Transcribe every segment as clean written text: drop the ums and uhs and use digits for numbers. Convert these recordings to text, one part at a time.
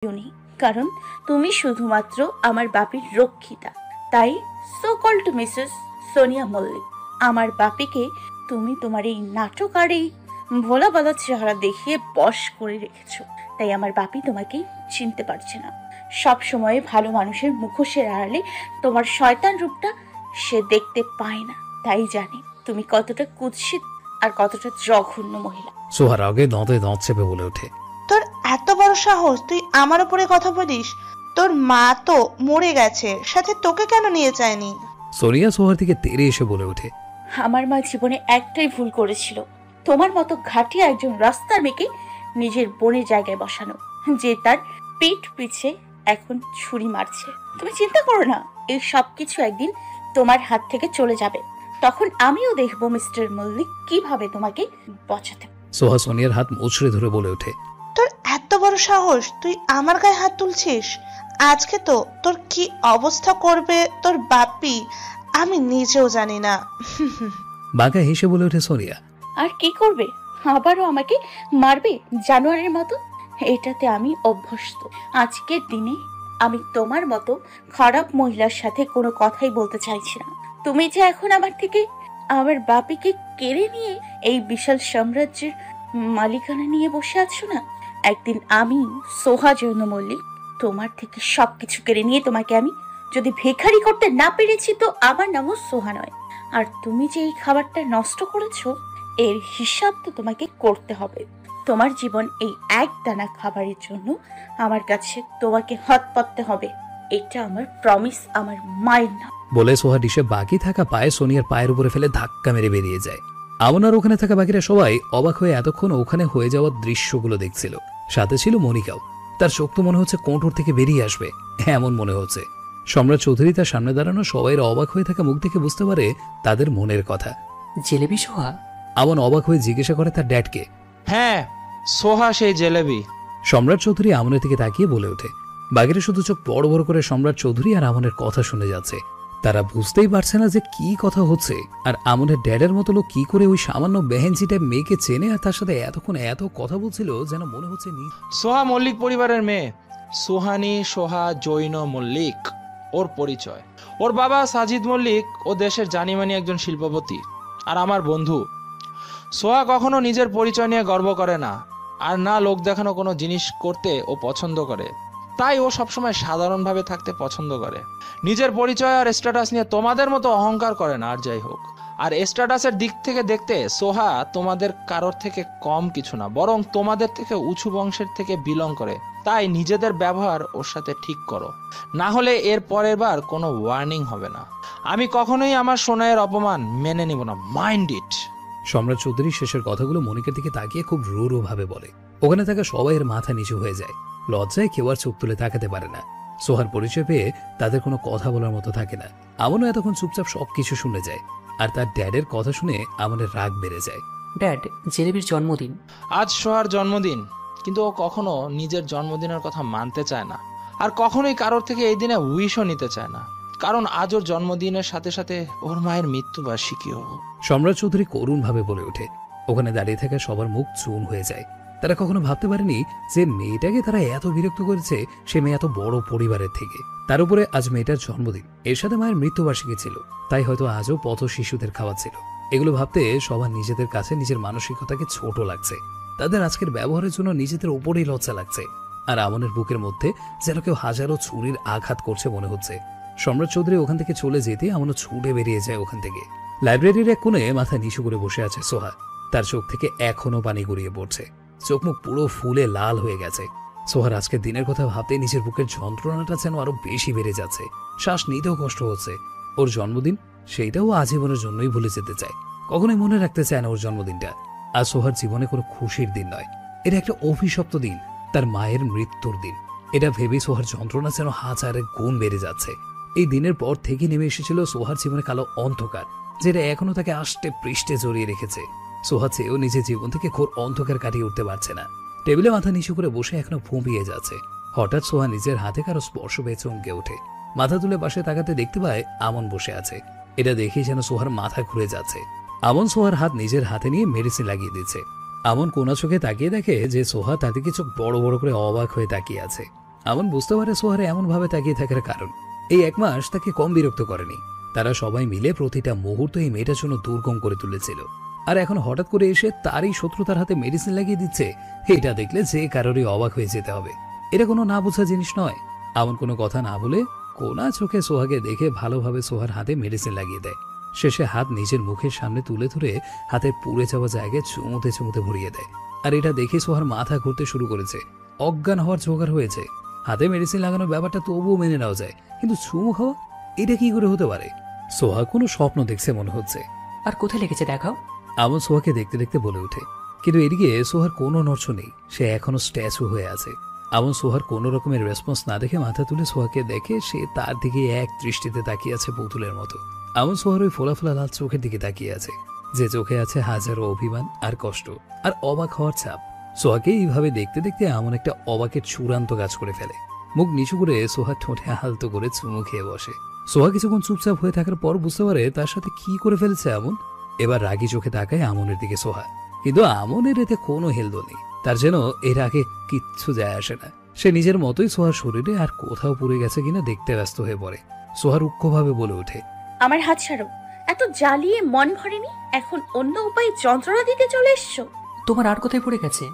নি, কারণ তুমি শুধুমাত্র আমার বাপির রক্ষিতা। তাই so called Mrs Sonia Mallick, আমার বাপিকে তুমি তোমার এই নাটক আর এই ভোলা বালা চেহারা দেখিয়ে বশ করে রেখেছো। তাই আমার বাপি তোমাকে চিনতে পারছে না। সব সময় ভালো মানুষের মুখোশের আড়ালে তোমার শয়তান রূপটা সে দেখতে পায় না। তাই জানি তুমি কতটা কুৎসিত আর কতটা জঘন্য মহিলা। সোহার আগে দাঁতে দাঁত চেপে বলে ওঠে, তোর এত বড় সাহস, তুই আমার উপরে কথা বলিস? তোর মা তো মরে গেছে, সাথে তোকে কেন নিয়ে যায়নি? সোনিয়া সোহার দিকে তেড়ে এসে বলে ওঠে, আমার মা জীবনে একটাই ভুল করেছিল, তোমার মতো ঘাটিয়া একজন রাস্তার মেয়েকে নিজের বোনের জায়গায় বসানো, যে তার পিঠ পিছে এখন ছুরি মারছে। তুমি চিন্তা করো না, এই সব কিছু একদিন তোমার হাত থেকে চলে যাবে। তখন আমিও দেখবো মিস্টার মল্লিক কিভাবে তোমাকে বাঁচাতে। সোহা সোনিয়ার হাত মুচড়ে ধরে বলে ওঠে, তোর এত বড় সাহস, তুই আমার গায়ে হাত তুলছিস? আজকে তো তোর কি অবস্থা করবে তোর বাপি আমি নিজেও জানি না। বাঁকা হেসে বলে ওঠে সোনিয়া, আর কি করবে? আবারও আমাকে মারবে জানোয়ারের মতো? এটাতে আমি অভ্যস্ত। আজকের দিনে আমি তোমার মতো খারাপ মহিলার সাথে কোনো কথাই বলতে চাইছি না। তুমি যে এখন আমার থেকে আমার বাপিকে কেড়ে নিয়ে এই বিশাল সাম্রাজ্যের মালিকানা নিয়ে বসে আছো না, একদিন আমি সোহা জৈন মল্লিক তোমার থেকে সবকিছু কেড়ে নিয়ে তোমাকে আমি যদি ভিখারি করতে না পেরেছি তো আমার নামও সোহা নয়। আর তুমি যে এই খাবারটা নষ্ট করেছো এর হিসাব তো তোমাকে করতে হবে। তোমার জীবন এই এক দানা খাবারের জন্য আমার কাছে তোমাকে হাত পাততে হবে। এটা আমার প্রমিস, আমার মায়ের নাম। বলে সোহা ডিশে বাকি থাকা পায়ে সোনিয়ার পায়ের উপরে ফেলে ধাক্কা মেরে বেরিয়ে যায়। আমন আর ওখানে থাকা বাকিরা সবাই অবাক হয়ে এতক্ষণ ওখানে হয়ে যাওয়ার দৃশ্যগুলো দেখছিল। সাথে ছিল মনিকাও। তার চোখ তো মনে হচ্ছে কোঁটর থেকে বেরিয়ে আসবে এমন মনে হচ্ছে। সম্রাট চৌধুরী তার সামনে দাঁড়ানো সবাই অবাক হয়ে থাকা মুখ দেখে বুঝতে পারে তাদের মনের কথা। জেলেবি সোহা? আমন অবাক হয়ে জিজ্ঞাসা করে তার ড্যাডকে। হ্যাঁ, সোহা সেই জেলেবি। সম্রাট চৌধুরী আমনের দিকে তাকিয়ে বলে ওঠে। বাকিরা শুধু চোখ বড় বড় করে সম্রাট চৌধুরী আর আমনের কথা শুনে যাচ্ছে। তারা বুঝতেই পারছে না যে কি কথা হচ্ছে, আর আমনের ড্যাডের মতো লোক কি করে ওই সামান্য বেহেনচিটা মেয়েকে চেনে আর তার সাথে এতক্ষণ এত কথা বলছিল যেন মনে হচ্ছে সোহা মল্লিক পরিবারের মেয়ে, সুহানি সোহা জৈন মল্লিক ওর পরিচয়। ওর বাবা সাজিদ মল্লিক ও দেশের জানিমানি একজন শিল্পপতি আর আমার বন্ধু। সোহা কখনো নিজের পরিচয় নিয়ে গর্ব করে না, আর না লোক দেখানো কোনো জিনিস করতে ও পছন্দ করে। তাই ও সবসময় সাধারণভাবে থাকতে পছন্দ করে। নিজের পরিচয় আর স্ট্যাটাস নিয়ে তোমাদের মতো অহংকার করে না। আর যাই হোক, আর স্ট্যাটাসের দিক থেকে দেখতে সোহা তোমাদের কারোর থেকে কম কিছু না, বরং তোমাদের থেকে উঁচু বংশের থেকে বিলং করে। তাই নিজেদের ব্যবহার ওর সাথে ঠিক করো, না হলে এর পরের বার কোনো ওয়ার্নিং হবে না। আমি কখনোই আমার সোনাইয়ের অপমান মেনে নিব না, মাইন্ড ইট। সম্রাট চৌধুরী শেষের কথাগুলো মনিকার দিকে তাকিয়ে খুব রূঢ় ভাবে বলে। ওখানে থাকা সবাইয়ের মাথা নিচু হয়ে যায়। লজ্জায় কেউ আর চোখ তুলে তাকাতে পারে না। সোহার পরিচয় পেয়ে তাদের কোনো কথা বলার মতো থাকে না। আমনও এতক্ষণ চুপচাপ সবকিছু শুনে যায়, আর তার ড্যাডের কথা শুনে আমনের রাগ বেড়ে যায়। ড্যাড, জেলেবির জন্মদিন। আজ সোহার জন্মদিন, কিন্তু ও কখনো নিজের জন্মদিনের কথা মানতে চায় না, আর কখনোই কারোর থেকে এই দিনে উইশও নিতে চায় না, কারণ আজ ওর জন্মদিনের সাথে সাথে ওর মায়ের মৃত্যুবার্ষিকীও। সম্রাট চৌধুরী করুণ ভাবে বলে ওঠে। ওখানে দাঁড়িয়ে থাকা সবার মুখ চুন হয়ে যায়। তারা কখনো ভাবতে পারেনি যে মেয়েটাকে তারা এত বিরক্ত করেছে, সে মেয়ে এত বড় পরিবারের থেকে। তার উপরে আজ মেয়েটার জন্মদিন, এর সাথে মায়ের মৃত্যুবার্ষিকী ছিল, তাই হয়তো আজও পথ শিশুদের খাওয়াচ্ছিল। এগুলো ভাবতে সবার নিজেদের কাছে নিজের মানসিকতাকে ছোট লাগছে। তাদের আজকের ব্যবহারের জন্য নিজেদের ওপরেই লজ্জা লাগছে। আর আমনের বুকের মধ্যে যেন কেউ হাজারো ছুরির আঘাত করছে মনে হচ্ছে। সম্রাট চৌধুরী ওখান থেকে চলে যেতে আমনও ছুটে বেরিয়ে যায় ওখান থেকে। লাইব্রেরির এক কোণে মাথা নিচু করে বসে আছে সোহা। তার চোখ থেকে এখনো পানি গড়িয়ে পড়ছে। চোখ মুখ পুরো ফুলে লাল হয়ে গেছে। সোহার আজকের দিনের কথা ভাবতে নিজের বুকের যন্ত্রণাটা যেন আরো বেশি বেড়ে যাচ্ছে। শ্বাস নিতেও কষ্ট হচ্ছে। ওর জন্মদিন, সেইটাও আজীবনের জন্যই ভুলে যেতে চায়। কখনোই মনে রাখতে চায় না ওর জন্মদিনটা। আজ সোহার জীবনে কোনো খুশির দিন নয়, এটা একটা অভিশপ্ত দিন, তার মায়ের মৃত্যুর দিন। এটা ভেবে সোহার যন্ত্রণা যেন হাজারে গুণ বেড়ে যাচ্ছে। এই দিনের পর থেকে নেমে এসেছিল সোহার জীবনে কালো অন্ধকার, যেটা এখনো তাকে আষ্টে পৃষ্ঠে জড়িয়ে রেখেছে। সোহা চেয়েও নিজের জীবন থেকে ঘোর অন্ধকার কাটিয়ে উঠতে পারছে না। টেবিলে মাথা নিচু করে বসে এখনো ফুঁপিয়ে যাচ্ছে। হঠাৎ সোহা নিজের হাতে কারো স্পর্শ পেয়ে চমকে ওঠে। মাথা তুলে পাশে তাকাতে দেখতে পায় আমন বসে আছে। এটা দেখেই যেন সোহার মাথা ঘুরে যাচ্ছে। আমন সোহার হাত নিজের হাতে নিয়ে মেডিসিন লাগিয়ে দিচ্ছে। আমন কোনা চোখে তাকিয়ে দেখে যে সোহা তাতে কিছু বড় বড় করে অবাক হয়ে তাকিয়ে আছে। আমন বুঝতে পারে সোহার এমন ভাবে তাকিয়ে থাকার কারণ। এই 1 মাস তাকে কম বিরক্ত করেনি। তারা সবাই মিলে প্রতিটা মুহূর্ত এই মেয়েটার জন্য দুর্গম করে তুলেছিল, আর এখন হঠাৎ করে এসে তারই শত্রুতার হাতে মেডিসিন লাগিয়ে দিচ্ছে। এটা দেখলে যে কারোরই অবাক হয়ে যেতে হবে। এটা কোনো না বোঝা জিনিস নয়। আমন কোনো কথা না বলে কোনা চোখে সোহাকে দেখে ভালোভাবে সোহার হাতে মেডিসিন লাগিয়ে দেয়। শেষে হাত নিজের মুখের সামনে তুলে ধরে হাতের পুড়ে যাওয়া জায়গায় চুমুতে চুমুতে ভরিয়ে দেয়। আর এটা দেখে সোহার মাথা ঘুরতে শুরু করেছে, অজ্ঞান হওয়ার জোগাড় হয়েছে। হাতে মেডিসিন লাগানোর ব্যাপারটা তবুও মেনে নেওয়া যায়, কিন্তু চুমু খাওয়া এটা কি করে হতে পারে? সোহা কোনো স্বপ্ন দেখছে মনে হচ্ছে। আর কোথায় লেগেছে দেখাও। আমন সোহাকে দেখতে দেখতে বলে ওঠে, কিন্তু এদিকে সোহার কোনো নড়ছ নেই, সে এখনো স্ট্যাচু হয়ে আছে। আমন সোহার কোনো রকমের রেসপন্স না দেখে মাথা তুলে সোহাকে দেখে সে তার দিকে এক দৃষ্টিতে তাকিয়ে আছে পুতুলের মতো। আমন সোহার ওই ফোলা ফোলা লাল চোখের দিকে তাকিয়ে আছে, যে চোখে আছে হাজারো অভিমান আর কষ্ট আর অবাক হওয়ার ছাপ। সোহাকে এইভাবে দেখতে দেখতে আমন একটা অবাকের চূড়ান্ত কাজ করে ফেলে। মুখ নিচু করে সোহা ঠোঁটে হালতো করে চুমু খেয়ে বসে। সোহা কিছুক্ষণ চুপচাপ হয়ে থাকার পর বুঝতে পারে তার সাথে কি করে ফেলেছে আমন। এবার রাগী চোখে তাকায় আমনের দিকে সোহা, কিন্তু আমনের এতে কোনো হেলদোল নেই। তার যেন এর আগে কিচ্ছু যায় আসে না। সে নিজের মতোই সোহার শরীরে আর কোথাও পুড়ে গেছে কিনা দেখতে ব্যস্ত হয়ে পড়ে। সোহা রুক্ষভাবে বলে ওঠে, আমার হাত ছাড়ো। এত জ্বালিয়ে মন ভরেনি, এখন অন্য উপায়ে যন্ত্রণা দিতে চলে এসছো। তোমার আর কোথায় পড়ে গেছে?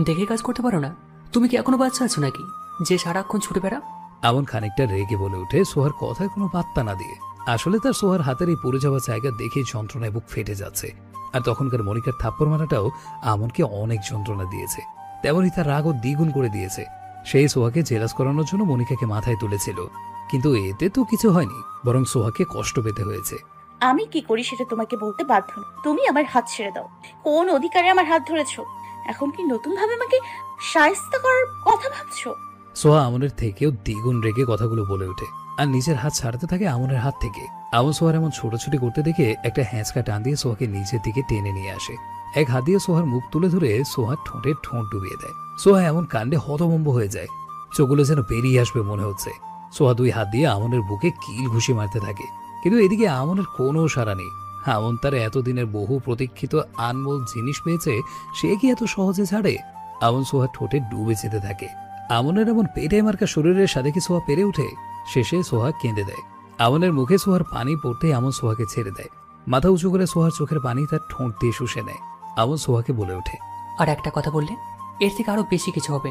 দেখে কাজ করতে পারো না? তুমি কি এখনো বাচ্চা আছো নাকি যে সারাক্ষণ ছুটে বেড়াও? আমন খানিকটা রেগে বলে ওঠে, সোহার কথায় কোনো পাত্তা না দিয়ে। আসলে তার সোহার হাতের এই পড়ে যাওয়া জায়গা দেখে যন্ত্রণায় বুক ফেটে যাচ্ছে। আর তখনকার মনিকার থাপ্পড় মারাটাও আমনকে অনেক যন্ত্রণা দিয়েছে, তেমনই তার রাগও দ্বিগুণ করে দিয়েছে। সেই সোহাকে জেলাস করানোর জন্য মনিকাকে মাথায় তুলেছিল, কিন্তু এতে তো কিছু হয়নি, বরং সোহাকে কষ্ট পেতে হয়েছে। আমি কি করি সেটা তোমাকে বলতে বাধ্য নই। তুমি আমার হাত ছেড়ে দাও। কোন অধিকারে আমার হাত ধরেছো? এখন কি নতুন ভাবে আমাকে শায়েস্তা করার কথা ভাবছো? সোহা আমনের থেকেও দ্বিগুণ রেগে কথাগুলো বলে ওঠে আর নিজের হাত ছাড়তে থাকে আমনের হাত থেকে। আমন সোহার এমন ছোটাছুটি করতে দেখে একটা হ্যাঁচকা টান দিয়ে সোহাকে নিজের দিকে টেনে নিয়ে আসে। এক হাত দিয়ে সোহার মুখ তুলে ধরে সোহার ঠোঁটে ঠোঁট ডুবিয়ে দেয়। সোহা এমন কাণ্ডে হতভম্ব হয়ে যায়, চোখগুলো যেন বেরিয়ে আসবে মনে হচ্ছে। সোহা 2 হাত দিয়ে আমনের বুকে কিল ঘুষি মারতে থাকে, কিন্তু এদিকে আমনের কোনো সাড়া নেই। আমন তার এতদিনের বহু প্রতীক্ষিত আনমোল জিনিস পেয়েছে, সে কি এত সহজে ছাড়ে? আমন সোহার ঠোঁটে ডুবে যেতে থাকে। আমনের এমন পেটে মার্কা শরীরের সাথে কি সোহা পেরে ওঠে? শেষে সোহা কেঁদে দেয়। আমনের মুখে সোহার পানি পড়তে আমন সোহাকে ছেড়ে দেয়। মাথা উঁচু করে সোহার চোখের পানি তার ঠোঁট দিয়ে শুষে নেয়। আমন সোহাকে বলে ওঠে, আর একটা কথা বললে এর থেকে আরো বেশি কিছু হবে।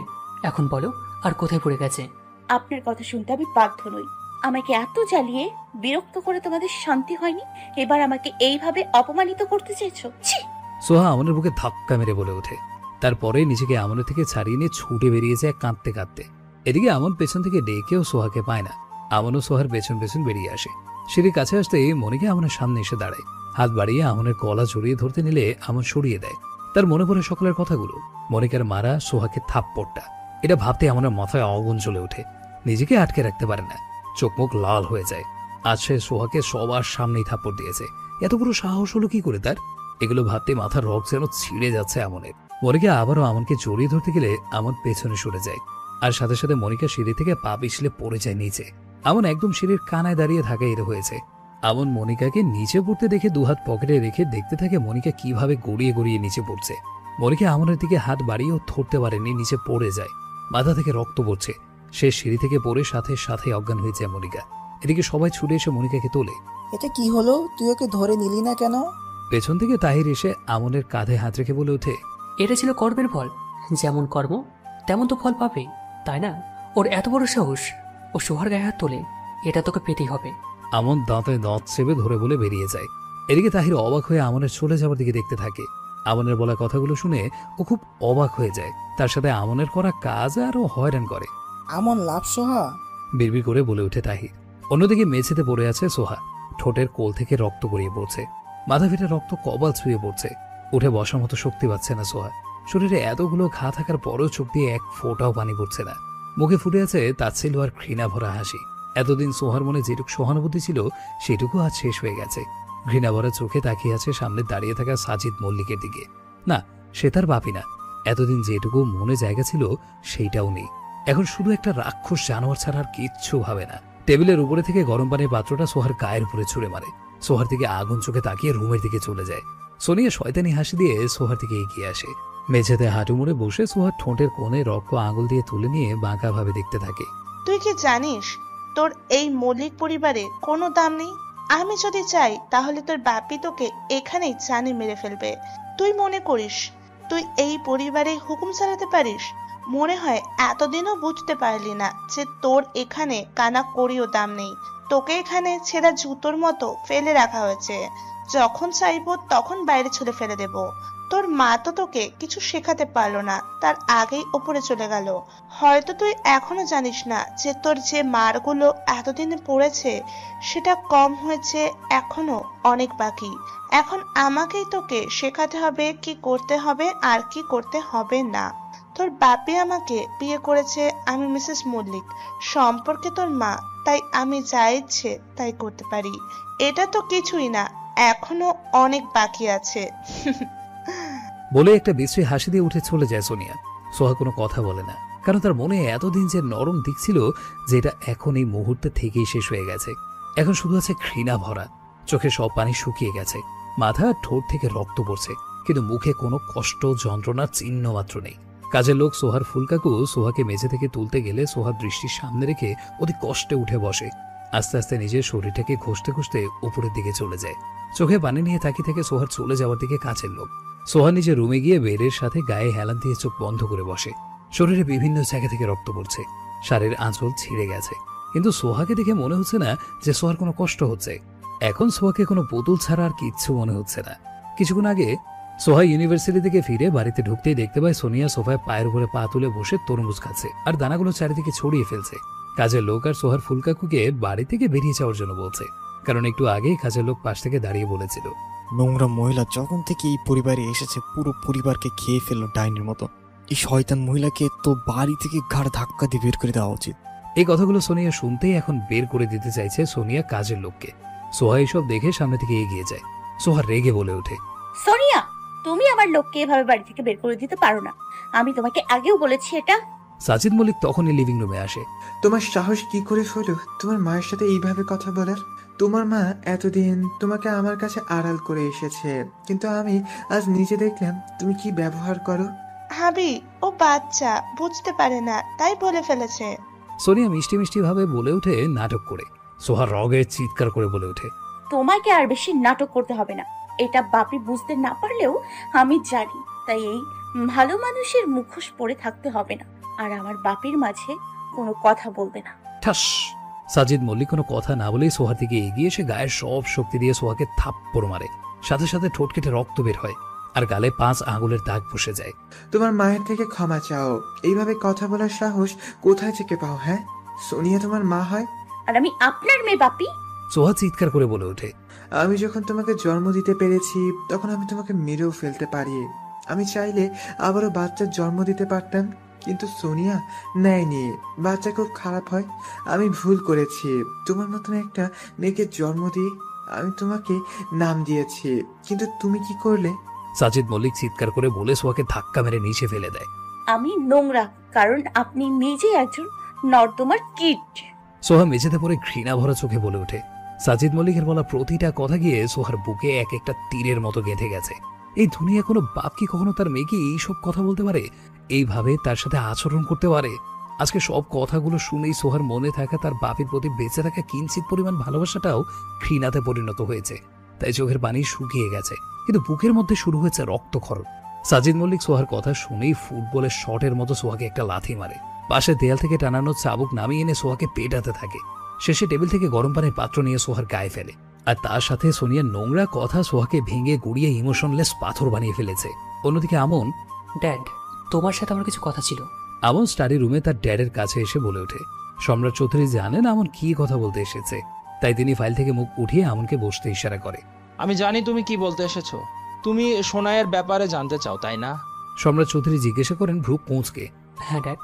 এখন বলো আর কোথায় পড়ে গেছে? আপনার কথা শুনতে আমি বাধ্য নই। আমাকে এত জ্বালিয়ে বিরক্ত করে তোমাদের শান্তি হয়নি, এবার আমাকে এইভাবে অপমানিত করতে চেয়েছো? ছি! সোহা আমনের বুকে ধাক্কা মেরে বলে ওঠে। তারপরে নিজেকে আমনের থেকে ছাড়িয়ে নিয়ে ছুটে বেরিয়ে যায় কাঁদতে কাঁদতে। এদিকে আমন পেছন থেকে ডেকেও সোহাকে পায় না। আমনও সোহার পেছন পেছন বেরিয়ে আসে। সিঁড়ির কাছে আসতে মনিকা আমনের সামনে এসে দাঁড়ায়। হাত বাড়িয়ে আমনের গলা জড়িয়ে ধরতে নিলে আমন সরিয়ে দেয়। তার মনে পড়ে সকলের কথাগুলো, মনিকার মারা সোহাকে থাপ্পড়টা। এটা ভাবতে আমনের মাথায় আগুন জ্বলে ওঠে, নিজেকে আটকে রাখতে পারে না, চোখ মুখ লাল হয়ে যায়। আজ সে সোহাকে সবার সামনেই থাপ্পড় দিয়েছে, এত বড় সাহস হলো কি করে তার? এগুলো ভাবতে মাথার রক যেন ছিঁড়ে যাচ্ছে আমনের। মনিকা আবারও আমনকে জড়িয়ে ধরতে গেলে আমন পেছনে সরে যায়, আর সাথে সাথে মনিকা সিঁড়ি থেকে পা পিছলে পড়ে যায় নিচে। আমন একদম সিঁড়ির কানায় দাঁড়িয়ে থাকা এর হয়েছে। আমন মনিকাকে নিচে পড়তে দেখে 2 হাত পকেটে রেখে দেখতে থাকে মনিকা কিভাবে গড়িয়ে গড়িয়ে নিচে পড়ছে। মনিকা আমনের দিকে হাত বাড়িয়েও ধরতে পারেনি, নিচে পড়ে যায়। মাথা থেকে রক্ত পড়ছে। সে সিঁড়ি থেকে পড়ে সাথে সাথে অজ্ঞান হয়ে যায় মনিকা। এদিকে সবাই ছুটে এসে মনিকাকে তোলে। এটা কি হলো? তুই ওকে ধরে নিলি না কেন? পেছন থেকে তাহির এসে আমনের কাঁধে হাত রেখে বলে ওঠে, এটা ছিল কর্মের ফল। যেমন কর্ম তেমন তো ফল পাবে, তাই না? ওর এত বড় সাহস, ও সোহার গায়ে হাত তোলে, এটা তোকে পেতেই হবে। আমন দাঁতে দাঁত চেপে ধরে বলে বেরিয়ে যায়। এদিকে তাহির অবাক হয়ে আমনের চলে যাওয়ার দিকে দেখতে থাকে। আমনের বলা কথাগুলো শুনে ও খুব অবাক হয়ে যায়। তার সাথে আমনের করা কাজ আরও হয়রান করে। আমন লাভ সোহা, বিড়বিড় করে বলে ওঠে তাহির। অন্যদিকে মেঝেতে পড়ে আছে সোহা, ঠোঁটের কোল থেকে রক্ত গড়িয়ে পড়ছে। মাথা ফেটে রক্ত কপাল ছুঁয়ে পড়ছে। উঠে বসার মতো শক্তি পাচ্ছে না সোহা। শরীরে এতগুলো ঘা থাকার পরেও চোখ দিয়ে এক ফোঁটাও পানি পড়ছে না। মুখে ফুটে আছে তাচ্ছিল্য আর ঘৃণা ভরা হাসি। এতদিন সোহার মনে যেটুকু সহানুভূতি ছিল সেটুকু আজ শেষ হয়ে গেছে। ঘৃণা ভরা চোখে তাকিয়ে আছে সামনে দাঁড়িয়ে থাকা সাজিদ মল্লিকের দিকে। না, সে তার বাপি না। এতদিন যেটুকু মনে জায়গা ছিল সেইটাও নেই। এখন শুধু একটা রাক্ষস জানোয়ার ছাড়া আর কিচ্ছু ভাবে না। টেবিলের উপরে থেকে গরম পানির পাত্রটা সোহার গায়ের উপরে ছুঁড়ে মারে। সোহার দিকে আগুন চোখে তাকিয়ে রুমের দিকে চলে যায়। সোনিয়া শয়তানি হাসি দিয়ে সোহার দিকে এগিয়ে আসে। মেঝেতে হাঁটু মুড়ে বসে সোহার ঠোঁটের কোণে রক্ত আঙুল দিয়ে তুলে নিয়ে বাঁকাভাবে দেখতে থাকে। তুই কি জানিস তোর এই মল্লিক পরিবারে কোনো দাম নেই? আমি যদি চাই তাহলে তোর বাপি তোকে এখানেই জানে মেরে ফেলবে। তুই মনে করিস তুই এই পরিবারে হুকুম চালাতে পারিস? মনে হয় এতদিনও বুঝতে পারলি না যে তোর এখানে কানা করিও দাম নেই। তোকে এখানে ছেঁড়া জুতোর মতো ফেলে রাখা হয়েছে। যখন চাইবো তখন বাইরে ছুড়ে ফেলে দেব। তোর মা তো তোকে কিছু শেখাতে পারলো না, তার আগেই ওপরে চলে গেল। হয়তো তুই এখনো জানিস না যে তোর যে মারগুলো এতদিনে পড়েছে সেটা কম হয়েছে, এখনো অনেক বাকি। এখন আমাকেই তোকে শেখাতে হবে কি করতে হবে আর কি করতে হবে না। তোর বাপি আমাকে বিয়ে করেছে, আমি মিসেস মল্লিক সম্পর্কে তোর মা, তাই আমি যা ইচ্ছে তাই করতে পারি। এটা তো কিছুই না, এখনো অনেক বাকি আছে। বলে একটা বিশ্রী হাসি দিয়ে উঠে চলে যায় সোনিয়া। সোহা কোনো কথা বলে না, কারণ তার মনে এতদিন যে নরম দিক ছিল যে এটা এখন এই মুহূর্তে থেকেই শেষ হয়ে গেছে। এখন শুধু আছে ঘৃণা ভরা, চোখে সব পানি শুকিয়ে গেছে, মাথা ঠোঁট থেকে রক্ত পড়ছে, কিন্তু মুখে কোনো কষ্ট যন্ত্রণার চিহ্ন মাত্র নেই। কাজের লোক সোহার ফুলকাকু সোহাকে মেঝে থেকে তুলতে গেলে সোহার দৃষ্টির সামনে রেখে অতি কষ্টে উঠে বসে। আস্তে আস্তে নিজের শরীরটাকে ঘষতে ঘষতে উপরের দিকে চলে যায়। চোখে পানি নিয়ে তাকিয়ে থেকে সোহার চলে যাওয়ার দিকে কাছের লোক। সোহা নিজের রুমে গিয়ে বেডের সাথে গায়ে হেলান দিয়ে চোখ বন্ধ করে বসে। শরীরে বিভিন্ন জায়গা থেকে রক্ত পড়ছে, শাড়ির আঁচল ছিঁড়ে গেছে, কিন্তু সোহাকে দেখে মনে হচ্ছে না যে সোহার কোনো কষ্ট হচ্ছে। এখন সোহাকে কোনো পুতুল ছাড়া আর কিচ্ছু মনে হচ্ছে না। কিছুক্ষণ আগে সোহা ইউনিভার্সিটি থেকে ফিরে বাড়িতে ঢুকতেই দেখতে পায় সোনিয়া সোফায় পায়ের উপরে পা তুলে বসে তরমুজ খাচ্ছে আর দানাগুলো চারিদিকে ছড়িয়ে ফেলছে। কাজের লোক আর সোহার ফুলকাকুকে বাড়ি থেকে বেরিয়ে যাওয়ার জন্য বলছে, কারণ একটু আগেই কাজের লোক পাশ থেকে দাঁড়িয়ে বলেছিল, নোংরা মহিলা যখন থেকে এই পরিবারে এসেছে পুরো পরিবারকে খেয়ে ফেললো ডাইনির মতো। এই শয়তান মহিলাকে তো বাড়ি থেকে ঘাড় ধাক্কা দিয়ে বের করে দেওয়া উচিত। এই কথাগুলো সোনিয়া শুনতেই এখন বের করে দিতে চাইছে সোনিয়া কাজের লোককে। সোহা এসব দেখে সামনে থেকে এগিয়ে যায়। সোহা রেগে বলে ওঠে, সোনিয়া, তুমি আমার লোককে এভাবে বাড়ি থেকে বের করে দিতে পারো না। আমি তোমাকে আগেও বলেছি এটা। সাজিদ মল্লিক তখনই লিভিং রুমে আসে। তোমার সাহস কি করে হলো তোমার মায়ের সাথে এইভাবে কথা বলার? তোমার মা এতদিন তোমাকে আমার কাছে আড়াল করে এসেছে, কিন্তু আমি আজ নিজে দেখলাম তুমি কি ব্যবহার করো। হাবি, ও বাচ্চা, বুঝতে পারে না তাই বলে ফেলেছে। সোনিয়া মিষ্টি মিষ্টি ভাবে বলে ওঠে নাটক করে। সোহা রগে চিৎকার করে বলে ওঠে, তোমাকে আর বেশি নাটক করতে হবে না। এটা বাপি বুঝতে না পারলেও আমি জানি, তাই এই ভালো মানুষের মুখোশ পরে থাকতে হবে না। আর আমার বাপির মাঝে কোনো কথা বলবে না। ঠাস! সাজিদ মল্লিক কোনো কথা না বলেই সোহার দিকে এগিয়ে এসে গায়ের সব শক্তি দিয়ে সোহাকে থাপ্পড় মারে। সাথে সাথে ঠোঁট কেটে রক্ত বের হয় আর গালে 5 আঙুলের দাগ বসে যায়। তোমার মায়ের থেকে ক্ষমা চাও। এইভাবে কথা বলার সাহস কোথায় থেকে পাও? হ্যাঁ, সোনিয়া তোমার মা হয় আর আমি আপনার মেয়ে বাপি। সোহা চিৎকার করে বলে ওঠে, আমি যখন তোমাকে জন্ম দিতে পেরেছি তখন আমি তোমাকে মেরেও ফেলতে পারি। আমি চাইলে আবারও বাচ্চার জন্ম দিতে পারতাম, কিন্তু সোনিয়া নেয়নি। বাচ্চা খুব খারাপ হয়। আমি ভুল করেছি। তোমার মতন একটা মেয়েকে জন্ম দিয়ে আমি তোমাকে নাম দিয়েছি, কিন্তু তুমি কি করলে? সাজিদ মল্লিক চিৎকার করে বলে সোহাকে ধাক্কা মেরে নিচে ফেলে দেয়। আমি নোংরা, কারণ আপনি নিজেই একজন নর্দমার কীট। সোহা মেঝেতে পড়ে ঘৃণা ভরা চোখে বলে ওঠে। সাজিদ মল্লিকের বলা প্রতিটা কথা গিয়ে সোহার বুকে এক একটা তীরের মতো গেঁথে গেছে। এই দুনিয়া কোনো বাপ কি কখনো তার মেয়েকে এইসব কথা বলতে পারে, এইভাবে তার সাথে আচরণ করতে পারে? আজকে সব কথাগুলো শুনেই সোহার মনে থাকা তার বাপের প্রতি বেঁচে থাকা কিঞ্চিত পরিমাণ ভালোবাসাটাও ঘৃণাতে পরিণত হয়েছে। তাই চোখের পানি শুকিয়ে গেছে, কিন্তু বুকের মধ্যে শুরু হয়েছে রক্তক্ষরণ। সাজিদ মল্লিক সোহার কথা শুনেই ফুটবলের শটের মতো সোহাকে একটা লাথি মারে। পাশে দেয়াল থেকে টানানো চাবুক নামিয়ে এনে সোহাকে পেটাতে থাকে। শেষে টেবিল থেকে গরম পানির পাত্র নিয়ে সোহার গায়ে ফেলে, আর তার সাথে সোনিয়ার নোংরা কথা সোহাকে ভেঙে গুড়িয়ে ইমোশনলেস পাথর বানিয়ে ফেলেছে। অন্যদিকে আমন, ড্যাড, তোমার সাথে আমার কিছু কথা ছিল। আমন স্টাডি রুমে তার ড্যাডের কাছে এসে বলে ওঠে। সম্রাট চৌধুরী জানেন আমন কি কথা বলতে এসেছে, তাই তিনি ফাইল থেকে মুখ উঠিয়ে আমনকে বসতে ইশারা করে। আমি জানি তুমি কি বলতে এসেছো। তুমি সোনাইয়ের ব্যাপারে জানতে চাও, তাই না? সম্রাট চৌধুরী জিজ্ঞাসা করেন ভ্রু কোঁচকে। হ্যাঁ ড্যাড,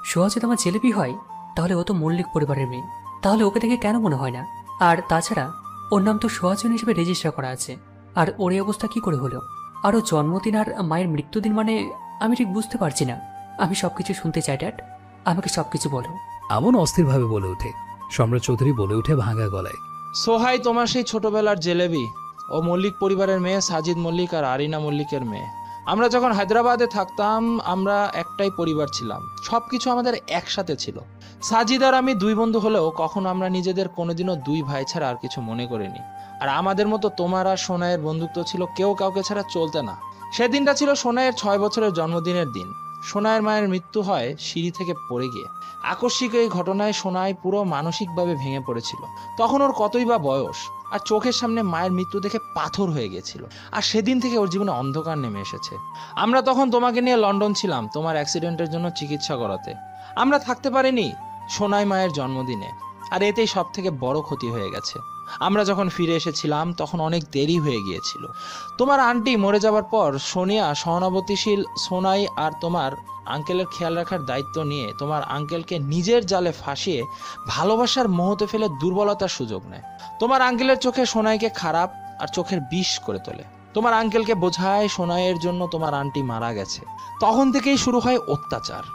সোহা যদি আমার ছেলেপি হয় তাহলে ও তো মল্লিক পরিবারের মেয়ে, তাহলে ওকে দেখে কেন মনে হয় না? আর তাছাড়া ওর নাম তো সোহাজন হিসেবে রেজিস্টার করা আছে, আর ওর এই অবস্থা কি করে হলো? আর ও জন্মদিন আর মায়ের মৃত্যুদিন, মানে আমি ঠিক বুঝতে পারছি না। আমি সবকিছু শুনতে চাই ড্যাড, আমাকে সবকিছু বলো। আমন অস্থিরভাবে বলে ওঠে। সম্রাট চৌধুরী বলে ওঠে ভাঙা গলায়, সোহাই তোমার সেই ছোটবেলার জেলেবি। ও মল্লিক পরিবারের মেয়ে, সাজিদ মল্লিক আর আরিনা মল্লিকের মেয়ে। আমরা যখন হায়দ্রাবাদে থাকতাম আমরা একটাই পরিবার ছিলাম, সবকিছু আমাদের একসাথে ছিল। সাজিদ আর আমি দুই বন্ধু হলেও কখনো আমরা নিজেদের কোনোদিনও দুই ভাই ছাড়া আর কিছু মনে করিনি। আর আমাদের মতো তোমার আর সোনাইয়ের বন্ধুত্ব ছিল কেউ কাউকে ছাড়া চলতে না। সেদিনটা ছিল সোনাইয়ের 6 বছরের জন্মদিনের দিন। সোনাইয়ের মায়ের মৃত্যু হয় সিঁড়ি থেকে পড়ে গিয়ে। আকস্মিক এই ঘটনায় সোনাই পুরো মানসিকভাবে ভেঙে পড়েছিল। তখন ওর কতই বা বয়স, আর চোখের সামনে মায়ের মৃত্যু দেখে পাথর হয়ে গিয়েছিল। আর সেদিন থেকে ওর জীবনে অন্ধকার নেমে এসেছে। আমরা তখন তোমাকে নিয়ে লন্ডন ছিলাম তোমার অ্যাক্সিডেন্টের জন্য চিকিৎসা করাতে। আমরা থাকতে পারিনি সোনাই মায়ের জন্মদিনে, আর এতেই সব থেকে বড় ক্ষতি হয়ে গেছে। আমরা যখন ফিরে এসেছিলাম তখন অনেক দেরি হয়ে গিয়েছিল। তোমার আন্টি মরে যাবার পর সোনিয়া সহানুভূতিশীল সোনাই আর তোমার আঙ্কেলের খেয়াল রাখার দায়িত্ব নিয়ে তোমার আঙ্কেলকে নিজের জালে ফাঁসিয়ে ভালোবাসার মোহতে ফেলে দুর্বলতার সুযোগ নেয়। তোমার আঙ্কেলের চোখে সোনাইকে খারাপ আর চোখের বিষ করে তোলে। তোমার আঙ্কেলকে বোঝায় সোনাইয়ের জন্য তোমার আন্টি মারা গেছে। তখন থেকেই শুরু হয় অত্যাচার।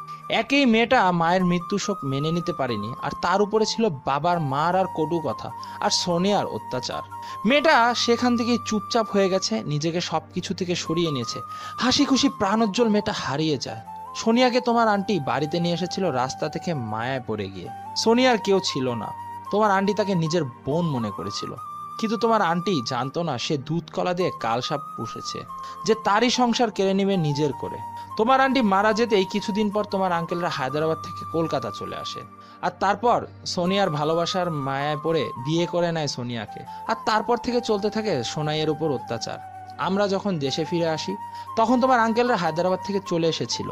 একই মেয়েটা মায়ের মৃত্যু শোক মেনে নিতে পারেনি, আর তার উপরে ছিল বাবার মার আর কটু কথা আর সোনিয়ার অত্যাচার। মেয়েটা সেখান থেকেই চুপচাপ হয়ে গেছে, নিজেকে সবকিছু থেকে সরিয়ে নিয়েছে। হাসি খুশি প্রাণোজ্জ্বল মেয়েটা হারিয়ে যায়। সোনিয়াকে তোমার আন্টি বাড়িতে নিয়ে এসেছিল রাস্তা থেকে মায়ায় পড়ে গিয়ে। সোনিয়ার কেউ ছিল না, তোমার আন্টি তাকে নিজের বোন মনে করেছিল। কিন্তু তোমার আন্টি জানতো না সে দুধ কলা দিয়ে কালসাপ পুষেছে, যে তারই সংসার কেড়ে নেবে নিজের করে। তোমার আন্টি মারা যেতেই কিছুদিন পর তোমার আঙ্কেলরা হায়দ্রাবাদ থেকে কলকাতা চলে আসে। আর তারপর সোনিয়ার ভালোবাসার মায়ায় পড়ে বিয়ে করে নেয় সোনিয়াকে। আর তারপর থেকে চলতে থাকে সোনাইয়ের উপর অত্যাচার। আমরা যখন দেশে ফিরে আসি তখন তোমার আঙ্কেলরা হায়দ্রাবাদ থেকে চলে এসেছিল।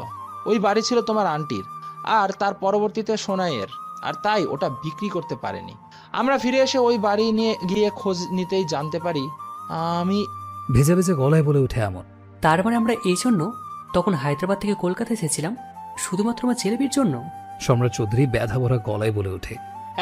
ওই বাড়ি ছিল তোমার আন্টির আর তার পরবর্তীতে সোনাইয়ের, আর তাই ওটা বিক্রি করতে পারেনি। আমরা ফিরে এসে ওই বাড়ি নিয়ে গিয়ে খোঁজ নিতেই জানতে পারি আমি ভেজা ভেজা গলায় বলে ওঠে আমন। তার মানে আমরা এই জন্য তখন হায়দ্রাবাদ থেকে কলকাতা এসেছিলাম, শুধুমাত্র আমার ছেলেপির জন্য? সম্রাট চৌধুরী ব্যথা ভরা গলায় বলে ওঠে।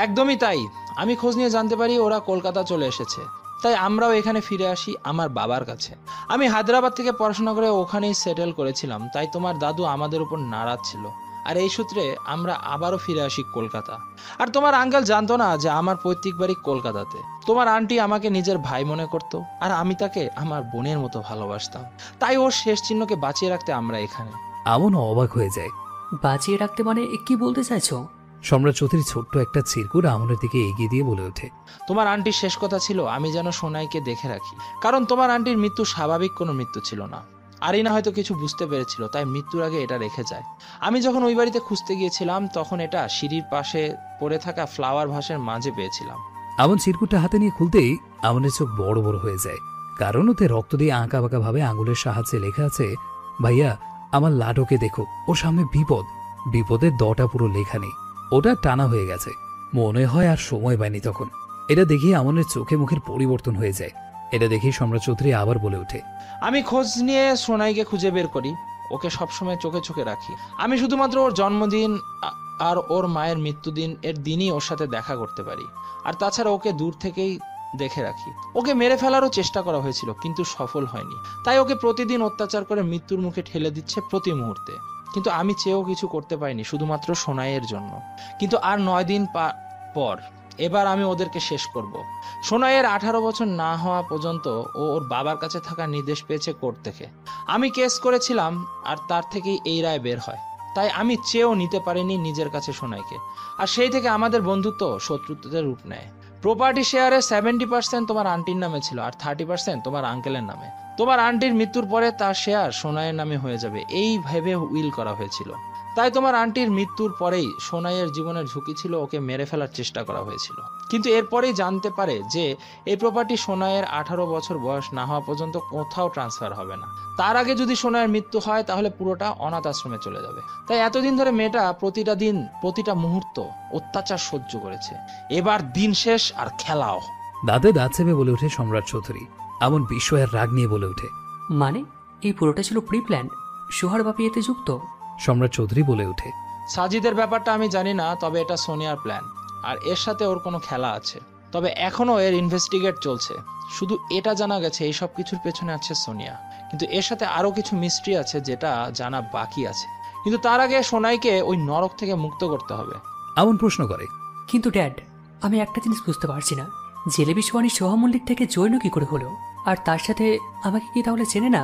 একদমই তাই। আমি খোঁজ নিয়ে জানতে পারি ওরা কলকাতা চলে এসেছে, তাই আমরাও এখানে ফিরে আসি আমার বাবার কাছে। আমি হায়দ্রাবাদ থেকে পড়াশোনা করে ওখানেই সেটেল করেছিলাম, তাই তোমার দাদু আমাদের উপর নারাজ ছিল। আর এই সূত্রে আমরা আবারও ফিরে আসি কলকাতা। আর তোমার আঙ্কেল জানতো না যে আমার পৈতৃক বাড়ি কলকাতাতে। তোমার আন্টি আমাকে নিজের ভাই মনে করত, আর আমি তাকে আমার বোনের মতো ভালোবাসতাম। তাই ওর শেষ চিহ্নকে বাঁচিয়ে রাখতে আমরা এখানে। আমন অবাক হয়ে যায়। বাঁচিয়ে রাখতে মানে কি বলতে চাইছো? সম্রাট চৌধুরী ছোট্ট একটা চিরকুট আমনের দিকে এগিয়ে দিয়ে বলে ওঠে। তোমার আন্টির শেষ কথা ছিল আমি যেন সোনাইকে দেখে রাখি, কারণ তোমার আন্টির মৃত্যু স্বাভাবিক কোনো মৃত্যু ছিল না। আরিনা হয়তো কিছু বুঝতে পেরেছিল, তাই মৃত্যুর আগে এটা রেখে যায়। আমি যখন ওই বাড়িতে খুঁজতে গিয়েছিলাম তখন এটা সিঁড়ির পাশে পড়ে থাকা ফ্লাওয়ার ভাসের মাঝে পেয়েছিলাম। আমন চিরকুটটা হাতে নিয়ে খুলতেই আমনের চোখ বড় বড় হয়ে যায়, কারণ ওতে রক্ত দিয়ে আঁকা বাঁকা ভাবে আঙুলের সাহায্যে লেখা আছে, ভাইয়া আমার লাডোকে দেখো, ওর সামনে বিপদ। বিপদের দটা পুরো লেখা নেই, ওটা টানা হয়ে গেছে। মনে হয় আর সময় পায়নি তখন। এটা দেখে আমনের চোখে মুখের পরিবর্তন হয়ে যায়। এটা দেখে সম্রাট চৌধুরী আবার বলে ওঠে। আমি খোঁজ নিয়ে সোনাইকে খুঁজে বের করি, ওকে সবসময় চোখে চোখে রাখি। আমি শুধুমাত্র ওর জন্মদিন আর ওর মায়ের মৃত্যুদিন এর দিনই ওর সাথে দেখা করতে পারি। আর তাছাড়া ওকে দূর থেকেই দেখে রাখি। ওকে মেরে ফেলারও চেষ্টা করা হয়েছিল, কিন্তু সফল হয়নি। তাই ওকে প্রতিদিন অত্যাচার করে মৃত্যুর মুখে ঠেলে দিচ্ছে প্রতি মুহূর্তে। কিন্তু আমি চেয়েও কিছু করতে পারিনি, শুধুমাত্র সোনাইয়ের জন্য। কিন্তু আর 9 দিন পর এবার আমি ওদেরকে শেষ করব। সোনাইয়ের 18 বছর না হওয়া পর্যন্ত ও ওর বাবার কাছে থাকার নির্দেশ পেয়েছে কোর্ট থেকে। আমি কেস করেছিলাম আর তার থেকেই এই রায় বের হয়। তাই আমি চেয়েও নিতে পারিনি নিজের কাছে সোনাইকে। আর সেই থেকে আমাদের বন্ধুত্ব শত্রুত্বের রূপ নেয়। প্রপার্টি শেয়ারে 70% তোমার আন্টির নামে ছিল আর 30% তোমার আঙ্কেলের নামে। তোমার আন্টির মৃত্যুর পরে তার শেয়ার সোনাইয়ের নামে হয়ে যাবে, এই ভেবে উইল করা হয়েছিল। তাই তোমার আন্টির মৃত্যুর পরেই সোনাইয়ের জীবনের ঝুঁকি ছিল, ওকে মেরে ফেলার চেষ্টা করা হয়েছিল। কিন্তু এরপরেই জানতে পারে যে এই প্রপার্টি সোনাইয়ের 18 বছর বয়স না হওয়া পর্যন্ত কোথাও ট্রান্সফার হবে না। তার আগে যদি সোনাইয়ের মৃত্যু হয় তাহলে পুরোটা অনাথ আশ্রমে চলে যাবে। তাই এতদিন ধরে মেয়েটা প্রতিটা দিন প্রতিটা মুহূর্ত অত্যাচার সহ্য করেছে। এবার দিন শেষ আর খেলাও। দাঁতে দাঁত চেপে বলে ওঠে সম্রাট চৌধুরী। আমন বিস্ময়ের রাগ নিয়ে বলে ওঠে, মানে এই পুরোটা ছিল প্রি প্ল্যান? সোহার বাপি এতে যুক্ত? সম্রাট চৌধুরী বলে ওঠে। সাজিদের ব্যাপারটা আমি জানি না, তবে এটা সোনিয়ার প্ল্যান আর এর সাথে ওর কোনো খেলা আছে। তবে এখনো এর ইনভেস্টিগেট চলছে। শুধু এটা জানা গেছে এই সব কিছুর পেছনে আছে সোনিয়া, কিন্তু এর সাথে আরো কিছু মিস্ট্রি আছে যেটা জানা বাকি আছে। কিন্তু তার আগে সোনাইকে ওই নরক থেকে মুক্ত করতে হবে। আমন প্রশ্ন করে, কিন্তু ড্যাড, আমি একটা জিনিস বুঝতে পারছি না, জেলেবি সোহানি সোহা মল্লিক থেকে জৈন কি করে হলো? আর তার সাথে আমাকে কি তাহলে চেনে না?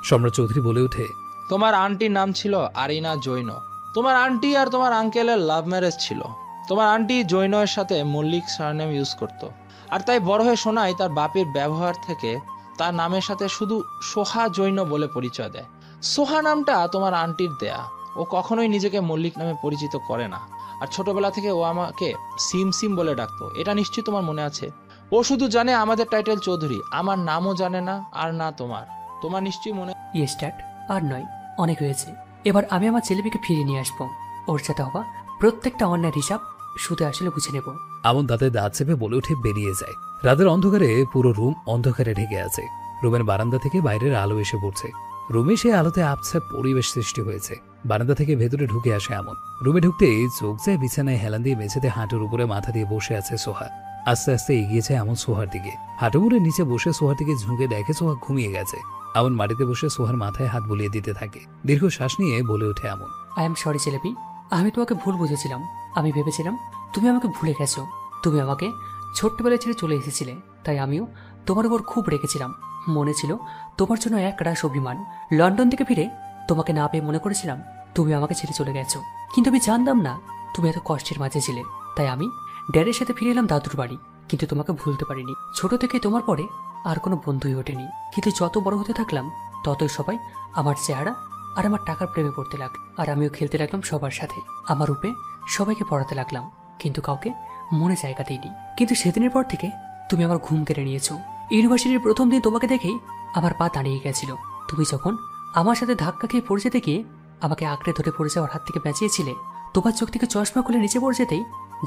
সম্রাট চৌধুরী বলে ওঠে, তোমার আন্টির নাম ছিল আরিনা জৈন। তোমার আন্টি আর তোমার আঙ্কেলের লাভ ম্যারেজ ছিল। তোমার আন্টি জৈনের সাথে মল্লিক সারনেম ইউজ করত, আর তাই বড় হয়ে শোনায় তার বাপের ব্যবহার থেকে তার নামের সাথে শুধু সোহা জৈন বলে পরিচয় দেয়। সোহা নামটা তোমার আন্টির দেয়া। ও কখনোই নিজেকে মল্লিক নামে পরিচিত করে না। আর ছোটবেলা থেকে ও আমাকে সিম সিম বলে ডাকতো, এটা নিশ্চয়ই তোমার মনে আছে। ও শুধু জানে আমাদের টাইটেল চৌধুরী, আমার নামও জানে না, আর না তোমার। তোমার নিশ্চয়ই মনে। ইয়েস ড্যাড, আর নয়, অনেক হয়েছে। এবার আমি আমার ছেলেপিকে ফিরিয়ে নিয়ে আসবো। ওর সাথে হওয়া প্রত্যেকটা অন্যায়ের হিসাব শুধু আসলে বুঝে নেব। আমন দাঁতে দাঁত চেপে বলে উঠে বেরিয়ে যায়। রাতের অন্ধকারে পুরো রুম অন্ধকারে ঢেকে আছে। রুমের বারান্দা থেকে বাইরের আলো এসে পড়ছে। রুমে সে আলোতে আবছা পরিবেশ সৃষ্টি হয়েছে। বারান্দা থেকে ভেতরে ঢুকে আসে আমন। রুমে ঢুকতেই চোখ যায় বিছানায় হেলান দিয়ে মেঝেতে হাঁটুর উপরে মাথা দিয়ে বসে আছে সোহা। আস্তে আস্তে এগিয়ে যায় আমন সোহার দিকে। হাঁটু মুড়ে নিচে বসে সোহার দিকে ঝুঁকে দেখে সোহা ঘুমিয়ে গেছে। আমন মাটিতে বসে সোহার মাথায় হাত বুলিয়ে দিতে থাকে। দীর্ঘ শ্বাস নিয়ে বলে ওঠে আমন, আই এম সরি ছেলেপি, আমি তোমাকে ভুল বুঝেছিলাম। আমি ভেবেছিলাম তুমি আমাকে ভুলে গেছো। তুমি আমাকে ছোট্টবেলায় ছেড়ে চলে এসেছিলে, তাই আমিও তোমার উপর খুব রেখেছিলাম। মনে ছিল তোমার জন্য এক রাশ অভিমান। লন্ডন থেকে ফিরে তোমাকে না পেয়ে মনে করেছিলাম তুমি আমাকে ছেড়ে চলে গেছো, কিন্তু আমি জানতাম না তুমি এত কষ্টের মাঝে ছিলে। তাই আমি ড্যাডের সাথে ফিরে এলাম দাদুর বাড়ি, কিন্তু তোমাকে ভুলতে পারিনি। ছোট থেকে তোমার পরে আর কোনো বন্ধুই ওঠেনি, কিন্তু যত বড় হতে থাকলাম ততই সবাই আমার চেহারা আর আমার টাকার প্রেমে পড়তে লাগলো। আর আমিও খেলতে লাগলাম সবার সাথে। আমার রূপে সবাইকে পড়াতে লাগলাম, কিন্তু কাউকে মনে জায়গা দিইনি। কিন্তু সেদিনের পর থেকে তুমি আমার ঘুম কেড়ে নিয়েছো। ইউনিভার্সিটির প্রথম দিন তোমাকে দেখেই আমার পা দাঁড়িয়ে গেছিল। তুমি যখন আমার সাথে ধাক্কা খেয়ে পড়ে যেতে গিয়ে আমাকে আঁকড়ে ধরে পড়ে যাওয়ার হাত থেকে বাঁচিয়েছিলে, তোমার চোখ থেকে চশমা খুলে নিচে পড়ে যেতেই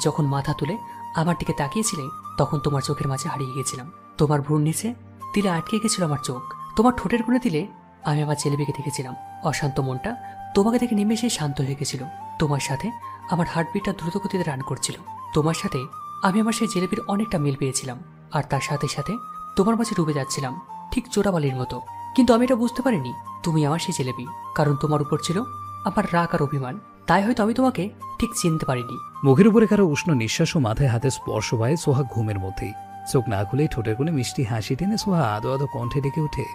যখন মাথা তুলে আমার দিকে তাকিয়েছিলে, তখন তোমার চোখের মাঝে হারিয়ে গেছিলাম। তোমার ভ্রুর নিচে তিলে আটকে গেছিল আমার চোখ। তোমার ঠোঁটের কোণে দিলে আমি আমার ছেলেবেকে দেখেছিলাম। অশান্ত মনটা তোমাকে দেখে নিমেষে শান্ত হয়ে গেছিল। তোমার সাথে আমার হার্টবিটটা দ্রুত গতিতে রান করছিল। তোমার সাথে আমি আমার সেই জেলেবির অনেকটা মিল পেয়েছিলাম, আর তার সাথে সাথে তোমার মাঝে ডুবে যাচ্ছিলাম, ঠিক চোরাবালির মতো। কিন্তু আমি এটা বুঝতে পারিনি তুমি আমার সেই জেলেবি, কারণ তোমার উপর ছিল আমার রাগ আর অভিমান। তাই হয়তো আমি তোমাকে ঠিক চিনতে পারিনি। মুখের উপরে কারো উষ্ণ নিঃশ্বাস ও মাথায় হাতে স্পর্শ পায় সোহা ঘুমের মধ্যেই। চোখ না খুলেই ঠোঁটের কোণে মিষ্টি হাসি টেনে সোহা আদো আদো কণ্ঠে ডেকে ওঠে,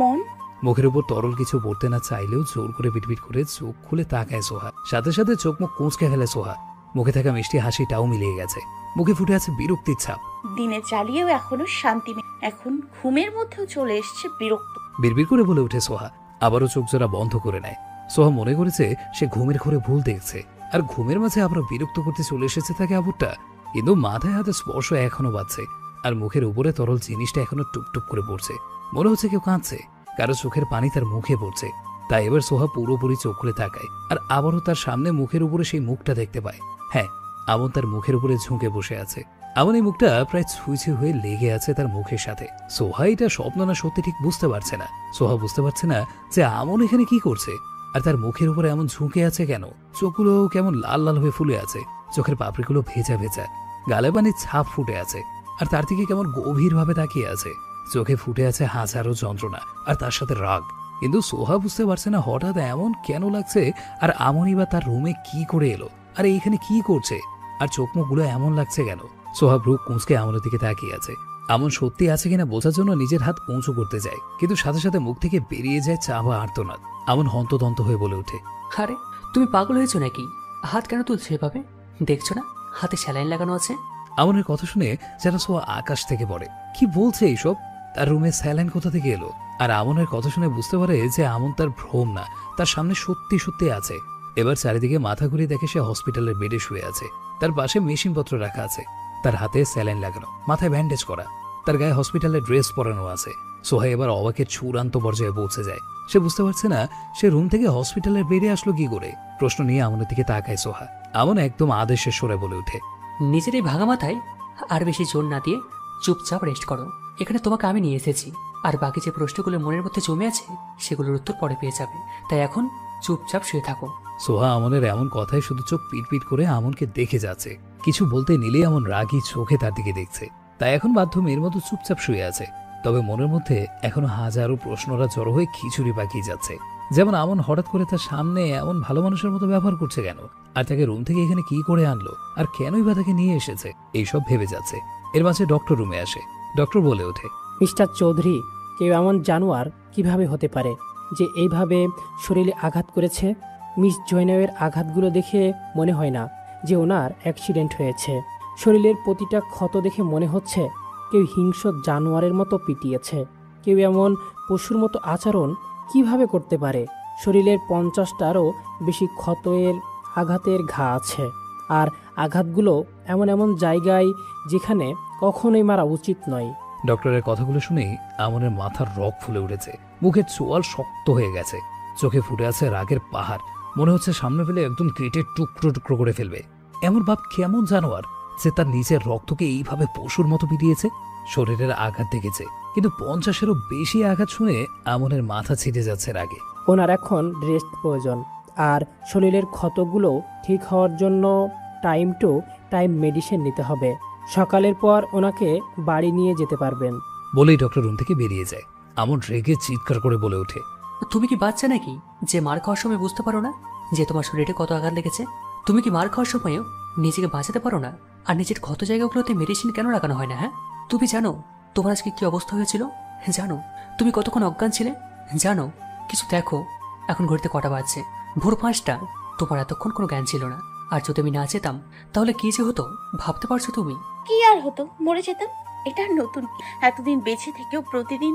মন। মুখের উপর তরল কিছু পড়তে না চাইলেও জোর করে পিটপিট করে চোখ খুলে তাকায় সোহা। সাথে সাথে চোখ মুখ কুঁচকে ফেলে সোহা। মুখে থাকা মিষ্টি হাসিটাও মিলিয়ে গেছে। মুখে ফুটে আছে বিরক্তির ছাপ। দিনে জ্বালিয়েও এখনো শান্তি এখন ঘুমের মধ্যেও চলে এসছে বিরক্ত। বিড়বিড় করে বলে ওঠে সোহা। আবারও চোখ জোড়া বন্ধ করে নেয়। সোহা মনে করেছে সে ঘুমের ঘরে ভুল দেখছে, আর ঘুমের মাঝে আবারও বিরক্ত করতে চলে এসেছে তাকে আবুরটা। কিন্তু মাথায় হাতে স্পর্শ এখনো বাজছে, আর মুখের উপরে তরল জিনিসটা এখনো টুপটুপ করে পড়ছে। মনে হচ্ছে কেউ কাঁদছে, কারো চোখের পানি তার মুখে পড়ছে। তাই এবার সোহা পুরোপুরি চোখ খুলে তাকায়, আর আবারও তার সামনে মুখের উপরে সেই মুখটা দেখতে পায়। হ্যাঁ, আমন তার মুখের উপরে ঝুঁকে বসে আছে। আমন এই মুখটা প্রায় ছুঁইছে হয়ে লেগে আছে তার মুখের সাথে। সোহা এটা স্বপ্ন না সত্যি ঠিক বুঝতে পারছে না। সোহা বুঝতে পারছে না যে আমন এখানে কি করছে, আর তার মুখের উপরে এমন ঝুঁকে আছে কেন। চোখগুলো কেমন লাল লাল হয়ে ফুলে আছে, চোখের পাপড়িগুলো ভেজা ভেজা, গালে পানির ছাপ ফুটে আছে, আর তার দিকে কেমন গভীরভাবে তাকিয়ে আছে। চোখে ফুটে আছে হাজারো যন্ত্রণা আর তার সাথে রাগ। কিন্তু সোহা বুঝতে পারছে না হঠাৎ এমন কেন লাগছে, আর আমনই বা তার রুমে কি করে এলো, আর এইখানে কি করছে, আর চোখ মুখগুলো এমন লাগছে কেন। সোহা ভ্রু কুঁচকে আমনের দিকে তাকিয়ে আছে। আমন সত্যি আছে কিনা বোঝার জন্য নিজের হাত উঁচু করতে যায়, কিন্তু সাথে সাথে মুখ থেকে বেরিয়ে যায় চাওয়া আর্তনাদ। আমন হন্তদন্ত হয়ে বলে ওঠে, আরে তুমি পাগল হয়েছো নাকি? হাত কেন তুলছো এভাবে? দেখছো না হাতে স্যালাইন লাগানো আছে? আমনের কথা শুনে যেন সোহা আকাশ থেকে পড়ে। কি বলছে এইসব? তার রুমে স্যালাইন কোথা থেকে এলো? আর আমনের কথা শুনে বুঝতে পারে যে আমন তার ভ্রম না, তার সামনে সত্যি সত্যি আছে। এবার চারিদিকে মাথা ঘুরিয়ে দেখে সে হসপিটালের বেডে শুয়ে আছে। তার পাশে মেশিনপত্র রাখা আছে, তার হাতে স্যালাইন লাগানো, মাথায় ব্যান্ডেজ করা, তার গায়ে হসপিটালের ড্রেস পরানো আছে। সোহা এবার অবাকের চূড়ান্ত পর্যায়ে পৌঁছে যায়। সে বুঝতে পারছে না সে রুম থেকে হসপিটালের বেডে আসলো কি করে। প্রশ্ন নিয়ে আমনের দিকে তাকায় সোহা। আমন একদম আদেশের সুরে বলে ওঠে, নিজের এই ভাঙা মাথায় আর বেশি জোর না দিয়ে চুপচাপ রেস্ট করো। এখানে তোমাকে আমি নিয়ে এসেছি, আর বাকি যে প্রশ্নগুলো মনের মধ্যে জমে আছে সেগুলোর উত্তর পরে পেয়ে যাবে। তাই এখন চুপচাপ শুয়ে থাকো। সোহা আমনের এমন কথায় শুধু চোখ পিটপিট করে আমনকে দেখে যাচ্ছে। কিছু বলতে নিলেই আমন রাগী চোখে তার দিকে দেখছে। তাই এখন বাধ্য মেয়ের মতো চুপচাপ শুয়ে আছে। তবে মনের মধ্যে এখনো হাজারো প্রশ্নরা জড়ো হয়ে খিচুড়ি পাকিয়ে যাচ্ছে। যেমন আমন হঠাৎ করে তার সামনে এমন ভালো মানুষের মতো ব্যবহার করছে কেন, আর তাকে রুম থেকে এখানে কি করে আনলো, আর কেনই বা তাকে নিয়ে এসেছে, এইসব ভেবে যাচ্ছে। এর মাঝে ডক্টর রুমে আসে। ডক্টর বলে ওঠে, মিস্টার চৌধুরী, কেউ এমন জানোয়ার কিভাবে হতে পারে? যে এইভাবে শরীরে আঘাত করেছে? মিস জয়নবের আঘাতগুলো দেখে মনে হয় না যে ওনার অ্যাক্সিডেন্ট হয়েছে। শরীরের প্রতিটা ক্ষত দেখে মনে হচ্ছে কেউ হিংস্র জানোয়ারের মতো পিটিয়েছে। কেউ এমন পশুর মতো আচরণ কিভাবে করতে পারে? শরীরের 50টারও বেশি ক্ষতের আঘাতের ঘা আছে, আর আঘাতগুলো এমন এমন জায়গায় যেখানে কখনোই মারা উচিত নয়। ডক্টরের কথাগুলো শুনেই আমনের মাথার রগ ফুলে উঠেছে, মুখের চোয়াল শক্ত হয়ে গেছে, চোখে ফুটে আছে রাগের পাহাড়। মনে হচ্ছে সামনে ফেলে একদম কেটে টুকরো টুকরো করে ফেলবে। এমন বাপ কেমন জানোয়ার যে তার নিজের রক্তকে এইভাবে পশুর মতো পিটিয়েছে? শরীরের আঘাত দেখেছে, কিন্তু 50-এরও বেশি আঘাত শুনে আমনের মাথা ছিটে যাচ্ছে রাগে। ওনার এখন রেস্ট প্রয়োজন, আর শরীরের ক্ষতগুলো ঠিক হওয়ার জন্য টাইম টু টাইম মেডিসিন নিতে হবে। সকালের পর ওনাকে বাড়ি নিয়ে যেতে পারবেন। বলেই ডক্টর রুম থেকে বেরিয়ে যায়। আমন রেগে চিৎকার করে বলে ওঠে, তুমি কি বাচ্চা নাকি যে মার খাওয়ার সময় বুঝতে পারো না যে তোমার শরীরে কত আঘাত লেগেছে? তুমি কি মার খাওয়ার সময়ও নিজেকে বাঁচাতে পারো না? আর নিজের ক্ষত জায়গাগুলোতে মেডিসিন কেন লাগানো হয় না? হ্যাঁ, তুমি জানো তোমার আজকে কি অবস্থা হয়েছিল? জানো তুমি কতক্ষণ অজ্ঞান ছিলে? জানো কিছু দেখো, এখন ঘড়িতে কটা বাজছে? ভোর 5টা। তোমার এতক্ষণ কোনো জ্ঞান ছিল না। আর যদি আমি না যেতাম তাহলে কি যে হতো ভাবতে পারছো তুমি? কি আর হতো, মরে যেতাম। এটা নতুন কি? এতদিন বেঁচে থেকেও প্রতিদিন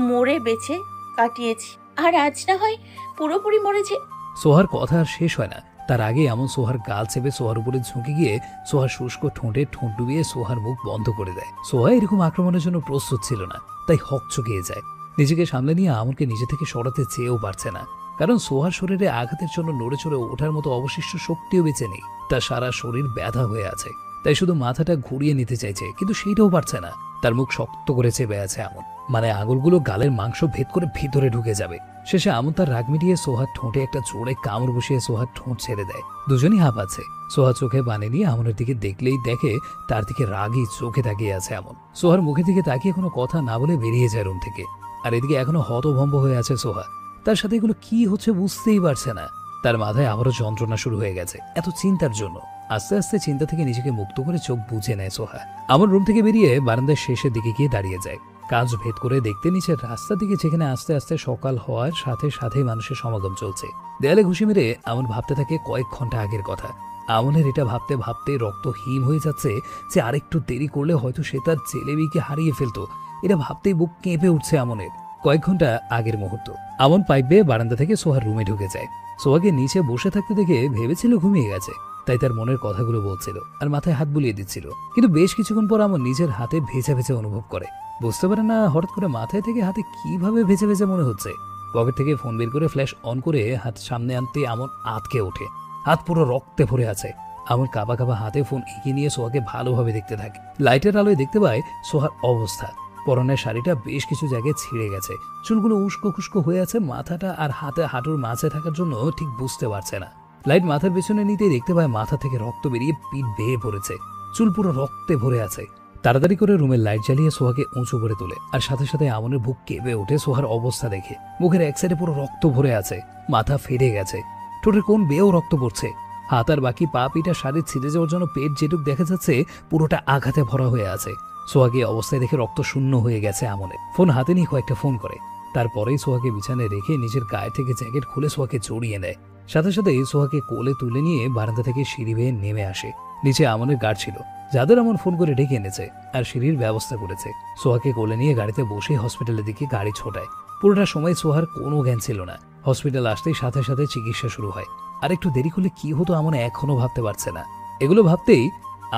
মরে বেঁচে কাটিয়েছি, আর আজ না হয় পুরোপুরি মরে যে। সোহার কথা আর শেষ হয় না, তার আগে এমন সোহার গাল চেপে সোহার উপরে ঝুঁকে গিয়ে সোহার শুষ্ক ঠোঁটে ঠোঁট ডুবিয়ে সোহার মুখ বন্ধ করে দেয়। সোহা এরকম আক্রমণের জন্য প্রস্তুত ছিল না, তাই হকচকিয়ে যায়। নিজেকে সামলে নিয়ে আমনকে নিজে থেকে সরাতে চেয়েও পারছে না, কারণ সোহার শরীরে আঘাতের জন্য নড়ে চড়ে ওঠার মতো অবশিষ্ট শক্তিও বেঁচে নেই। তার সারা শরীর ব্যথা হয়ে আছে, তাই শুধু মাথাটা ঘুরিয়ে নিতে চাইছে, কিন্তু সেইটাও পারছে না। তার মুখ শক্ত করে চেপে আছে আমন, মানে আঙুলগুলো গালের মাংস ভেদ করে ভিতরে ঢুকে যাবে। শেষে আমন তার রাগ মিটিয়ে সোহার ঠোঁটে একটা জোরে কামড় বসিয়ে সোহার ঠোঁট ছেড়ে দেয়। দুজনই হাঁপাচ্ছে। সোহা চোখে পানি নিয়ে আমনের দিকে দেখলেই দেখে তার দিকে রাগী চোখে তাকিয়ে আছে আমন। সোহার মুখের দিকে তাকিয়ে কোনো কথা না বলে বেরিয়ে যায় রুম থেকে। আর এদিকে এখনো হতভম্ব হয়ে আছে সোহা। তার সাথে এগুলো কি হচ্ছে বুঝতেই পারছে না। তার মাথায় আবারও যন্ত্রণা শুরু হয়ে গেছে এত চিন্তার জন্য। আস্তে আস্তে চিন্তা থেকে নিজেকে মুক্ত করে চোখ বুজে নেয় সোহা। আমার রুম থেকে বেরিয়ে বারান্দার শেষের দিকে গিয়ে দাঁড়িয়ে যায়। কাঁচ ভেদ করে দেখতে নিচের রাস্তা দিকে, যেখানে আস্তে আস্তে সকাল হওয়ার সাথে সাথে মানুষের সমাগম চলছে। দেয়ালে ঘুষি মেরে আমন ভাবতে থাকে কয়েক ঘন্টা আগের কথা। আমনের এটা ভাবতে ভাবতে রক্ত হিম হয়ে যাচ্ছে যে আরেকটু দেরি করলে হয়তো সে তার জেলেবিকে হারিয়ে ফেলতো। এটা ভাবতেই বুক কেঁপে উঠছে আমনের। কয়েক ঘন্টা আগের মুহূর্ত। আমন পাইপ বেয়ে বারান্দা থেকে সোহার রুমে ঢুকে যায়। সোহাকে নিচে বসে থাকতে দেখে ভেবেছিল ঘুমিয়ে গেছে, তাই তার মনের কথাগুলো বলছিল আর মাথায় হাত বুলিয়ে দিচ্ছিল। কিন্তু বেশ কিছুক্ষণ পর আমন নিজের হাতে ভেজা ভেজা অনুভব করে। বুঝতে পারে না হঠাৎ করে মাথায় থেকে হাতে কিভাবে ভেজা ভেজা মনে হচ্ছে। পকেট থেকে ফোন বের করে ফ্ল্যাশ অন করে হাত সামনে আনতে আমন আতকে ওঠে। হাত পুরো রক্তে ভরে আছে। আমন কাবা কাবা হাতে ফোন এগিয়ে নিয়ে সোহাকে ভালোভাবে দেখতে থাকে। লাইটের আলোয় দেখতে পায় সোহার অবস্থা। পরনের শাড়িটা বেশ কিছু জায়গায় ছিঁড়ে গেছে, চুলগুলো উস্কো খুস্কো হয়ে আছে, মাথাটা আর হাতে হাঁটুর মাঝে থাকার জন্য ঠিক বুঝতে পারছে না। লাইট মাথার পেছনে নিতেই দেখতে পায় মাথা থেকে রক্ত বেরিয়ে পিঠ বেয়ে পড়েছে, চুল পুরো রক্তে ভরে আছে। তাড়াতাড়ি করে রুমের লাইট জ্বালিয়ে সোহাকে উঁচু করে তোলে, আর সাথে সাথে আমনের বুক কেঁপে ওঠে সোহার অবস্থা দেখে। মুখের এক সাইডে পুরো রক্ত ভরে আছে, মাথা ফেটে গেছে, ঠোঁটের কোন বেয়েও রক্ত পড়ছে। হাত আর বাকি পা পিঠা শাড়ি ছিঁড়ে যাওয়ার জন্য পেট যেটুক দেখা যাচ্ছে পুরোটা আঘাতে ভরা হয়ে আছে। সোহাকে অবস্থায় দেখে রক্ত শূন্য হয়ে গেছে আমনের। ফোন হাতে নিয়ে কয়েকটা ফোন করে, তারপরেই সোহাকে বিছানায় রেখে নিজের গায়ে থেকে জ্যাকেট খুলে সোহাকে জড়িয়ে নেয়। সাথে সাথে সোহাকে কোলে তুলে নিয়ে বারান্দা থেকে সিঁড়ি বেয়ে নেমে আসে। নিচে আমনের গার্ড ছিল, যাদের আমন ফোন করে ডেকে এনেছে আর সিঁড়ির ব্যবস্থা করেছে। সোহাকে কোলে নিয়ে গাড়িতে বসে হসপিটালের দিকে গাড়ি ছোটায়। পুরোটা সময় সোহার কোনো জ্ঞান ছিল না। হসপিটাল আসতেই সাথে সাথে চিকিৎসা শুরু হয়। আর একটু দেরি করলে কি হতো আমন এখনো ভাবতে পারছে না। এগুলো ভাবতেই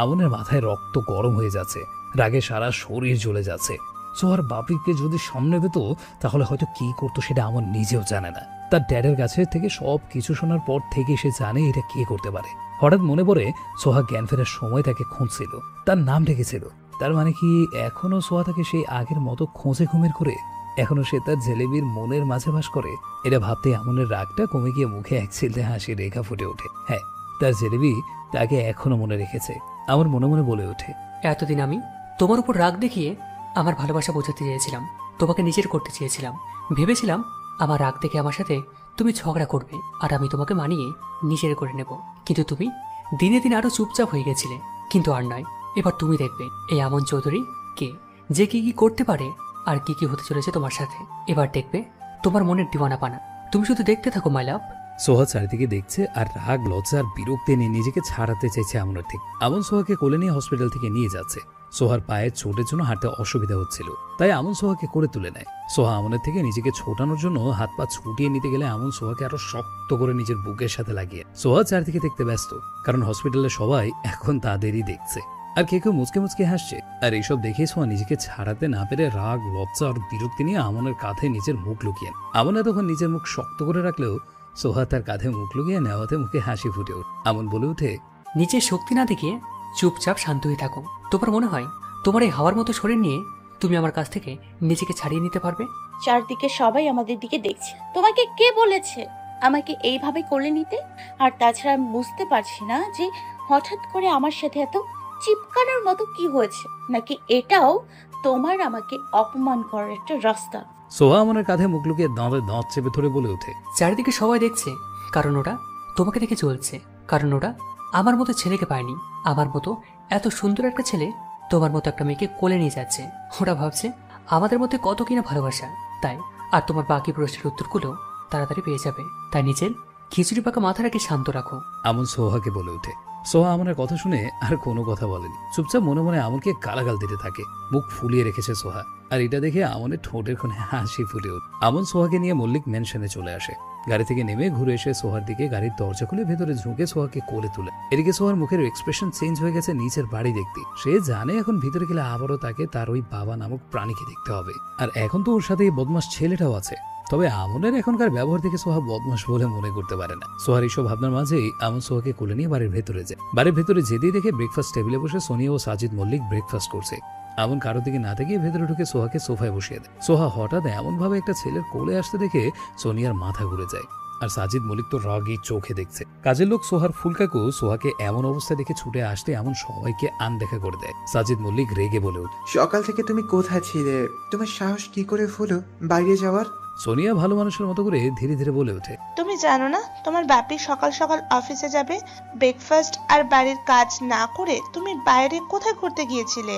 আমনের মাথায় রক্ত গরম হয়ে যাচ্ছে, রাগে সারা শরীর জ্বলে যাচ্ছে। সোহার বাপিকে যদি সামনে পেত তাহলে হয়তো কি করতো সেটা আমন নিজেও জানে না। তার ড্যাডের কাছে থেকে সব কিছু শোনার পর থেকে সে জানে এটা কে করতে পারে। হঠাৎ মনে পড়ে সোহা জ্ঞান ফেরার সময় তাকে খুঁজছিল, তার নাম ডেকেছিল। তার মানে কি এখনো সোহা তাকে সেই আগের মতো খোঁজে ঘুমের করে, এখনো সে তার জেলেবির মনের মাঝে বাস করে। এটা ভাবতে আমনের রাগটা কমে গিয়ে মুখে এক চিলতে হাসি রেখা ফুটে ওঠে। হ্যাঁ, তার জেলেবি তাকে এখনো মনে রেখেছে। আমার মনে মনে বলে ওঠে, এতদিন আমি তোমার উপর রাগ দেখিয়ে আমার ভালোবাসা বোঝাতে চেয়েছিলাম, তোমাকে নিজের করতে চেয়েছিলাম। ভেবেছিলাম আমার রাগ দেখে আমার সাথে তুমি ঝগড়া করবে আর আমি তোমাকে মানিয়ে নিজের করে নেব। কিন্তু তুমি দিনে দিনে আরো চুপচাপ হয়ে গেছিলে। কিন্তু আর নয়, এবার তুমি দেখবে এই আমন চৌধুরী কে, যে কি কি করতে পারে আর কি কি হতে চলেছে তোমার সাথে। এবার দেখবে তোমার মনের দিওয়ানাপানা। তুমি শুধু দেখতে থাকো মাই লাভ। সোহা চারিদিকে দেখছে আর রাগ লজ্জা আর বিরক্তি নিয়ে নিজেকে ছাড়াতে চাইছে আমনের থেকে। আমন সোহাকে কোলে নিয়ে হসপিটাল থেকে নিয়ে যাচ্ছে। সোহার পায়ে চোটের জন্য হাঁটতে অসুবিধা হচ্ছিল, তাই আমন সোহাকে করে তুলে নেয়। সোহা আমনের থেকে নিজেকে ছোটানোর জন্য হাত পা ছুটিয়ে নিতে গেলে আমন সোহাকে আরো শক্ত করে নিজের বুকের সাথে লাগিয়ে। সোহা চারিদিকে দেখতে ব্যস্ত, কারণ হসপিটালে সবাই এখন তাদেরই দেখছে, আর কেউ কেউ মুচকে মুচকে হাসছে। আর এইসব দেখে সোহা নিজেকে ছাড়াতে না পেরে রাগ লজ্জা আর বিরক্তি নিয়ে আমনের কাঁধে নিজের মুখ লুকিয়ে। আমন এতক্ষণ নিজের মুখ শক্ত করে রাখলেও সোহা তার কাঁধে মুখ লুকিয়ে নেওয়াতে মুখে হাসি ফুটে ওঠে। আমন বলে উঠে, নিজের শক্তি না দেখিয়ে চুপচাপ শান্ত হয়ে থাকো। তোমার মনে হয় তোমার এই হাওয়ার মতো শরীর নিয়ে তুমি আমার কাছ থেকে নিজেকে ছাড়িয়ে নিতে পারবে? চারদিকে সবাই আমাদের দিকে দেখছে। তোমাকে কে বলেছে আমাকে এইভাবে কোলে নিতে? আর তাছাড়া আমি বুঝতে পারছি না যে হঠাৎ করে আমার সাথে এত চিপকানোর মতো কি হয়েছে, নাকি এটাও তোমার আমাকে অপমান করার একটা রাস্তা? সোহা আমনের কাঁধে মুখ লুকিয়ে দাঁতে দাঁত চেপে ধরে বলে ওঠে, চারিদিকে সবাই দেখছে, কারণ ওরা তোমাকে দেখে চলছে। কারণ ওরা আমার মতো ছেলেকে পায়নি। আমার মতো এত সুন্দর একটা ছেলে তোমার মতো একটা মেয়েকে কোলে নিয়ে যাচ্ছে। ওরা ভাবছে আমাদের মধ্যে কত কিনা ভালোবাসা। তাই আর তোমার বাকি প্রশ্নের উত্তরগুলো তাড়াতাড়ি পেয়ে যাবে। তাই নিজের খিচুড়ি পাকা মাথা রাখে শান্ত রাখো। আমন সোহাকে বলে ওঠে। সোহা আমনের কথা শুনে আর কোনো কথা বলেনি, চুপচাপ মনে মনে আমনকে গালাগাল দিতে থাকে। মুখ ফুলিয়ে রেখেছে সোহা, আর এটা দেখে আমনের ঠোঁটের কোণে হাসি ফুটে ওঠে। আমন সোহাকে নিয়ে মল্লিক ম্যানশনে চলে আসে। গাড়ি থেকে নেমে ঘুরে এসে সোহার দিকে গাড়ির দরজা খুলে ভেতরে ঝুঁকে সোহাকে কোলে তুলে। এদিকে সোহার মুখের এক্সপ্রেশন চেঞ্জ হয়ে গেছে নিচের বাড়ি দেখতে। সে জানে এখন ভিতরে গেলে আবারও তাকে তার ওই বাবা নামক প্রাণীকে দেখতে হবে। আর এখন তো ওর সাথে এই বদমাস ছেলেটাও আছে। তবে আমনের এখনকার ব্যবহার দেখে সোহা বদমাস বলে মনে করতে পারে না। সোহার এইসব ভাবনার মাঝেই আমন সোহাকে কোলে নিয়ে বাড়ির ভেতরে যায়। বাড়ির ভেতরে যেতেই দেখে ব্রেকফাস্ট টেবিলে বসে সোনিয়া ও সাজিদ মল্লিক ব্রেকফাস্ট করছে। আমন কারো দিকে না থেকে ভেতরে ঢুকে সোহাকে সোফায় বসিয়ে দেয়। সোহা হঠাৎ এমন ভাবে একটা ছেলের কোলে আসতে দেখে সোনিয়ার মাথা ঘুরে যায়। আর সাজিদ মল্লিক তো রাগী চোখে দেখছে। কাজের লোক সোহার ফুলকাকু সোহাকে এমন অবস্থা দেখে ছুটে আসতে এমন সবাইকে আনদেখা করে দেয়। সাজিদ মল্লিক রেগে বলে ওঠে, সকাল থেকে তুমি কোথায় ছিলে? তোমার সাহস কি করে হলো বাইরে যাওয়ার? সোনিয়া ভালো মানুষের মতো করে ধীরে ধীরে বলে ওঠে, তুমি জানো না তোমার বাপি সকাল সকাল অফিসে যাবে? ব্রেকফাস্ট আর বাড়ির কাজ না করে তুমি বাইরে কোথায় ঘুরতে গিয়েছিলে?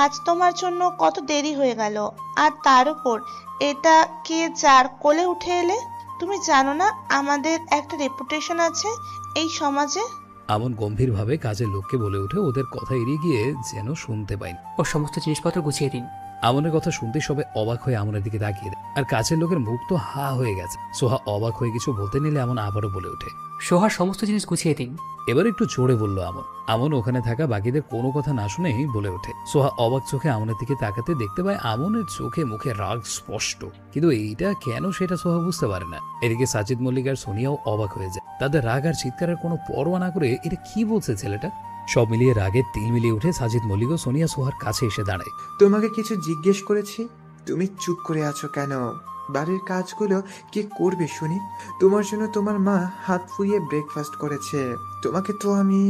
আজ তোমার জন্য কত দেরি হয়ে গেল। আর তার উপর এটা কে যার কোলে উঠে এলে? তুমি জানো না আমাদের একটা রেপুটেশন আছে এই সমাজে? আমন গম্ভীরভাবে কাজের লোককে বলে ওঠে, ওদের কথা এড়িয়ে গিয়ে যেন শুনতে পাইনি। ও সমস্ত জিনিসপত্র গুছিয়ে দিন। আমনের কথা শুনতে সবে অবাক হয়ে আমনের দিকে তাকিয়ে দেয়। আর কাছের লোকের মুখ তো হা হয়ে গেছে। সোহা অবাক হয়ে কিছু বলতে নিলে আমন আবারও বলে ওঠে, সোহার সমস্ত জিনিস গুছিয়ে দিন। এবার একটু জোরে বলল আমন। আমন ওখানে থাকা বাকিদের কোনো কথা না শুনেই বলে ওঠে। সোহা অবাক চোখে আমনের দিকে তাকাতে দেখতে পায় আমনের চোখে মুখে রাগ স্পষ্ট, কিন্তু এইটা কেন সেটা সোহা বুঝতে পারে না। এদিকে সাজিদ মল্লিক আর সোনিয়াও অবাক হয়ে যায়। তাদের রাগ আর চিৎকারের কোনো পরোয়া না করে এটা কি বলছে ছেলেটা। সব মিলিয়ে রাগের তিল মিলিয়ে উঠে সাজিদ মল্লিক ও সোনিয়া সোহার কাছে এসে দাঁড়ায়। তোমাকে কিছু জিজ্ঞেস করেছি, তুমি চুপ করে আছো কেন? বাড়ির কাজগুলো কে করবে শুনি? তোমার জন্য তোমার মা হাত ফুরিয়ে ব্রেকফাস্ট করেছে। তোমাকে তো আমি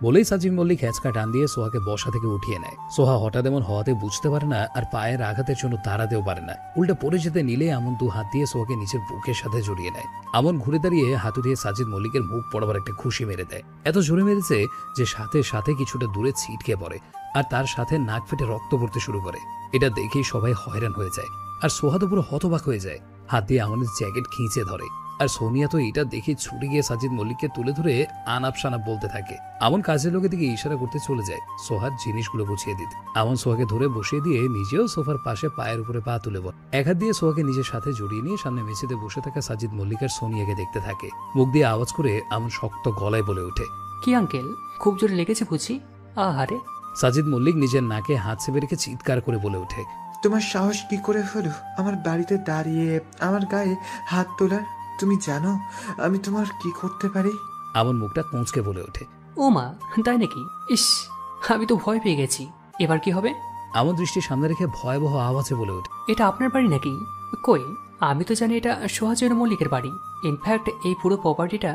বলেই সাজিদ মল্লিক হ্যাঁচকা টান দিয়ে সোহাকে বসা থেকে উঠিয়ে নেয়। সোহা হঠাৎ এমন হওয়াতে বুঝতে পারে না আর পায়ের আঘাতের জন্য দাঁড়াতেও পারে না। উল্টা পড়ে যেতে নিলে আমন দু হাত দিয়ে সোহাকে নিচের বুকের সাথে জড়িয়ে নেয়। আমন ঘুরে দাঁড়িয়ে হাত উঠিয়ে সাজিদ মল্লিকের মুখ পড়াবার একটা খুশি মেরে দেয়। এত জোরে মেরেছে যে সাথে সাথে কিছুটা দূরে ছিটকে পড়ে, আর তার সাথে নাক ফেটে রক্ত পড়তে শুরু করে। এটা দেখেই সবাই হয়রান হয়ে যায়, আর সোহা তো পুরো হতবাক হয়ে যায়। হাত দিয়ে আমনের জ্যাকেট খিঁচে ধরে, আর সোনিয়া তো এটা দেখে ছুটে গিয়ে সাজিদ মল্লিককে তুলে ধরে আনাপ সানাপ বলতে থাকে। আমন কাজের লোকের দিকে ইশারা করতে চলে যায় সোহার জিনিসগুলো গুছিয়ে দিতে। আমন সোহাকে ধরে বসিয়ে দিয়ে নিজেও সোফার পাশে পায়ের উপরে পা তুলে বল। এক হাত দিয়ে সোহাকে নিজের সাথে জড়িয়ে নিয়ে সামনে মেঝেতে বসে থাকা সাজিদ মল্লিক আর সোনিয়াকে দেখতে থাকে। মুখ দিয়ে আওয়াজ করে আমন শক্ত গলায় বলে ওঠে, কি আঙ্কেল, খুব জোরে লেগেছে বুঝি? আহারে। সাজিদ মল্লিক নিজের নাকে হাত চেপে রেখে চিৎকার করে বলে ওঠে, তোমার সাহস কি করে হলো আমার বাড়িতে দাঁড়িয়ে আমার গায়ে হাত তোলার? তুমি জানো আমি তোমার কি করতে পারি? আমন মুখটা কুঁচকে বলে ওঠে, ও মা, তাই নাকি? ইস, আমি তো ভয় পেয়ে গেছি। এবার কি হবে? আমন দৃষ্টি সামনে রেখে ভয়াবহ আওয়াজে বলে ওঠে, এটা আপনার বাড়ি নাকি? কই, আমি তো জানি এটা সোহাজের মল্লিকের বাড়ি। ইনফ্যাক্ট এই পুরো প্রপার্টিটা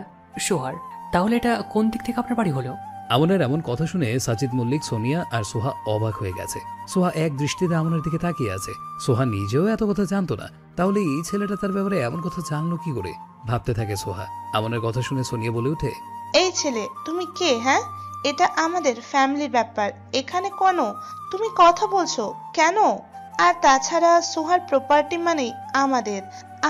সোহার। তাহলে এটা কোন দিক থেকে আপনার বাড়ি হলো? আমনের এমন কথা শুনে সাজিদ মল্লিক, সোনিয়া আর সোহা অবাক হয়ে গেছে। সোহা এক দৃষ্টিতে আমনের দিকে তাকিয়ে আছে। সোহা নিজেও এত কথা জানতো না, তাহলে এই ছেলেটা তার ব্যাপারে এমন কথা জানলো কি করে? ভাবতে থাকে সোহা। আমনের কথা শুনে সোনিয়া বলে ওঠে, এই ছেলে তুমি কে? হ্যাঁ, এটা আমাদের ফ্যামিলির ব্যাপার। এখানে কোনো তুমি কথা বলছো কেন? আর তাছাড়া সোহার প্রপার্টি মানেই আমাদের।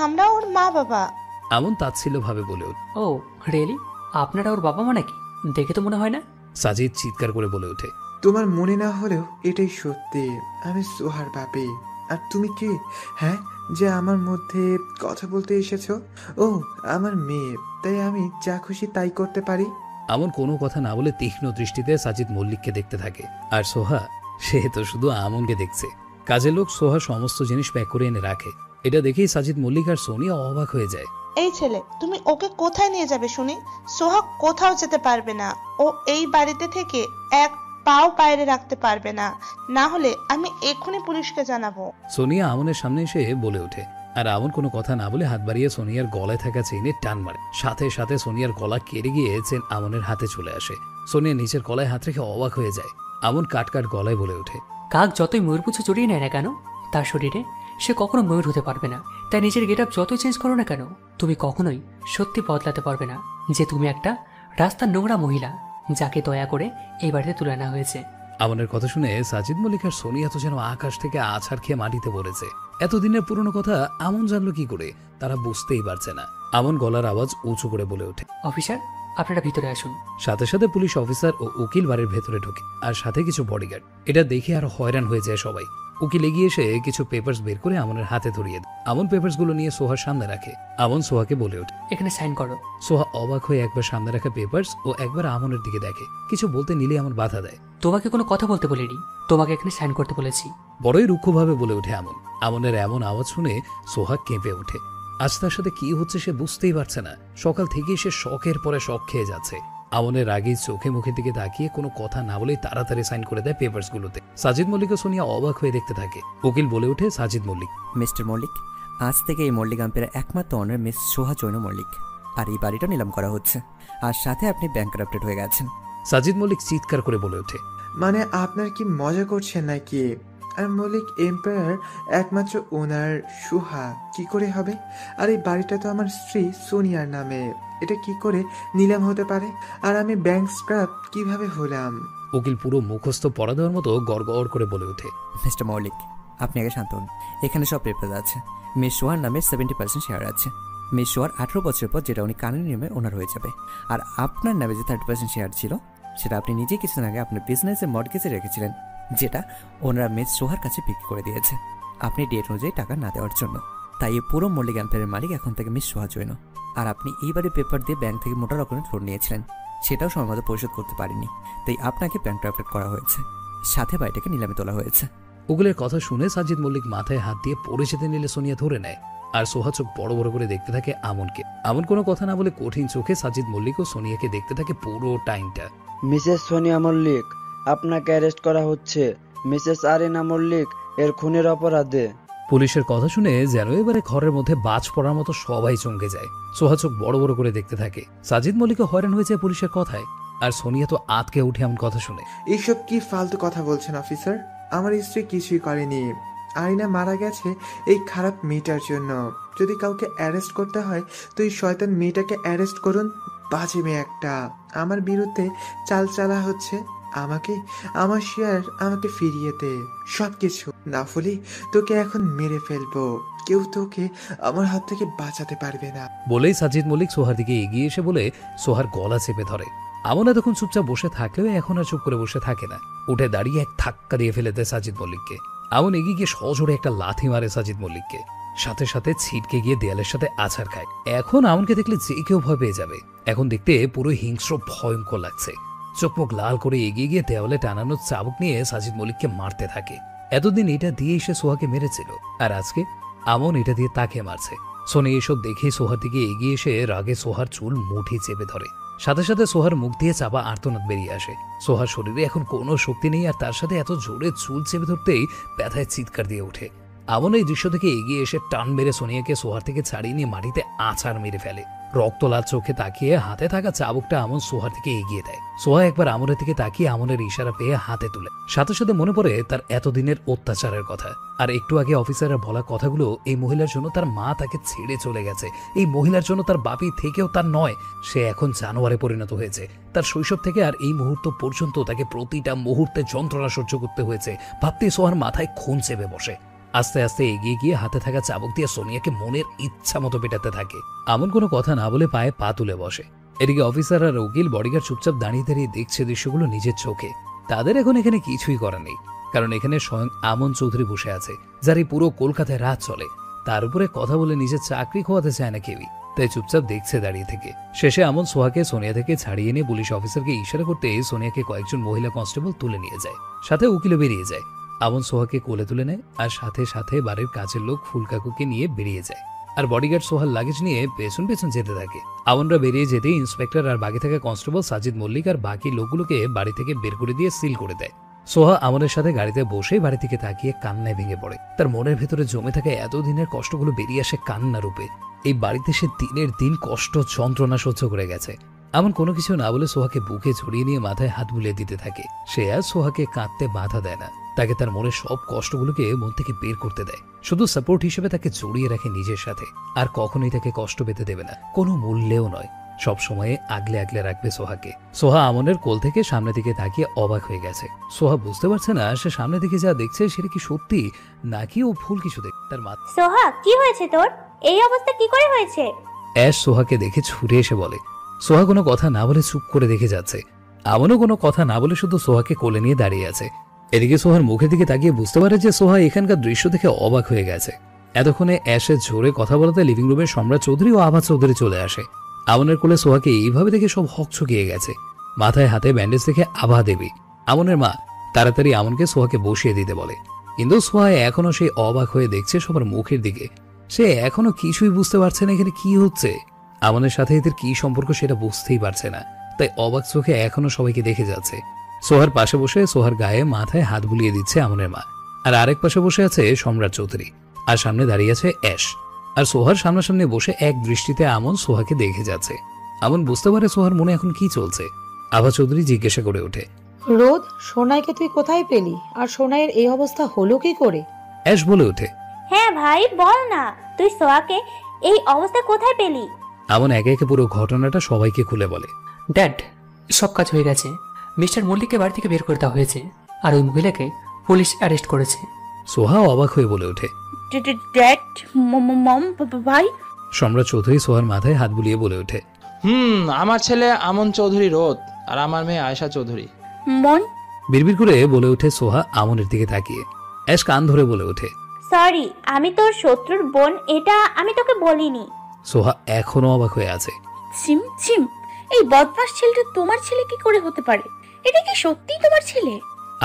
আমরা ওর মা বাবা। আমন তাচ্ছিল্য ভাবে বলে ওঠে। ও রিয়েলি? আপনারা ওর বাবা মা নাকি? দেখে তো মনে হয় না। সাজিদ চিৎকার করে বলে ওঠে। তোমার মনে না হলেও এটাই সত্যি, আমি সোহার বাপি। আর তুমি কে, হ্যাঁ, যে আমার মধ্যে কথা বলতে এসেছো? ও আমার মেয়ে, তাই আমি যা খুশি তাই করতে পারি। আমন কোনো কথা না বলে তীক্ষ্ণ দৃষ্টিতে সাজিদ মল্লিককে দেখতে থাকে। আর সোহা, সে তো শুধু আমনকে দেখছে। কাজের লোক সোহা সমস্ত জিনিস প্যাক করে এনে রাখে। এটা দেখেই সাজিদ মল্লিক আর সোনিয়া অবাক হয়ে যায়। এই ছেলে, তুমি ওকে কোথায় নিয়ে যাবে শুনি? সোহা কোথাও যেতে পারবে না। ও এই বাড়িতে থেকে এক পাও বাইরে রাখতে পারবে না, না হলে আমি এক্ষুনি পুলিশকে জানাবো। সোনিয়া আমনের সামনে এসে বলে ওঠে। আর আমন কোনো কথা না বলে হাত বাড়িয়ে সোনিয়ার গলায় থাকা চেইনে টান মারে। সাথে সাথে সোনিয়ার গলা কেড়ে গিয়ে চেন আমনের হাতে চলে আসে। সোনিয়া নিচের গলায় হাত রেখে অবাক হয়ে যায়। আমন কাট কাট গলায় বলে ওঠে। কাক যতই ময়ূরপুচ্ছ জড়িয়ে নেয় না কেন, তার শরীরে সে কখনো ময়ূর হতে পারবে না। তাই নিজের গেট আপ যতই চেঞ্জ করো না কেন, তুমি কখনোই সত্যি বদলাতে পারবে না যে তুমি একটা রাস্তার নোংরা মহিলা, যাকে দয়া করে এই বাড়িতে তুলে আনা হয়েছে। আমনের কথা শুনে সাজিদ মল্লিক আর সোনিয়া তো যেন আকাশ থেকে আছাড় খেয়ে মাটিতে পড়েছে। এতদিনের পুরনো কথা আমন জানলো কি করে, তারা বুঝতেই পারছে না। আমন গলার আওয়াজ উঁচু করে বলে ওঠে। অফিসার, আপনারা ভিতরে আসুন। সাথে সাথে পুলিশ অফিসার ও উকিল বাড়ির ভেতরে ঢোকে, আর সাথে কিছু বডিগার্ড। এটা দেখে আরো হয়রান হয়ে যায় সবাই। উকিল এগিয়ে এসে কিছু পেপারস বের করে আমনের হাতে ধরিয়ে দেয়। আমন পেপারস গুলো নিয়ে সোহার সামনে রাখে। আমন সোহাকে বলে ওঠে, এখানে সাইন করো। সোহা অবাক হয়ে একবার সামনে রাখা পেপারস ও একবার আমনের দিকে দেখে। কিছু বলতে নিলে আমন বাধা দেয়। তোমাকে কোনো কথা বলতে বলিনি, তোমাকে এখানে সাইন করতে বলেছি। বড়ই রুক্ষভাবে বলে ওঠে আমন। আমনের এমন আওয়াজ শুনে সোহা কেঁপে ওঠে। আজ তার সাথে কি হচ্ছে সে বুঝতেই পারছে না। সকাল থেকেই সে শখের পরে শখ খেয়ে যাচ্ছে। আমনের আগেই চোখে মুখের দিকে তাকিয়ে কোনো কথা না বলেই তাড়াতাড়ি সাইন করে দেয় পেপারস গুলোতে। সাজিদ মল্লিক ও সোনিয়া অবাক হয়ে দেখতে থাকে। উকিল বলে ওঠে, সাজিদ মল্লিক। মিস্টার মল্লিক, আজ থেকে এই মল্লিক আম্পের একমাত্র অনার মিস সোহা জৈন মল্লিক। আর এই বাড়িটা নিলাম করা হচ্ছে। আর সাথে আপনি ব্যাংকরাপ্টেড হয়ে গেছেন। সাজিদ মল্লিক চিৎকার করে বলে ওঠে। মানে আপনার কি মজা করছেন নাকি? আর মল্লিক এম্পায়ার একমাত্র ওনার সোহা কি করে হবে? আর এই বাড়িটা তো আমার স্ত্রী সোনিয়ার নামে, এটা কি করে নিলাম হতে পারে? আর আমি ব্যাংক স্ক্রাব কিভাবে হলাম? উকিল পুরো মুখস্থ পড়া দেওয়ার মতো গড়গড় করে বলে ওঠে। মিস্টার মল্লিক, আপনি আগে শান্ত হন। এখানে সব পেপার আছে। মিস সোহার নামে 70% শেয়ার আছে। মিস সোহার 18 বছরের পর যেটা উনি কানুনি নিয়মে ওনার হয়ে যাবে। আর আপনার নামে যে 30% শেয়ার ছিল, সেটা আপনি নিজে কিছুদিন আগে আপনার বিজনেসে মর্টগেজে রেখেছিলেন, যেটা ওনারা মিস সোহার কাছে বিক্রি করে দিয়েছে আপনি ডেট অনুযায়ী টাকা না দেওয়ার জন্য। তাই এই পুরো মল্লিক এম্পায়ারের মালিক এখন থেকে মিস সোহা জৈন। আর আপনি এইবারে পেপার দিয়ে ব্যাংক থেকে মোটা রকমের লোন নিয়েছিলেন, সেটাও সময়মতো পরিশোধ করতে পারেননি। তাই আপনাকে ব্যাংকরাপ্টেড করা হয়েছে, সাথে বাড়িটাকে নিলামে তোলা হয়েছে। উকিলের কথা শুনে সাজিদ মল্লিক মাথায় হাত দিয়ে পড়ে যেতে নিলে সোনিয়া ধরে নেয়। আর সোহা চোখ বড় বড় করে দেখতে থাকে আমনকে। আমন কোনো কথা না বলে কঠিন চোখে সাজিদ মল্লিক ও সোনিয়াকে দেখতে থাকে পুরো টাইমটা। মিসেস সোনিয়া মল্লিক, আপনাকে অ্যারেস্ট করা হচ্ছে মিসেস আরিনা মল্লিক এর খুনের অপরাধে। পুলিশের কথা শুনে যেন এবারে ঘরের মধ্যে বাজ পড়ার মতো সবাই চমকে যায়। সোহা চোখ বড় বড় করে দেখতে থাকে। সাজিদ মল্লিকও হয়রান হয়েছে পুলিশের কথায়। আর সোনিয়া তো আতকে উঠে এমন কথা শুনে। এইসব কি ফালতু কথা বলছেন অফিসার? আমার স্ত্রী কিছুই করেনি। আরিনা মারা গেছে এই খারাপ মেয়েটার জন্য। যদি কাউকে অ্যারেস্ট করতে হয় তো এই শয়তান মেয়েটাকে অ্যারেস্ট করুন। বাজে মেয়ে একটা, আমার বিরুদ্ধে চাল চালা হচ্ছে। আমাকে আমার শেয়ার আমাকে ফিরিয়ে দে, সবকিছু, না হলে তোকে এখন মেরে ফেলবো। কেউ তোকে আমার হাত থেকে বাঁচাতে পারবে না। বলেই সাজিদ মল্লিক সোহার দিকে এগিয়ে এসে বলে সোহার গলা চেপে ধরে। আমন এতক্ষণ চুপচাপ বসে থাকলেও এখন আর চুপ করে বসে থাকে না। উঠে দাঁড়িয়ে এক ধাক্কা দিয়ে ফেলে দেয় সাজিদ মল্লিককে। আমন এগিয়ে গিয়ে সজোরে একটা লাথি মারে সাজিদ মল্লিককে। সাথে সাথে ছিটকে গিয়ে দেয়ালের সাথে আছাড় খায়। এখন আমনকে দেখলে যে কেউ ভয় পেয়ে যাবে। এখন দেখতে পুরো হিংস্র ভয়ঙ্কর লাগছে। চোখ মুখ লাল করে এগিয়ে গিয়ে দেওয়ালে টানানোর চাবুক নিয়ে সাজিদ মল্লিককে মারতে থাকে। এতদিন এটা দিয়ে এসে সোহাকে মেরেছিল, আর আজকে আমন এটা দিয়ে তাকে মারছে। সোনি এসব দেখে সোহার দিকে এগিয়ে এসে রাগে সোহার চুল মুঠি চেপে ধরে। সাথে সাথে সোহার মুখ দিয়ে চাপা আর্তনাদ বেরিয়ে আসে। সোহার শরীরে এখন কোনো শক্তি নেই, আর তার সাথে এত জোরে চুল চেপে ধরতেই ব্যথায় চিৎকার দিয়ে ওঠে। আমন এই দৃশ্য থেকে এগিয়ে এসে টান মেরে সোনিয়াকে সোহার থেকে ছাড়িয়ে নিয়ে মাটিতে আছাড় মেরে ফেলে। রক্তলাল চোখে তাকিয়ে হাতে থাকা চাবুকটা আমন সোহার থেকে এগিয়ে দেয়। সোহা একবার আমনের দিকে তাকিয়ে আমনের ইশারা পেয়ে হাতে তুলে। সাথে সাথে মনে পড়ে তার এতদিনের অত্যাচারের কথা। আর একটু আগে অফিসারের বলা কথাগুলো, এই মহিলার জন্য তার মা তাকে ছেড়ে চলে গেছে, এই মহিলার জন্য তার বাপি থেকেও তার নয়, সে এখন জানোয়ারে পরিণত হয়েছে। তার শৈশব থেকে আর এই মুহূর্ত পর্যন্ত তাকে প্রতিটা মুহূর্তে যন্ত্রণা সহ্য করতে হয়েছে। ভাবতেই সোহার মাথায় খুন চেপে বসে। আস্তে আস্তে এগিয়ে গিয়ে হাতে থাকা চাবুক দিয়ে সোনিয়াকে মনের ইচ্ছা মতো পেটাতে থাকে। আমন কোনো কথা না বলে পায়ে পা তুলে বসে। এদিকে অফিসার আর উকিল বডিগার্ড চুপচাপ দাঁড়িয়ে দাঁড়িয়ে দেখছে দৃশ্যগুলো নিজের চোখে। তাদের এখন এখানে কিছুই করার নেই, কারণ এখানে স্বয়ং আমন চৌধুরী বসে আছে, যার এই পুরো কলকাতায় রাত চলে। তার উপরে কথা বলে নিজের চাকরি খোয়াতে চায় না কেউই, তাই চুপচাপ দেখছে দাঁড়িয়ে থেকে। শেষে আমন সোহাকে সোনিয়া থেকে ছাড়িয়ে নিয়ে পুলিশ অফিসারকে ইশারা করতে সোনিয়াকে কয়েকজন মহিলা কনস্টেবল তুলে নিয়ে যায়, সাথে উকিলও বেরিয়ে যায়। আমন সোহাকে কোলে তুলে নেয় আর সাথে সাথে বাড়ির কাজের লোক ফুলকাকুকে নিয়ে বেরিয়ে যায়। আর বডিগার্ড সোহার লাগেজ নিয়ে পেছন পেছন যেতে থাকে। আমনরা বেরিয়ে যেতে ইন্সপেক্টর আর বাকি থাকা কনস্টেবল সাজিদ মল্লিক আর বাকি লোকগুলোকে বাড়ি থেকে বের করে দিয়ে সিল করে দেয়। সোহা আমনের সাথে গাড়িতে বসে বাড়ি থেকে তাকিয়ে কান্নায় ভেঙে পড়ে। তার মনের ভেতরে জমে থাকা এতদিনের কষ্টগুলো বেরিয়ে আসে কান্না রূপে। এই বাড়িতে সে দিনের দিন কষ্ট যন্ত্রণা সহ্য করে গেছে। এমন কোনো কিছু না বলে সোহাকে বুকে জড়িয়ে নিয়ে মাথায় হাত বুলিয়ে দিতে থাকে। সে আর সোহাকে কাঁদতে বাধা দেয় না, তাকে তার মনের সব কষ্টগুলোকে মন থেকে বের করতে দেয়। শুধু সাপোর্ট হিসেবে তাকে জড়িয়ে রাখে নিজের সাথে, আর কখনোই তাকে কষ্ট পেতে দেবে না, কোনো মূল্যেও নয়। সব সময়ে আগলে আগলে রাখবে সোহাকে। সোহা আমনের কোল থেকে সামনে দিকে তাকিয়ে অবাক হয়ে গেছে। সোহা বুঝতে পারছে না সে সামনে দিকে যা দেখছে সেটা কি সত্যি নাকি ও ভুল কিছু দেখ। তার মা সোহা, কি হয়েছে তোর? এই অবস্থা কি করে হয়েছে? অ্যাশ সোহাকে দেখে ছুটে এসে বলে। সোহা কোনো কথা না বলে চুপ করে দেখে যাচ্ছে। আমনও কোনো কথা না বলে শুধু সোহাকে কোলে নিয়ে দাঁড়িয়ে আছে। এদিকে সোহার মুখের দিকে তাকিয়ে বুঝতে পারে যে সোহা এখানকার দৃশ্য দেখে অবাক হয়ে গেছে। এতক্ষণে অ্যাশের জোরে কথা বলাতে লিভিং রুমের সম্রাট চৌধুরী ও আভা চৌধুরী চলে আসে। আমনের কোলে সোহাকে এইভাবে দেখে সব হকচকিয়ে গেছে। মাথায় হাতে ব্যান্ডেজ দেখে আভা দেবী, আমনের মা, তাড়াতাড়ি আমনকে সোহাকে বসিয়ে দিতে বলে। কিন্তু সোহা এখনো সেই অবাক হয়ে দেখছে সবার মুখের দিকে। সে এখনো কিছুই বুঝতে পারছে না এখানে কি হচ্ছে। আমনের সাথে এদের কি সম্পর্ক সেটা বুঝতেই পারছে না, তাই অবাক চোখে এখনো সবাইকে দেখে যাচ্ছে। সোহার পাশে বসে সোহার গায়ে মাথায় হাত বুলিয়ে দিচ্ছে আমনের মা, আর আরেক পাশে বসে আছে সম্রাট চৌধুরী, আর সামনে দাঁড়িয়ে আছে অ্যাশ। আর সোহার সামনাসামনি বসে এক দৃষ্টিতে আমন সোহাকে দেখে যাচ্ছে। আমন বুঝতে পারে সোহার মনে এখন কি চলছে। আভা চৌধুরী জিজ্ঞাসা করে ওঠে, রোদ, সোনাইকে তুই কোথায় পেলি? আর সোনাইয়ের এই অবস্থা হলো কি করে? অ্যাশ বলে ওঠে, হ্যাঁ ভাই, বল না, তুই সোহাকে এই অবস্থা কোথায় পেলি? আমন একে একে পুরো ঘটনাটা সবাইকে খুলে বলে। ড্যাড, সব কাজ হয়ে গেছে। মিস্টার মল্লিককে বাড়ি থেকে বের করে দেওয়া হয়েছে, আর ওই মহিলাকে পুলিশ অ্যারেস্ট করেছে। সোহা অবাক হয়ে বলে ওঠে, ড্যাড, মম, ভাই। সম্রাট চৌধুরী সোহার মাথায় হাত বুলিয়ে বলে ওঠে, আমার ছেলে আমন চৌধুরী রোদ আর আমার মেয়ে আয়েশা চৌধুরী। মন বিড়বিড় করে বলে ওঠে সোহা আমনের দিকে তাকিয়ে। অ্যাশ কান ধরে বলে ওঠে, সরি, আমি তোর শত্রুর বোন, এটা আমি তোকে বলিনি। সোহা এখনো অবাক হয়ে আছে। চিম চিম, এই বদমাস ছেলেটা তোমার ছেলে কি করে হতে পারে? এটা কি সত্যিই তোমার ছেলে?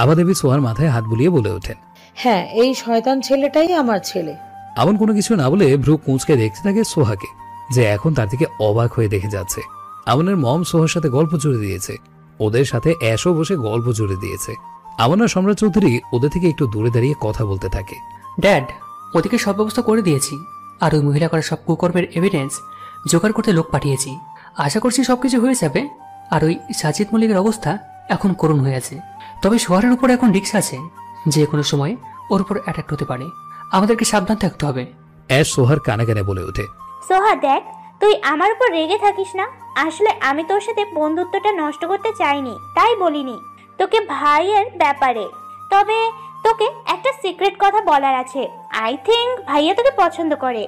আভা দেবী সোহার মাথায় হাত বুলিয়ে বলে ওঠেন, হ্যাঁ, এই শয়তান ছেলেটাই আমার ছেলে। আমন কোনো কিছু না বলে ভ্রু কুঁচকে দেখতে থাকে সোহাকে, যে এখন তার দিকে অবাক হয়ে দেখে যাচ্ছে। আমনের মম সোহার সাথে গল্প জুড়ে দিয়েছে, ওদের সাথে অ্যাশও বসে গল্প জুড়ে দিয়েছে। আমন আর সম্রাট চৌধুরী ওদের থেকে একটু দূরে দাঁড়িয়ে কথা বলতে থাকে। ড্যাড, ওদিকে সব ব্যবস্থা করে দিয়েছি, আর ওই মহিলা করা সব কুকর্মের এভিডেন্স জোগাড় করতে লোক পাঠিয়েছি। আশা করছি সবকিছু হয়ে যাবে। আর ওই সাজিদ মল্লিকের অবস্থা এখন করুণ হয়ে আছে, তবে সোহারের উপর এখন রিস্ক আছে, যে কোনো সময় ওর উপর অ্যাটাক হতে পারে। আমাদেরকে সাবধান থাকতে হবে। অ্যাশ সোহার কানে কানে বলে ওঠে, সোহা দেখ, তুই আমার উপর রেগে থাকিস না। আসলে আমি তোর সাথে বন্ধুত্বটা নষ্ট করতে চাইনি, তাই বলিনি তোকে ভাইয়ের ব্যাপারে। তবে তোকে একটা সিক্রেট কথা বলার আছে। আই থিংক ভাইয়া তোকে পছন্দ করে।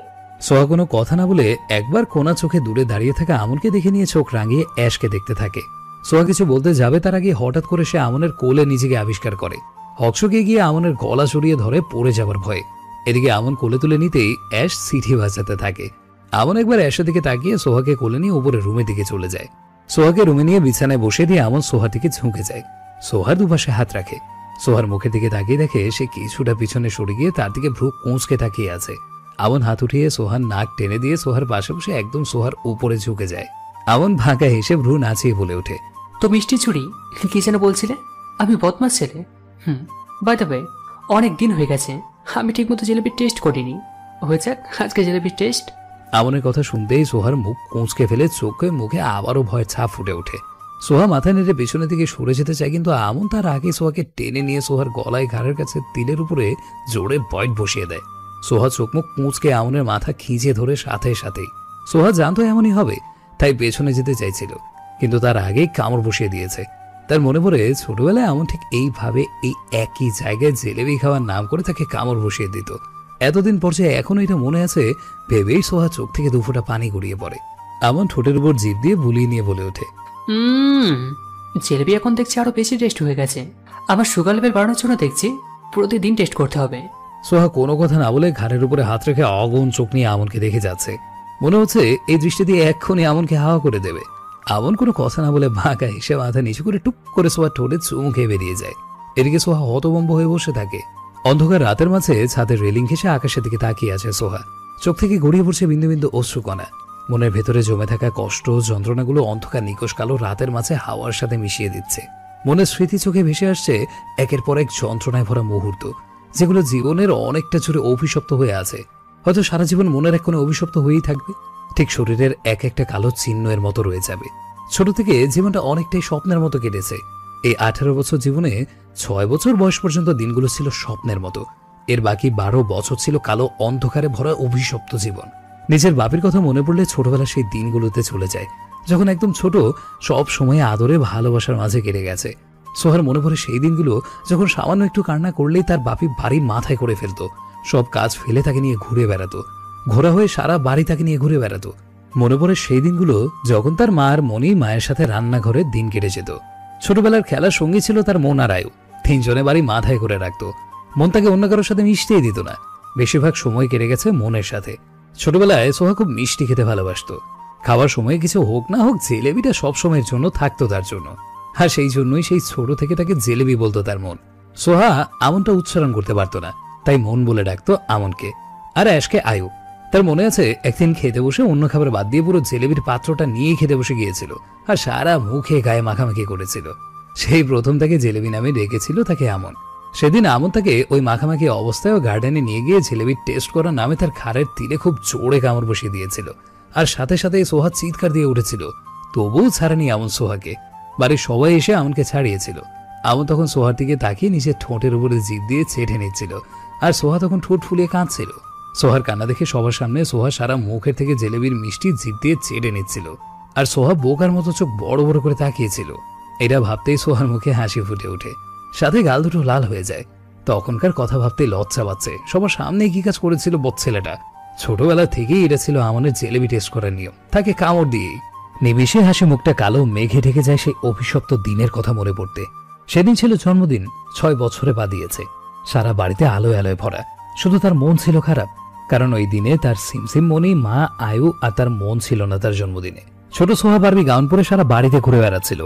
সোহা কোনো কথা না বলে একবার কোনা চোখে দূরে দাঁড়িয়ে থাকা আমনকে দেখে নিয়ে চোখ রাঙিয়ে অ্যাশকে দেখতে থাকে। সোহা কিছু বলতে যাবে তার আগে হঠাৎ করে সে আমনের কোলে নিজেকে আবিষ্কার করে। হকচকে গিয়ে আমনের গলা জড়িয়ে ধরে পড়ে যাবার ভয়ে। এদিকে আমন কোলে তুলে নিতেই অ্যাশ সিটি বাজাতে থাকে। আমন একবার অ্যাশের দিকে তাকিয়ে সোহাকে কোলে নিয়ে উপরে রুমের দিকে চলে যায়। সোহাকে রুমে নিয়ে বিছানায় বসে দিয়ে আমন সোহার দিকে ঝুঁকে যায়। সোহার দুপাশে হাত রাখে। সোহার মুখের দিকে তাকিয়ে দেখে সে কিছুটা পিছনে সরে গিয়ে তার দিকে ভ্রু কুঁচকে তাকিয়ে আছে। আমন হাত উঠিয়ে সোহার নাক টেনে দিয়ে সোহার পাশে বসে একদম সোহার উপরে ঝুঁকে যায়। আমন ভাঁকা হেসে ভ্রু নাচিয়ে বলে ওঠে, তো মিষ্টি চুড়ি, কি যেন বলছিলে? আমি বদমাস ছেলে। বাই দ্য ওয়ে, অনেক দিন হয়ে গেছে আমি ঠিকমতো জিলেবির টেস্ট করিনি। হয়ে যাক আজকে জিলেবির টেস্ট। আমনের কথা শুনতেই সোহার মুখ কুঁচকে ফেলে চোখে মুখে আবারও ভয়ের ছাপ ফুটে ওঠে। সোহা মাথা নেড়ে পেছনের দিকে সরে যেতে চায়, কিন্তু আমন তার আগে সোহাকে টেনে নিয়ে সোহার গলায় ঘাড়ের কাছে তিলের উপরে জোরে পয়েন্ট বসিয়ে দেয়। সোহা চোখ মুখ কুঁচকে আমনের মাথা খিঁচে ধরে সাথে সাথেই। সোহা জানতো এমনই হবে, তাই পেছনে যেতে চাইছিল, কিন্তু তার আগেই কামড় বসিয়ে দিয়েছে। তার মনে পড়ে ছোটবেলায় আমন ঠিক এইভাবে এই একই জায়গায় জেলেবি খাওয়ার নাম করে তাকে কামড় বসিয়ে দিত। এতদিন পর যে এখনো এটা মনে আছে ভেবেই সোহা চোখ থেকে দুফোঁটা পানি গড়িয়ে পড়ে। আমন ঠোঁটের উপর জিভ দিয়ে বুলিয়ে নিয়ে বলে ওঠে, জেলেবি এখন দেখছি আরো বেশি টেস্ট হয়ে গেছে। আমার সুগার লেভেল বাড়ানোর জন্য দেখছি প্রতিদিন টেস্ট করতে হবে। সোহা কোনো কথা না বলে ঘাড়ের উপরে হাত রেখে অগণ চোখ নিয়ে আমনকে দেখে যাচ্ছে। মনে হচ্ছে এই দৃষ্টি দিয়ে এক্ষুনি আমনকে হাওয়া করে দেবে। আমন কোনো কথা না বলে বাঁকা হেসে মাথা নিচু করে টুক করে সোহা ঠোঁটে চুমু খেয়ে বেরিয়ে যায়। এদিকে সোহা হতভম্ব হয়ে বসে থাকে। অন্ধকার রাতের মাঝে ছাদের রেলিং ঘেঁষে আকাশের দিকে তাকিয়ে আছে সোহা। চোখ থেকে গড়িয়ে পড়ছে বিন্দু বিন্দু অশ্রুকণা। মনের ভেতরে জমে থাকা কষ্ট যন্ত্রণাগুলো অন্ধকার নিকশ কালো রাতের মাঝে হাওয়ার সাথে মিশিয়ে দিচ্ছে। মনের স্মৃতি চোখে ভেসে আসছে একের পর এক যন্ত্রণায় ভরা মুহূর্ত, যেগুলো জীবনের অনেকটা জুড়ে অভিশপ্ত হয়ে আছে। হয়তো সারা জীবন মনের এক কোণে অভিশপ্ত হয়েই থাকবে। ঠিক শরীরের এক একটা কালো চিহ্ন এর মতো রয়ে যাবে। ছোট থেকে জীবনটা অনেকটাই স্বপ্নের মতো কেটেছে। এই 18 বছর জীবনে 6 বছর বয়স পর্যন্ত দিনগুলো ছিল স্বপ্নের মতো। এর বাকি 12 বছর ছিল কালো অন্ধকারে ভরা অভিশপ্ত জীবন। নিজের বাপের কথা মনে পড়লে ছোটবেলা সেই দিনগুলোতে চলে যায়, যখন একদম ছোট, সব সময় আদরে ভালোবাসার মাঝে কেটে গেছে। সোহার মনে পড়ে সেই দিনগুলো যখন সামান্য একটু কান্না করলেই তার বাপি বাড়ি মাথায় করে ফেলতো। সব কাজ ফেলে তাকে নিয়ে ঘুরে বেড়াতো, ঘোরা হয়ে সারা বাড়ি তাকে নিয়ে ঘুরে বেড়াতো। মনে পড়ে সেই দিনগুলো যখন তার মা আর মনি মায়ের সাথে রান্নাঘরে দিন কেটে যেত। ছোটবেলার খেলার সঙ্গী ছিল তার মন আর আয়ু। 3 জনে বাড়ি মাথায় করে রাখতো। মন তাকে অন্য কারোর সাথে মিশতেই দিত না। বেশিরভাগ সময় কেটে গেছে মনের সাথে। ছোটবেলায় সোহা খুব মিষ্টি খেতে ভালোবাসতো। খাওয়ার সময় কিছু হোক না হোক জেলেবিটা সব সময়ের জন্য থাকতো তার জন্য। আর সেই জন্যই সেই ছোট থেকে তাকে জেলেবি বলতো তার মন। সোহা আমনটা উচ্চারণ করতে পারতো না, তাই মন বলে ডাকতো আমনকে। আর অ্যাশকে আয়ু। তার মনে আছে একদিন খেতে বসে অন্য খাবার বাদ দিয়ে পুরো জেলেবির পাত্রটা নিয়ে খেতে বসে গিয়েছিল আর সারা মুখে গায়ে মাখামাখি করেছিল। সেই প্রথম তাকে জেলেবি নামে ডেকেছিল তাকে আমন। সেদিন আমন তাকে ওই মাখামাখি অবস্থায় গার্ডেনে নিয়ে গিয়ে জেলেবির টেস্ট করার নামে তার ঘাড়ের তিলে খুব জোরে কামড় বসিয়ে দিয়েছিল। আর সাথে সাথে সোহা চিৎকার দিয়ে উঠেছিল, তবুও ছাড়েনি আমন সোহাকে। বাড়ির সবাই এসে আমনকে ছাড়িয়েছিল। আমন তখন সোহার দিকে তাকিয়ে নিজের ঠোঁটের উপরে জিভ দিয়ে চেটে নিচ্ছিল, আর সোহা তখন ঠোঁট ফুলিয়ে কাঁদছিল। সোহার কান্না দেখে সবার সামনে সোহা সারা মুখের থেকে জেলেবির মিষ্টি জিভ দিয়ে চেটে নিচ্ছিল, আর সোহা বোকার মতো চোখ বড় বড় করে তাকিয়েছিল। এটা ভাবতেই সোহার মুখে হাসি ফুটে ওঠে, সাথে গাল দুটো লাল হয়ে যায়। তখনকার কথা ভাবতেই লজ্জা পাচ্ছে। সবার সামনে কি কাজ করেছিল ছেলেটা। ছোটবেলা থেকেই এটা ছিল আমনের জেলেবি টেস্ট করার নিয়ম, তাকে কামড় দিয়েই। নিমিষে হাসি মুখটা কালো মেঘে ঢেকে যায় সেই অভিশপ্ত দিনের কথা মনে পড়তে। সেদিন ছিল জন্মদিন, 6 বছরে পা দিয়েছে। সারা বাড়িতে আলোয় আলোয় ভরা। শুধু তার মন ছিল খারাপ, কারণ ওই দিনে তার সিমসিম মনি, মা, আয়ু আর তার মন ছিল না তার জন্মদিনে। ছোট সোহা বারবি গাউন পরে সারা বাড়িতে ঘুরে বেড়াচ্ছিল।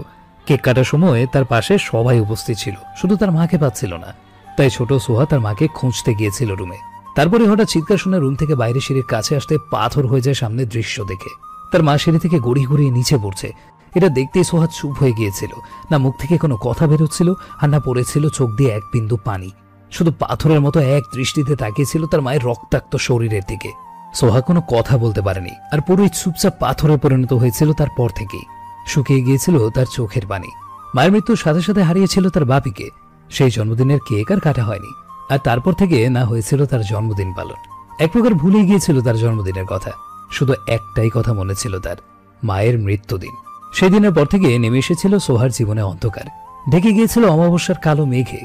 কেক কাটার সময় তার পাশে সবাই উপস্থিত ছিল, শুধু তার মাকে পাচ্ছিল না। তাই ছোট সোহা তার মাকে খুঁজতে গিয়েছিল রুমে। তারপরে হঠাৎ চিৎকার শুনে রুম থেকে বাইরে সিঁড়ির কাছে আসতে পাথর হয়ে যায় সামনের দৃশ্য দেখে। তার মা সিঁড়ি থেকে গড়িয়ে গড়িয়ে নিচে পড়ছে। এটা দেখতেই সোহা চুপ হয়ে গিয়েছিল। না মুখ থেকে কোনো কথা বেরোচ্ছিল, আর না পড়েছিল চোখ দিয়ে এক বিন্দু পানি। শুধু পাথরের মতো এক দৃষ্টিতে তাকিয়েছিল তার মায়ের রক্তাক্ত শরীরের দিকে। সোহা কোনো কথা বলতে পারেনি, আর পুরোই চুপচাপ পাথরে পরিণত হয়েছিল তারপর থেকেই। শুকিয়ে গিয়েছিল তার চোখের পানি। মায়ের মৃত্যুর সাথে সাথে হারিয়েছিল তার বাপিকে। সেই জন্মদিনের কেক আর কাটা হয়নি, আর তারপর থেকে না হয়েছিল তার জন্মদিন পালন। এক প্রকার ভুলে গিয়েছিল তার জন্মদিনের কথা। শুধু একটাই কথা মনে ছিল তার, মায়ের মৃত্যুদিন। সেদিনের পর থেকে নেমে এসেছিল সোহার জীবনে অন্ধকার। ঢেকে গিয়েছিল অমাবস্যার কালো মেঘে।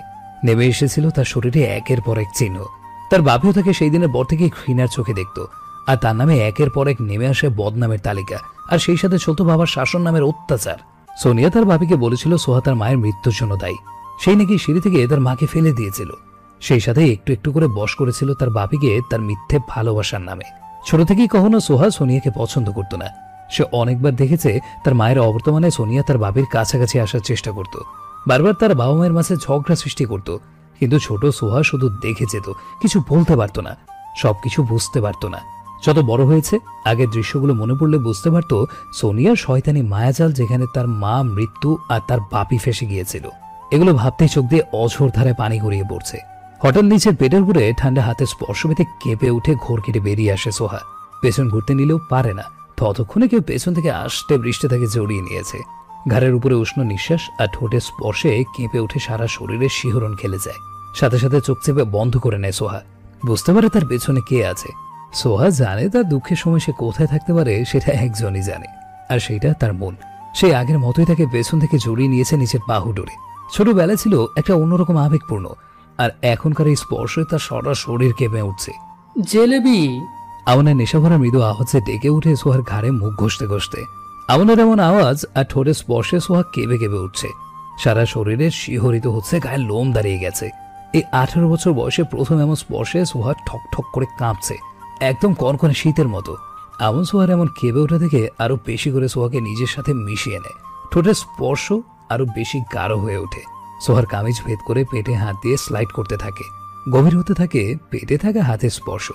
নেমে এসেছিল তার শরীরে একের পর এক চিহ্ন। তার বাপিও তাকে সেই দিনের পর থেকে ঘৃণার চোখে দেখত, আর তার নামে একের পর এক নেমে আসে বদনামের তালিকা। আর সেই সাথে চলত বাবার শাসন নামের অত্যাচার। সোনিয়া তার বাপিকে বলেছিল সোহা তার মায়ের মৃত্যুর জন্য দায়ী। সেই নাকি সিঁড়ি থেকে তার মাকে ফেলে দিয়েছিল। সেই সাথে একটু একটু করে বশ করেছিল তার বাপিকে তার মিথ্যে ভালোবাসার নামে। ছোট থেকেই কখনো সোহা সোনিয়াকে পছন্দ করত না। সে অনেকবার দেখেছে তার মায়ের অবর্তমানে সোনিয়া তার বাপির কাছাকাছি আসার চেষ্টা করত। বারবার তার বাবা মায়ের মাঝে ঝগড়া সৃষ্টি করত, কিন্তু ছোট সোহা শুধু দেখে যেত, কিছু বলতে পারত না, সবকিছু বুঝতে পারত না। যত বড় হয়েছে আগের দৃশ্যগুলো মনে পড়লে বুঝতে পারত সোনিয়ার শয়তানি মায়াজাল, যেখানে তার মা মৃত্যু আর তার বাপি ফেসে গিয়েছিল। এগুলো ভাবতেই চোখ দিয়ে অঝোর ধারে পানি গড়িয়ে পড়ছে। হঠাৎ নিচের পেটের উপরে ঠান্ডা হাতের স্পর্শ পেতে কেঁপে উঠে ঘোর কেটে বেরিয়ে আসে সোহা। পেছন ঘুরতে নিলেও পারে না, ততক্ষণে কেউ পেছন থেকে আসতে বৃষ্টি তাকে জড়িয়ে নিয়েছে। ঘাড়ের উপরে উষ্ণ নিঃশ্বাস আর ঠোঁটের স্পর্শে কেঁপে উঠে সারা শরীরে শিহরণ খেলে যায়। সাথে সাথে চোখ চেপে বন্ধ করে নেয় সোহা। বুঝতে পারে তার পেছনে কে আছে। সোহা জানে তার দুঃখের সময় সে কোথায় থাকতে পারে সেটা একজনই জানে, আর সেটা তার মন। সেই আগের মতোই তাকে পেছন থেকে জড়িয়ে নিয়েছে নিজের বাহু ডোরে। ছোটবেলা ছিল একটা অন্যরকম আবেগপূর্ণ, আর এখনকার এই স্পর্শে তার সারা শরীর কেঁপে উঠছে। জেলেবি। আমনের নেশাভরা মৃদু আওয়াজে ডেকে উঠে সোহার ঘাড়ে মুখ ঘষতে ঘষতে। আমনের এমন আওয়াজ আর ঠোঁটের স্পর্শে সোহা কেঁপে কেঁপে উঠছে, সারা শরীরে শিহরিত হচ্ছে, গায়ে লোম দাঁড়িয়ে গেছে। এই 18 বছর বয়সে প্রথম এমন স্পর্শে সোহা ঠক ঠক করে কাঁপছে, একদম কনকনে শীতের মতো। আমন সোহার এমন কেঁপে ওঠা থেকে আরো বেশি করে সোহাকে নিজের সাথে মিশিয়ে নেয়। ঠোঁটের স্পর্শ আরো বেশি গাঢ় হয়ে ওঠে। সোহার কামিজ ভেদ করে পেটে হাত দিয়ে স্লাইড করতে থাকে, গভীর হতে থাকে পেটে থাকা হাতের স্পর্শ।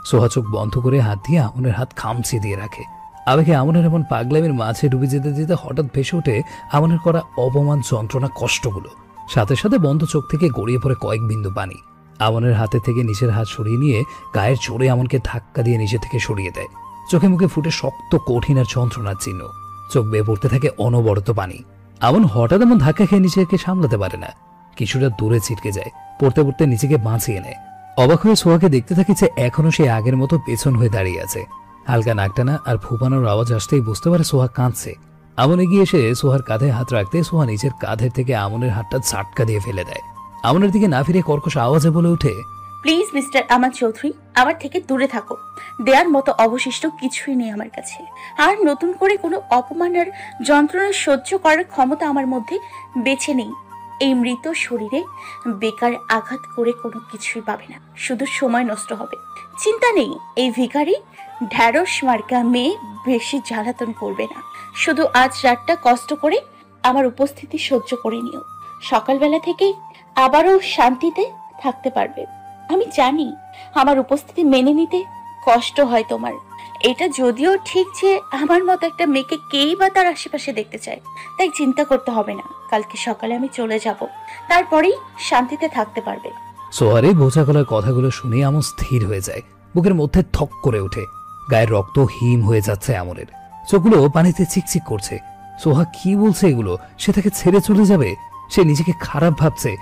সোহা চোখ বন্ধ করে হাত দিয়ে আমনের হাত খামচে দিয়ে রাখে। আবেগে আমনের এমন পাগলামির মাঝে ডুবে যেতে যেতে হঠাৎ ভেসে ওঠে আমনের করা অপমান, যন্ত্রণা, কষ্টগুলো। সাথে সাথে বন্ধ চোখ থেকে গড়িয়ে পড়ে কয়েক বিন্দু পানি। আমনের হাতে থেকে নিজের হাত সরিয়ে নিয়ে গায়ের জোরে আমনকে ধাক্কা দিয়ে নিজে থেকে সরিয়ে দেয়। চোখে মুখে ফুটে শক্ত, কঠিন আর যন্ত্রণার চিহ্ন। চোখ বেয়ে পড়তে থাকে অনবরত পানি। আমন হঠাৎ এমন ধাক্কা খেয়ে নিজেকে সামলাতে পারে না, কিছুটা দূরে ছিটকে যায়। পড়তে পড়তে নিজেকে বাঁচিয়ে নেয়। অবাক হয়ে সোহাকে দেখতে থাকি যে এখনো সে আগের মতো পেছন হয়ে দাঁড়িয়ে আছে। হালকা নাকটানা আর ফুপানোর আওয়াজ আসতেই বুঝতে পারে সোহা কাঁদছে। আমন এগিয়ে এসে সোহার কাঁধে হাত রাখতে সোহা নিজের কাঁধের থেকে আমনের হাতটা ঝাটকা দিয়ে ফেলে দেয়। আমনের দিকে না ফিরে কর্কশ আওয়াজে বলে ওঠে, প্লিজ মিস্টার আমান চৌধুরী, আমার থেকে দূরে থাকো। দেয়ার মতো অবশিষ্ট কিছুই নেই আমার কাছে। আর নতুন করে কোনো অপমান আর যন্ত্রণা সহ্য করার ক্ষমতা আমার মধ্যে বেঁচে নেই। এই মৃত শরীরে বেকার আঘাত করে কোনো কিছুই পাবে না, শুধু সময় নষ্ট হবে। চিন্তা নেই, এই ভিখারি ঢ্যাঁড়স মার্কা মেয়ে বেশি জ্বালাতন করবে না। শুধু আজ রাতটা কষ্ট করে আমার উপস্থিতি সহ্য করে নিও। সকালবেলা থেকে আবারও শান্তিতে থাকতে পারবে। আমি জানি আমার উপস্থিতি মেনে নিতে কষ্ট হয় তোমার। এটা যদিও ঠিক যে আমার মতো একটা মেয়েকে কেই বা তার আশেপাশে দেখতে চায়, তাই চিন্তা করতে হবে না। কালকে সকালে আমি চলে যাব, তারপরেই শান্তিতে থাকতে পারবে। সোহার এই বোঝা গলার কথাগুলো শুনে আমন স্থির হয়ে যায়। বুকের মধ্যে থক করে ওঠে, গায়ের রক্ত হিম হয়ে যাচ্ছে আমনের। চোখগুলো পানিতে চিকচিক করছে। সোহা কি বলছে এগুলো? সে তাকে ছেড়ে চলে যাবে? সে নিজেকে খারাপ ভাবছে।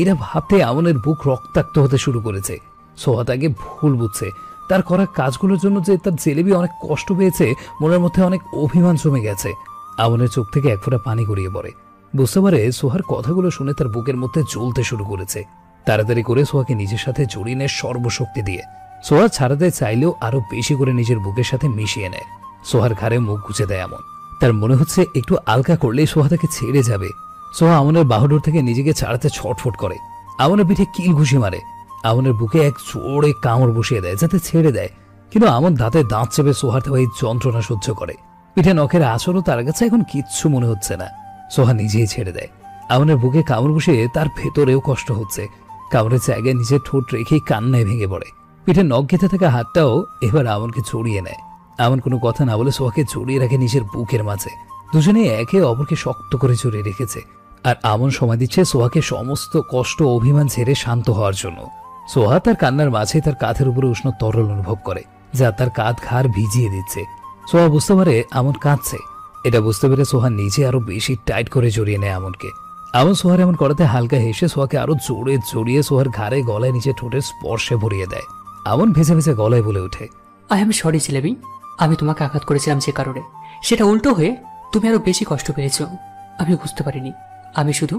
এরা ভাবতে আমনের বুক রক্তাক্ত হতে শুরু করেছে। সোহা তাকে ভুল বুঝছে। তার করা কাজগুলোর জন্য যে তার জেলেবি অনেক কষ্ট পেয়েছে, মনের মধ্যে অনেক অভিমান জমে গেছে। আমনের চোখ থেকে এক ফোঁটা পানি গড়িয়ে পড়ে। বুঝতে পারে সোহার কথাগুলো শুনে তার বুকের মধ্যে জ্বলতে শুরু করেছে। তাড়াতাড়ি করে সোহাকে নিজের সাথে জড়িয়ে নেয় সর্বশক্তি দিয়ে। সোহা ছাড়াতে চাইলেও আরো বেশি করে নিজের বুকের সাথে মিশিয়ে নেয়। সোহার ঘাড়ে মুখ গুজে দেয় আমন। তার মনে হচ্ছে একটু আলকা করলেই সোহা তাকে ছেড়ে যাবে। সোহা আমনের বাহুডোর থেকে নিজেকে ছাড়াতে ছটফট করে। আমনের পিঠে কিল ঘুষি মারে। আমনের বুকে এক জোরে কামড় বসিয়ে দেয় যাতে ছেড়ে দেয়, কিন্তু আমন দাঁতে দাঁত চেপে সোহার দেওয়া এই যন্ত্রণা সহ্য করে। পিঠে নখের আঁচড়ও তার কাছে এখন কিচ্ছু মনে হচ্ছে না। সোহা নিজেই ছেড়ে দেয়। আমনের বুকে কামড় বসিয়ে তার ভেতরেও কষ্ট হচ্ছে। কামড়ের জায়গায় নিজের ঠোঁট রেখেই কান্নায় ভেঙে পড়ে। পিঠে নখ গেঁথে থাকা হাতটাও এবার আমনকে জড়িয়ে নেয়। আমন কোনো কথা না বলে সোহাকে জড়িয়ে রাখে নিজের বুকের মাঝে। দুজনেই একে অপরকে শক্ত করে জড়িয়ে রেখেছে। আর আমন সময় দিচ্ছে সোহাকে সমস্ত কষ্ট অভিমান ছেড়ে শান্ত হওয়ার জন্য। সোহা তার কান্নার মাঝে তার কাঁধের উপরে উষ্ণ তরল অনুভব করে, যা তার কাঁধ ঘাড় ভিজিয়ে দিচ্ছে। সোহা বুঝতে পারে আমন কাঁদছে। এটা বুঝতে পেরে সোহা নিজে আরো বেশি টাইট করে জড়িয়ে নেয় আমনকে। আমন সোহার এমন করাতে হালকা হেসে সোহাকে আরো জোরে জড়িয়ে সোহার ঘাড়ে গলায় নিচে ঠোঁটের স্পর্শে ভরিয়ে দেয়। আমন ভেজে ভেজে গলায় বলে ওঠে, আই এম সরি জিলেবি, আমি তোমাকে আঘাত করেছিলাম যে কারণে, সেটা উল্টো হয়ে তুমি আরো বেশি কষ্ট পেয়েছো। আমি বুঝতে পারিনি, আমি শুধু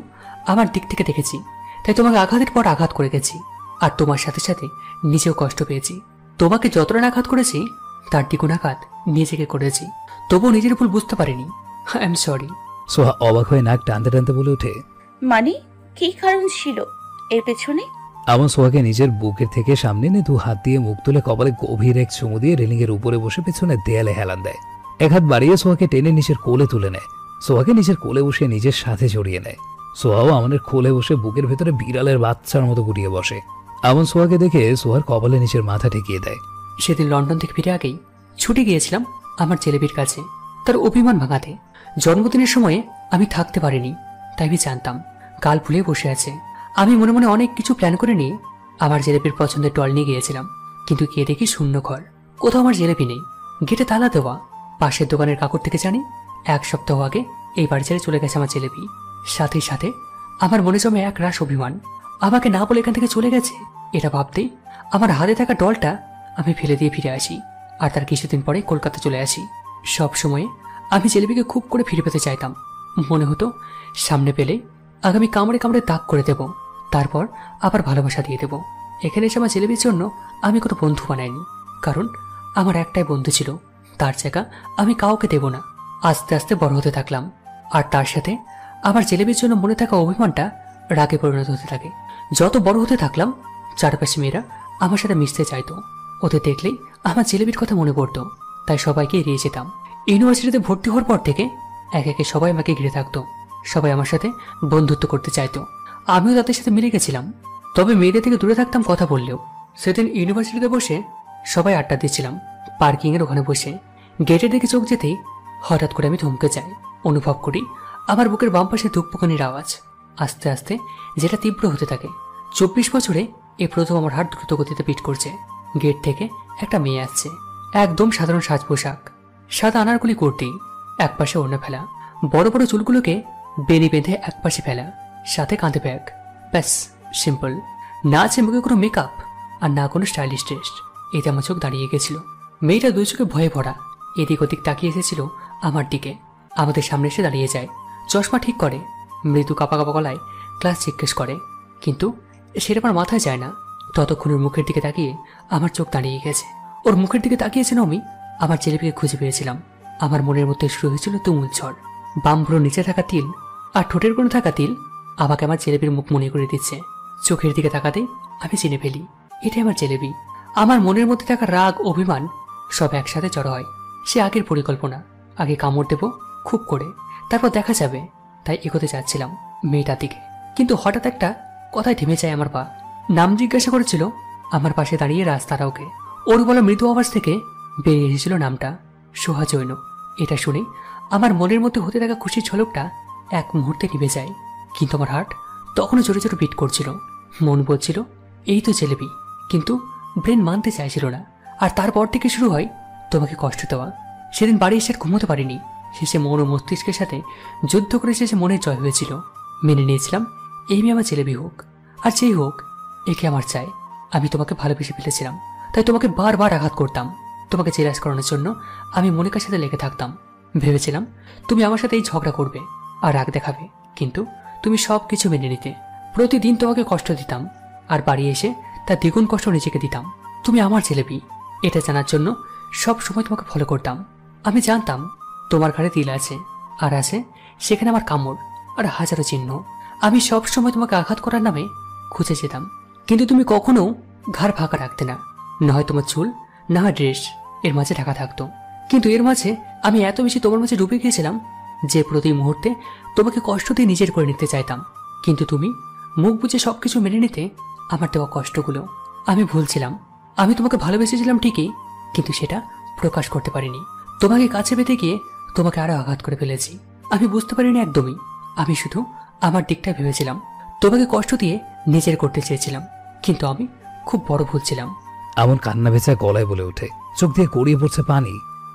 আমার দিক থেকে দেখেছি, তাই তোমাকে আঘাতের পর আঘাত করে গেছি। আর তোমার সাথে সাথে নিজেও কষ্ট পেয়েছি। তোমাকে যতটা আঘাত করেছি তার দ্বিগুণ আঘাত নিজেকে করেছি, তবুও নিজের ভুল বুঝতে পারিনি। I am sorry. সোহা অবাক হয়ে নাক টানতে টানতে বলে ওঠে, মানে কি কারণ ছিল এর পেছনে? আমন সোহাকে নিজের বুকের থেকে সামনে এনে দু হাত দিয়ে মুখ তুলে কপালে গভীর এক চুমু দিয়ে রেলিং এর উপরে বসে পেছনে দেয়ালে হেলান দেয়। এক হাত বাড়িয়ে সোহাকে টেনে নিজের কোলে তুলে নেয়। সোহাকে নিজের কোলে বসে নিজের সাথে জড়িয়ে নেয়। সোহাও আমনের কোলে বসে বুকের ভেতরে বিড়ালের বাচ্চার মতো গুটিয়ে বসে। আমন সোহাকে দেখে সোহার কপালে নিজের মাথা ঠেকিয়ে দেয়। সেদিন লন্ডন থেকে ফিরে আগেই ছুটে গিয়েছিলাম আমার জেলেবির কাছে, তার অভিমান ভাঙাতে। জন্মদিনের সময়ে আমি থাকতে পারিনি, তাই আমি জানতাম কাল ভুলে বসে আছে। আমি মনে মনে অনেক কিছু প্ল্যান করে নিয়ে আমার জেলেবির পছন্দের টল নিয়ে গিয়েছিলাম, কিন্তু গিয়ে দেখি শূন্য ঘর, কোথাও আমার জেলেবি নেই। গেটে তালা দেওয়া। পাশের দোকানের কাকুর থেকে জানি 1 সপ্তাহ আগে এই বাড়ি ছেড়ে চলে গেছে আমার জেলেবি। সাথে সাথে আমার মনে জমে এক রাশ অভিমান। আমাকে না বলে এখান থেকে চলে গেছে, এটা ভাবতেই আমার হাতে থাকা ডলটা আমি ফেলে দিয়ে ফিরে আসি। আর তার কিছুদিন পরে কলকাতা চলে আসি। সব সময় আমি জেলেবিকে খুব করে ফিরে পেতে চাইতাম। মনে হতো সামনে পেলে আগামী কামড়ে কামড়ে দাগ করে দেব, তারপর আবার ভালোবাসা দিয়ে দেব। এখানে এসে আমার জেলেবির জন্য আমি কোনো বন্ধু বানাইনি, কারণ আমার একটাই বন্ধু ছিল, তার জায়গা আমি কাউকে দেব না। আস্তে আস্তে বড় হতে থাকলাম, আর তার সাথে আমার জেলেবির জন্য মনে থাকা অভিমানটা রাগে পরিণত হতে থাকে। যত বড় হতে থাকলাম, চারপাশে মেয়েরা আমার সাথে মিশতে চাইতো। ওদের দেখলেই আমার জেলেবির কথা মনে পড়তো, তাই সবাইকে এড়িয়ে যেতাম। ইউনিভার্সিটিতে ভর্তি হওয়ার পর থেকে একে একে সবাই আমাকে ঘিরে থাকতো, সবাই আমার সাথে বন্ধুত্ব করতে চাইতো। আমিও তাদের সাথে মিলে গেছিলাম, তবে মেয়েদের থেকে দূরে থাকতাম কথা বললেও। সেদিন ইউনিভার্সিটিতে বসে সবাই আড্ডা দিচ্ছিলাম, পার্কিং এর ওখানে বসে। গেটের দিকে চোখ যেতেই হঠাৎ করে আমি থমকে যাই। অনুভব করি আমার বুকের বাম পাশে ধুকপুকানির আওয়াজ। আস্তে আস্তে যেটা তীব্র হতে থাকে। 24 বছরে এই প্রথম আমার হাত দ্রুত গতিতে পিট করছে। গেট থেকে একটা মেয়ে আসছে, একদম সাধারণ সাজ পোশাক, সাদা আনারকলি কুর্তি, একপাশে ওড়না ফেলা, বড় বড় চুলগুলোকে বেনি বেঁধে একপাশে ফেলা, সাথে কাঁধে ব্যাগ। ব্যাস, সিম্পল। না আছে মুখে কোনো মেকআপ আর না কোনো স্টাইলিশ ড্রেস। এতে আমার চোখ দাঁড়িয়ে গেছিল। মেয়েটা দুই চোখে ভয়ে ভরা, এদিক ওদিক তাকিয়ে এসেছিল আমার দিকে। আমাদের সামনে এসে দাঁড়িয়ে যায়, চশমা ঠিক করে, মৃদু কাপা কাপা গলায় ক্লাস জিজ্ঞেস করে, কিন্তু সেটা আমার মাথায় যায় না। ততক্ষণের মুখের দিকে তাকিয়ে আমার চোখ দাঁড়িয়ে গেছে। ওর মুখের দিকে তাকিয়েছেন আমি আমার জেলেবিকে খুঁজে পেয়েছিলাম। আমার মনের মধ্যে শুরু হয়েছিল তুমুল ঝড়। বাম ভ্রুর নিচে থাকা তিল আর ঠোঁটের কোণে থাকা তিল আমাকে আমার জেলেবির মুখ মনে করে দিচ্ছে। চোখের দিকে তাকাতেই আমি চিনে ফেলি এটাই আমার জেলেবি। আমার মনের মধ্যে থাকা রাগ, অভিমান সব একসাথে জড়ো হয়। সে আগের পরিকল্পনা, আগে কামড় দেব খুব করে, তারপর দেখা যাবে। তাই এগোতে যাচ্ছিলাম মেয়েটার দিকে, কিন্তু হঠাৎ একটা কথায় থেমে যায় আমার পা। নাম জিজ্ঞাসা করেছিল আমার পাশে দাঁড়িয়ে রাস্তাটা। ওকে ওর বলা মৃদু আওয়াজ থেকে বেরিয়ে এসেছিল নামটা, সোহা জৈন। এটা শুনে আমার মনের মধ্যে হতে থাকা খুশির ঝলকটা এক মুহূর্তে নিভে যায়। কিন্তু আমার হার্ট তখনও জোরে জোরে বিট করছিল। মন বলছিল এই তো জেলেবি, কিন্তু ব্রেন মানতে চাইছিল না। আর তারপর থেকে শুরু হয় তোমাকে কষ্ট দেওয়া। সেদিন বাড়ি এসে আর ঘুমোতে পারিনি। শেষে মন ও মস্তিষ্কের সাথে যুদ্ধ করে শেষে মনের জয় হয়েছিল। মেনে নিয়েছিলাম এই মেয়ে আমার জেলেবি হোক, আর যেই হোক একে আমার চাই। আমি তোমাকে ভালোবেসে ফেলেছিলাম, তাই তোমাকে বারবার আঘাত করতাম। তোমাকে জেলাস করানোর জন্য আমি মনিকার সাথে লেগে থাকতাম। ভেবেছিলাম তুমি আমার সাথে এই ঝগড়া করবে আর রাগ দেখাবে, কিন্তু তুমি সব কিছু মেনে নিতে। প্রতিদিন তোমাকে কষ্ট দিতাম, আর বাড়ি এসে তার দ্বিগুণ কষ্ট নিজেকে দিতাম। তুমি আমার জেলেবি এটা জানার জন্য সব সময় তোমাকে ফলো করতাম। আমি জানতাম তোমার ঘাড়ে তিল আছে, আর আছে সেখানে আমার কামড় আর হাজারো চিহ্ন। আমি সব সময় তোমাকে আঘাত করার নামে খুঁজে যেতাম, কিন্তু তুমি কখনো ঘাড় ফাঁকা রাখতে না। না হয় তোমার চুল, না হয় ড্রেস এর মাঝে ঢাকা থাকতো, কিন্তু এর মাঝে আমি এত বেশি তোমার মাঝে ডুবে গিয়েছিলাম যে প্রতি মুহূর্তে তোমাকে কষ্ট দিয়ে নিজের করে নিতে চাইতাম। কিন্তু তুমি মুখ বুঝে সবকিছু মেনে নিতে আমার দেওয়া কষ্টগুলো। আমি ভুলছিলাম। আমি তোমাকে ভালোবেসেছিলাম ঠিকই, কিন্তু সেটা প্রকাশ করতে পারিনি। তোমাকে কাছে পেতে গিয়ে তোমাকে আরো আঘাত করে ফেলেছি। আমি বুঝতে পারিনি একদমই। আমি শুধু আমার দিকটা ভেবেছিলাম, তোমাকে কষ্ট দিয়ে নিজের করতে চেয়েছিলাম, কিন্তু আমি খুব বড় ভুল ছিলাম। আমন কান্না ভেজা গলায় বলে ওঠে, চোখ দিয়ে গড়িয়ে পড়ছে পানি।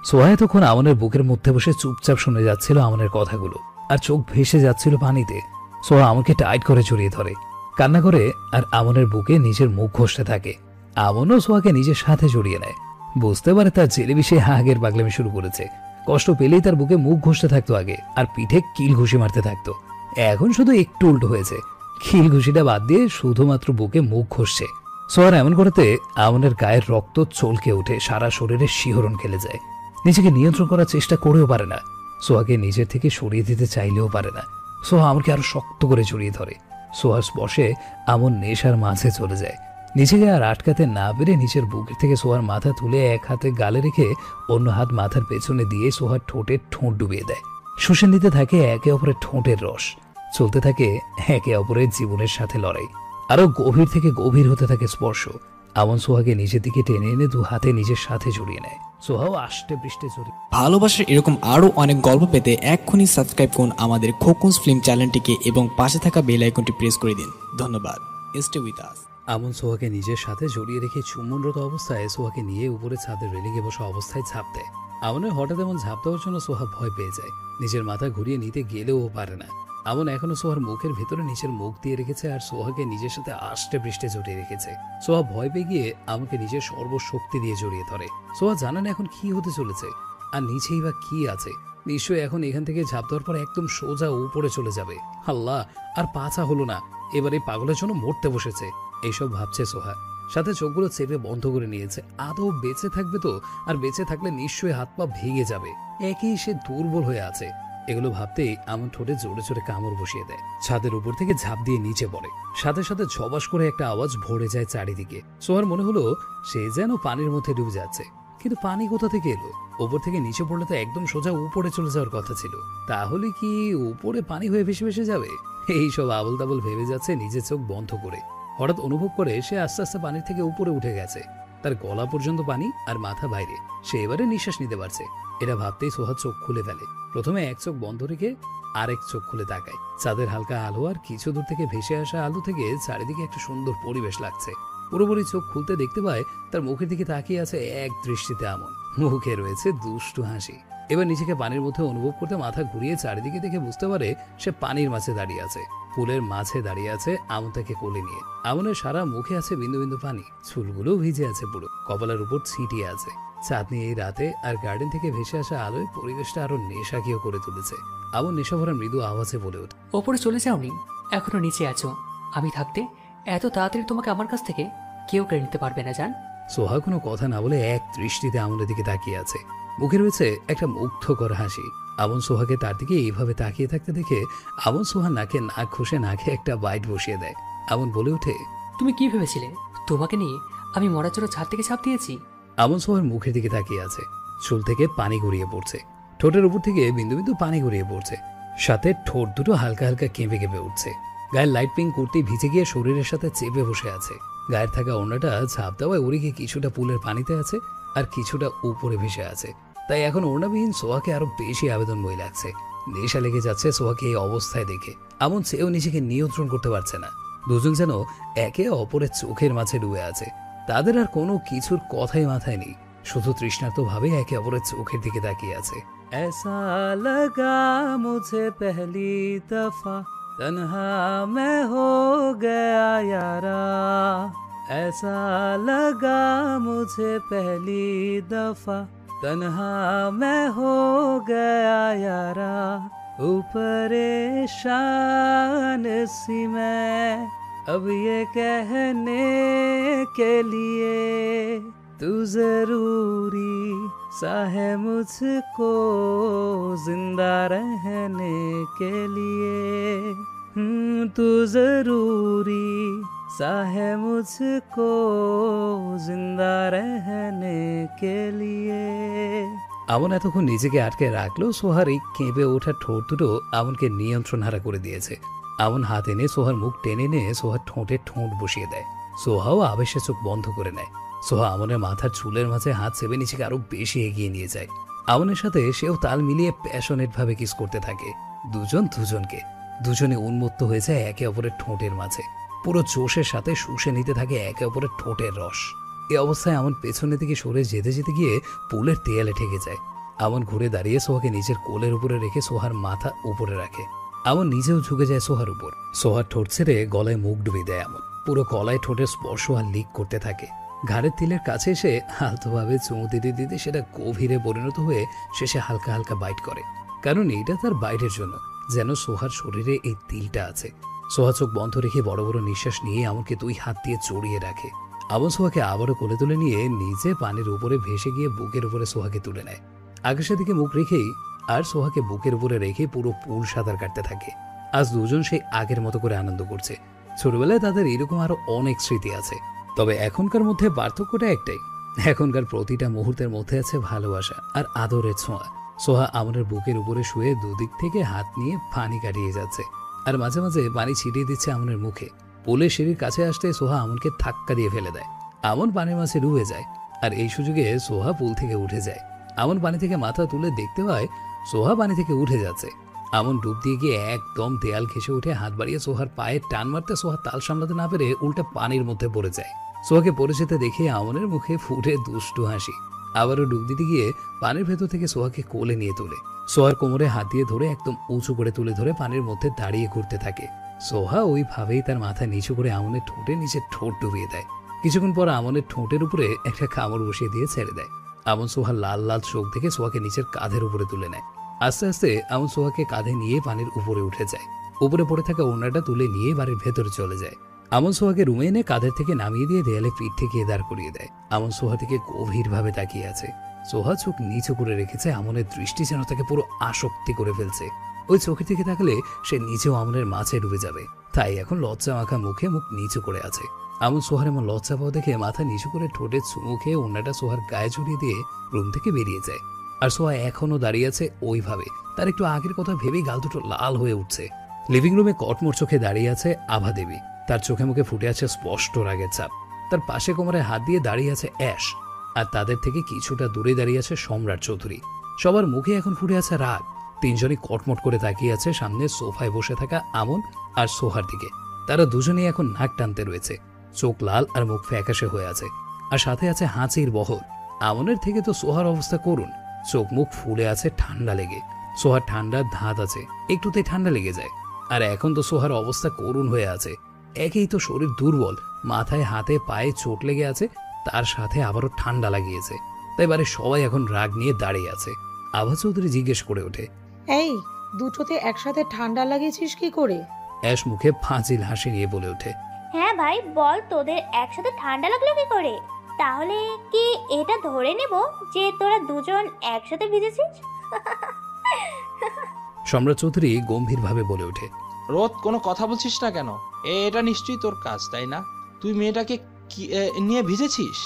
সোহা তখন আমনের বুকের মধ্যে বসে চুপচাপ শুনে যাচ্ছিল আমনের কথাগুলো, আর চোখ ভেসে যাচ্ছিল পানিতে। সোহা আমনকে টাইট করে জড়িয়ে ধরে, কান্না করে, আর আমনের বুকে নিজের মুখ ঘষতে থাকে। আমনও সোহাকে নিজের সাথে জড়িয়ে নেয়। বুঝতে পারে তার জেলেবি সে আগের পাগলামি শুরু করেছে। কষ্ট পেলেই তার বুকে মুখ ঘষতে থাকতো আগে, আর পিঠে কিল ঘুষি মারতে থাকতো। এখন শুধু একটু উল্টো হয়েছে, খিল ঘুষিটা বাদ দিয়ে শুধুমাত্র বুকে মুখ ঘষছে। সোহার এমন করতে আমনের গায়ের রক্ত চলকে উঠে, সারা শরীরে শিহরণ খেলে যায়। নিজেকে নিয়ন্ত্রণ করার চেষ্টা করেও পারে না। সোহাকে নিজের থেকে সরিয়ে দিতে চাইলেও পারে না। সোহা আমনকে আরো শক্ত করে জড়িয়ে ধরে। সোহার স্পর্শে আমন নেশার মাঝে চলে যায়। নিজেকে আর আটকাতে না পেরে নিজের বুকের থেকে সোহার মাথা তুলে এক হাতে গালে রেখে অন্য হাত মাথার পেছনে দিয়ে সোহার ঠোঁটের ঠোঁট ডুবিয়ে দেয়। শুষে নিতে থাকে একে অপরের ঠোঁটের রস। চলতে থাকে একে অপরের জীবনের সাথে লড়াই। আরো গভীর থেকে গভীর হতে থাকে স্পর্শ। আমন সোহাকে নিজের দিকে টেনে এনে দু হাতে নিজের সাথে জড়িয়ে নেয়। সোহাও আষ্টে পৃষ্ঠে জড়িয়ে। ভালোবাসার এরকম আরো অনেক গল্প পেতে এক্ষুনি সাবস্ক্রাইব করুন আমাদের খোকনস ফিল্ম চ্যানেলটিকে এবং পাশে থাকা বেল আইকনটি প্রেস করে দিন। ধন্যবাদ। Stay with us. আমন সোহাকে নিজের সাথে জড়িয়ে রেখে চুম্বনরত অবস্থায় সোহাকে নিয়ে উপরে ছাদের রেলিংয়ে বসা অবস্থায় ঝাঁপ দেয়। আমনের হঠাৎ এমন ঝাঁপ দেওয়ার জন্য সোহা ভয় পেয়ে যায়। নিজের মাথা ঘুরিয়ে নিতে গেলেও পারে না। আমন এখনো সোহার মুখের ভেতরে নিজের মুখ দিয়ে রেখেছে, আর সোহাকে নিজের সাথে আষ্টে পৃষ্ঠে জড়িয়ে রেখেছে। সোহা ভয় পেয়ে গিয়ে আমনকে নিজের সর্বশক্তি দিয়ে জড়িয়ে ধরে। সোহা জানে না এখন কি হতে চলেছে, আর নিচেই বা কি আছে। নিশ্চয়ই এখন এখান থেকে ঝাঁপ দেওয়ার পর একদম সোজা উপরে চলে যাবে। আল্লাহ, আর পাছা হলো না, এবার এই পাগলের জন্য মরতে বসেছে, এইসব ভাবছে সোহা। সাথে চোখগুলো চেপে বন্ধ করে নিয়েছে। আদৌ বেঁচে থাকবে তো? আর বেঁচে থাকলে নিশ্চয়ই হাত পা ভেঙে যাবে। একই সে দুর্বল হয়ে আছে। এগুলো ভাবতেই আমার ঠোঁটে জোরে জোরে কামড় বসিয়ে দেয়। ছাদের উপর থেকে ঝাঁপ দিয়ে নিচে পড়ে। সাথে সাথে ঝবাস করে একটা আওয়াজ ভরে যায় চারিদিকে। সোহার মনে হলো সে যেন পানির মধ্যে ডুবে যাচ্ছে, কিন্তু পানি কোথা থেকে এলো? উপর থেকে নিচে পড়লে তো একদম সোজা উপরে চলে যাওয়ার কথা ছিল। তাহলে কি উপরে পানি হয়ে ভেসে ভেসে যাবে? এইসব আবল তাবল ভেবে যাচ্ছে নিজের চোখ বন্ধ করে। হঠাৎ অনুভব করে সে আস্তে আস্তে পানির থেকে উপরে উঠে গেছে। তার গলা পর্যন্ত পানি আর মাথা বাইরে। সে এবারে নিঃশ্বাস নিতে পারছে। এটা ভাবতেই সোহা চোখ খুলে ফেলে। প্রথমে এক চোখ বন্ধ রেখে আরেক চোখ খুলে তাকায়। চাঁদের হালকা আলো আর কিছু দূর থেকে ভেসে আসা আলো থেকে চারিদিকে একটা সুন্দর পরিবেশ লাগছে। পুরোপুরি চোখ খুলতে দেখতে পায় তার মুখের দিকে তাকিয়ে আছে এক দৃষ্টিতে আমন। মুখে রয়েছে দুষ্টু হাসি। এবার নিজেকে পানির মধ্যে অনুভব করতে মাথা ঘুরিয়ে চারিদিকে দেখে বুঝতে পারে সে পানির মাঝে দাঁড়িয়ে আছে। পুলের মাঝে দাঁড়িয়ে আছে আমন তাকে কোলে নিয়ে। আমনের সারা মুখে আছে বিন্দু বিন্দু পানি, চুলগুলো ভিজে আছে পুরো, কপালের উপর ছিটিয়ে আছে। চাঁদনি এই রাতে আর গার্ডেন থেকে ভেসে আসা আলোয় পরিবেশটা আরো নেশাকিয় করে তুলেছে। আমন নেশা ভরা মৃদু আওয়াজে বলে ওঠে, ওপরে চলে যাওনি, এখনো নিচে আছো। আমি থাকতে এত তাড়াতাড়ি তোমাকে আমার কাছ থেকে কেউ কেড়ে নিতে পারবে না, জান। সোহা কোনো কথা না বলে এক দৃষ্টিতে আমনের দিকে তাকিয়ে আছে। মুখে রয়েছে একটা মুগ্ধকর হাসি। আমন সোহাকে তার দিকে এইভাবে তাকিয়ে থাকতে দেখে আমন সোহা নাকে নাক ঘষে নাকে একটা বাইট বসিয়ে দেয়। আমন বলে ওঠে, তুমি কি ভেবেছিলে তোমাকে নিয়ে আমি মরার জন্য ছাদ থেকে ছাপ দিয়েছি? আমন সোহার মুখের দিকে তাকিয়ে আছে। চুল থেকে পানি গড়িয়ে পড়ছে, ঠোঁটের উপর থেকে বিন্দু বিন্দু পানি গড়িয়ে পড়ছে। সাথে ঠোঁট দুটো হালকা হালকা কেঁপে কেঁপে উঠছে। গায়ের লাইট পিঙ্ক কুর্তি ভিজে গিয়ে শরীরের সাথে চেপে বসে আছে। গায়ের থাকা ওড়নাটা ঝাঁপ দেওয়ায় উড়ে গিয়ে কিছুটা পুলের পানিতে আছে আর কিছুটা উপরে ভেসে আছে। তাই এখন ওড়নাবিহীন সোহাকে আরো বেশি আবেদনময়ী লাগছে। নেশা লেগে যাচ্ছে সোহাকে এই অবস্থায় দেখে। আমন চেয়েও নিজেকে নিয়ন্ত্রণ করতে পারছে না। দুজন যেন একে অপরের চোখের মাঝে ডুবে আছে। তাদের আর কোনো কিছুর কথাই মাথায় নেই, শুধু তৃষ্ণার্ত ভাবে একে অপরের চোখের দিকে তাকিয়ে আছে। ऐसा लगा मुझे पहली दफा तन्हा मैं हो गया यारा, ऐसा लगा मुझे पहली दफा तन्हा मैं हो गया यारा, ऊपर शान सी मैं अब ये कहने के लिए तू जरूरी सा है मुझको जिंदा रहने के लिए, तू जरूरी सा है मुझको जिंदा रहने के लिए। আমন এতক্ষণ নিজেকে আটকে রাখলো। সোহার এই কেঁপে ওঠা ঠোঁট দুটো আমনকে নিয়ন্ত্রণ হারা করে দিয়েছে। আমন হাত এনে সোহার মুখ টেনে নিয়ে সোহার ঠোঁটে ঠোঁট বসিয়ে দেয়। সোহাও আবেশে চোখ বন্ধ করে নেয়। সোহা আমনের মাথার চুলের মাঝে হাত চেপে নিজেকে আরো বেশি এগিয়ে নিয়ে যায়। আমনের সাথে সেও তাল মিলিয়ে প্যাশনেট ভাবে কিস করতে থাকে। দুজনে উন্মত্ত হয়ে যায় একে অপরের ঠোঁটের মাঝে। পুরো জোশের সাথে শুষে নিতে থাকে একে অপরের ঠোঁটের রস। এই অবস্থায় আমন পেছনের দিকে সরে যেতে যেতে গিয়ে পুলের দেয়ালে ঠেকে যায়। আমন ঘুরে দাঁড়িয়ে সোহাকে নিজের কোলের উপরে রেখে সোহার মাথা উপরে রাখে। আমন নিজেও ঝুঁকে যায় সোহার উপর। সোহার ঠোঁট ছেড়ে গলায় মুখ ডুবিয়ে দেয় আমন। পুরো গলায় ঠোঁটের স্পর্শ আর লিক করতে থাকে। ঘাড়ের তিলের কাছে এসে আলতোভাবে চুমু দিতে দিতে সেটা গভীরে পরিণত হয়ে শেষে হালকা হালকা বাইট করে। কারণ এইটা তার বাইরের জন্য, যেন সোহার শরীরে এই তিলটা আছে। সোহা চোখ বন্ধ রেখে বড় বড় নিঃশ্বাস নিয়ে আমনকে 2 হাত দিয়ে জড়িয়ে রাখে। আমন সোহাকে আবারও কোলে তুলে নিয়ে নিজে পানির উপরে ভেসে গিয়ে বুকের উপরে সোহাকে তুলে নেয়। আকাশের দিকে মুখ রেখেই আর সোহাকে বুকের উপরে রেখে পুরো পুল সাঁতার কাটতে থাকে। আজ দুজন সেই আগের মতো করে আনন্দ করছে। ছোটবেলায় তাদের এরকম আরো অনেক স্মৃতি আছে, তবে এখনকার মধ্যে পার্থক্যটা একটাই, এখনকার প্রতিটা মুহূর্তের মধ্যে আছে ভালোবাসা আর আদরের ছোঁয়া। সোহা আমনের বুকের উপরে শুয়ে দুদিক থেকে হাত নিয়ে পানি কাটিয়ে যাচ্ছে আর মাঝে মাঝে পানি ছিটিয়ে দিচ্ছে আমনের মুখে। পুলের সিঁড়ির কাছে আসতে সোহা আমনকে ধাক্কা দিয়ে ফেলে দেয়। আমন পানির মাঝে ডুবে যায় আর এই সুযোগে সোহা পুল থেকে উঠে যায়। আমন পানি থেকে মাথা তুলে দেখতে পায় সোহা পানি থেকে উঠে যাচ্ছে। আমন ডুব দিয়ে গিয়ে একদম দেয়াল ঘেঁষে উঠে হাত বাড়িয়ে সোহার পায়ে টান মারতে সোহা তাল সামলাতে না পেরে উল্টে পানির মধ্যে পড়ে যায়। সোহাকে পড়ে যেতে দেখে আমনের মুখে ফুটে দুষ্টু হাসি। আবারও ডুব দিতে গিয়ে পানির ভেতর থেকে সোহাকে কোলে নিয়ে তোলে। সোহার কোমরে হাত দিয়ে ধরে একদম উঁচু করে তুলে ধরে পানির মধ্যে দাঁড়িয়ে ঘুরতে থাকে। সোহা ওইভাবেই তার মাথা নিচু করে আমনের ঠোঁটে নিচে ঠোঁট ডুবিয়ে দেয়। কিছুক্ষণ পর আমনের ঠোঁটের উপরে একটা কামড় বসিয়ে দিয়ে ছেড়ে দেয়। আমন সোহার লাল লাল চোখ দেখে সোহাকে নিচের কাঁধের উপরে তুলে নেয়। আস্তে আস্তে আমন সোহাকে কাঁধে নিয়ে পানির উপরে উঠে যায়। উপরে পড়ে থাকা ওড়নাটা তুলে নিয়ে বাড়ির ভেতরে চলে যায়। আমন সোহাকে রুমে এনে কাঁধের থেকে নামিয়ে দিয়ে দেয়ালে পিঠ থেকে দাঁড় করিয়ে দেয়। আমন সোহা থেকে গভীরভাবে তাকিয়ে আছে। সোহা চোখ নিচু করে রেখেছে। আমনের দৃষ্টি যেন তাকে পুরো আসক্তি করে ফেলছে। ওই চোখের দিকে তাকালে সে নিজেও আমনের মাঝে ডুবে যাবে। তাই এখন লজ্জা মাখা মুখে মুখ নিচু করে আছে। আমন সোহার এমন লজ্জা পাওয়া দেখে মাথা নিচু করে ঠোঁটে চুমু খেয়ে ওড়নাটা সোহার গায়ে জড়িয়ে দিয়ে রুম থেকে বেরিয়ে যায়। আর সোহা এখনো দাঁড়িয়ে আছে ওইভাবে। তার একটু আগের কথা ভেবেই গাল দুটো লাল হয়ে উঠছে। লিভিং রুমে কটমট চোখে দাঁড়িয়ে আছে আভা দেবী। তার চোখে মুখে ফুটে আছে স্পষ্ট রাগের ছাপ। তার পাশে কোমরে হাত দিয়ে দাঁড়িয়ে আছে অ্যাশ। আর তাদের থেকে কিছুটা দূরে দাঁড়িয়ে আছে সম্রাট চৌধুরী। সবার মুখে এখন ফুটে আছে রাগ। তিনজনই কটমট করে তাকিয়ে আছে সামনে সোফায় বসে থাকা আমন আর সোহার দিকে। তারা দুজনেই এখন নাক টানতে রয়েছে। চোখ লাল আর মুখ ফ্যাকাশে হয়ে আছে। আর সাথে আছে হাঁচির বহর। আমনের থেকে তো সোহার অবস্থা করুন। চোখ মুখ ফুলে আছে ঠান্ডা লেগে। সোহার ঠান্ডার ধাত আছে, একটুতেই ঠান্ডা লেগে যায়। আর এখন তো সোহার অবস্থা করুণ হয়ে আছে। একেই তো শরীর দুর্বল, মাথায় হাতে পায়ে চোট লেগে আছে, তার সাথে আবারও ঠান্ডা লাগিয়েছে। তাই বাড়ির সবাই এখন রাগ নিয়ে দাঁড়িয়ে আছে। আভা চৌধুরী জিজ্ঞেস করে ওঠে, এই দুটোতে একসাথে ঠান্ডা লাগিয়েছিস কি করে? অ্যাশ মুখে ফাঁচিল হাসি নিয়ে বলে ওঠে, হ্যাঁ ভাই বল, তোদের একসাথে ঠান্ডা লাগলো কি করে? তাহলে কি এটা ধরে নেব যে তোরা দুজন একসাথে ভিজেছিস? সম্রাট চৌধুরী গম্ভীরভাবে বলে ওঠে, রোদ কোনো কথা বলছিস না কেন? এটা নিশ্চয়ই তোর কাজ, তাই না? তুই মেয়েটাকে নিয়ে ভিজেছিস?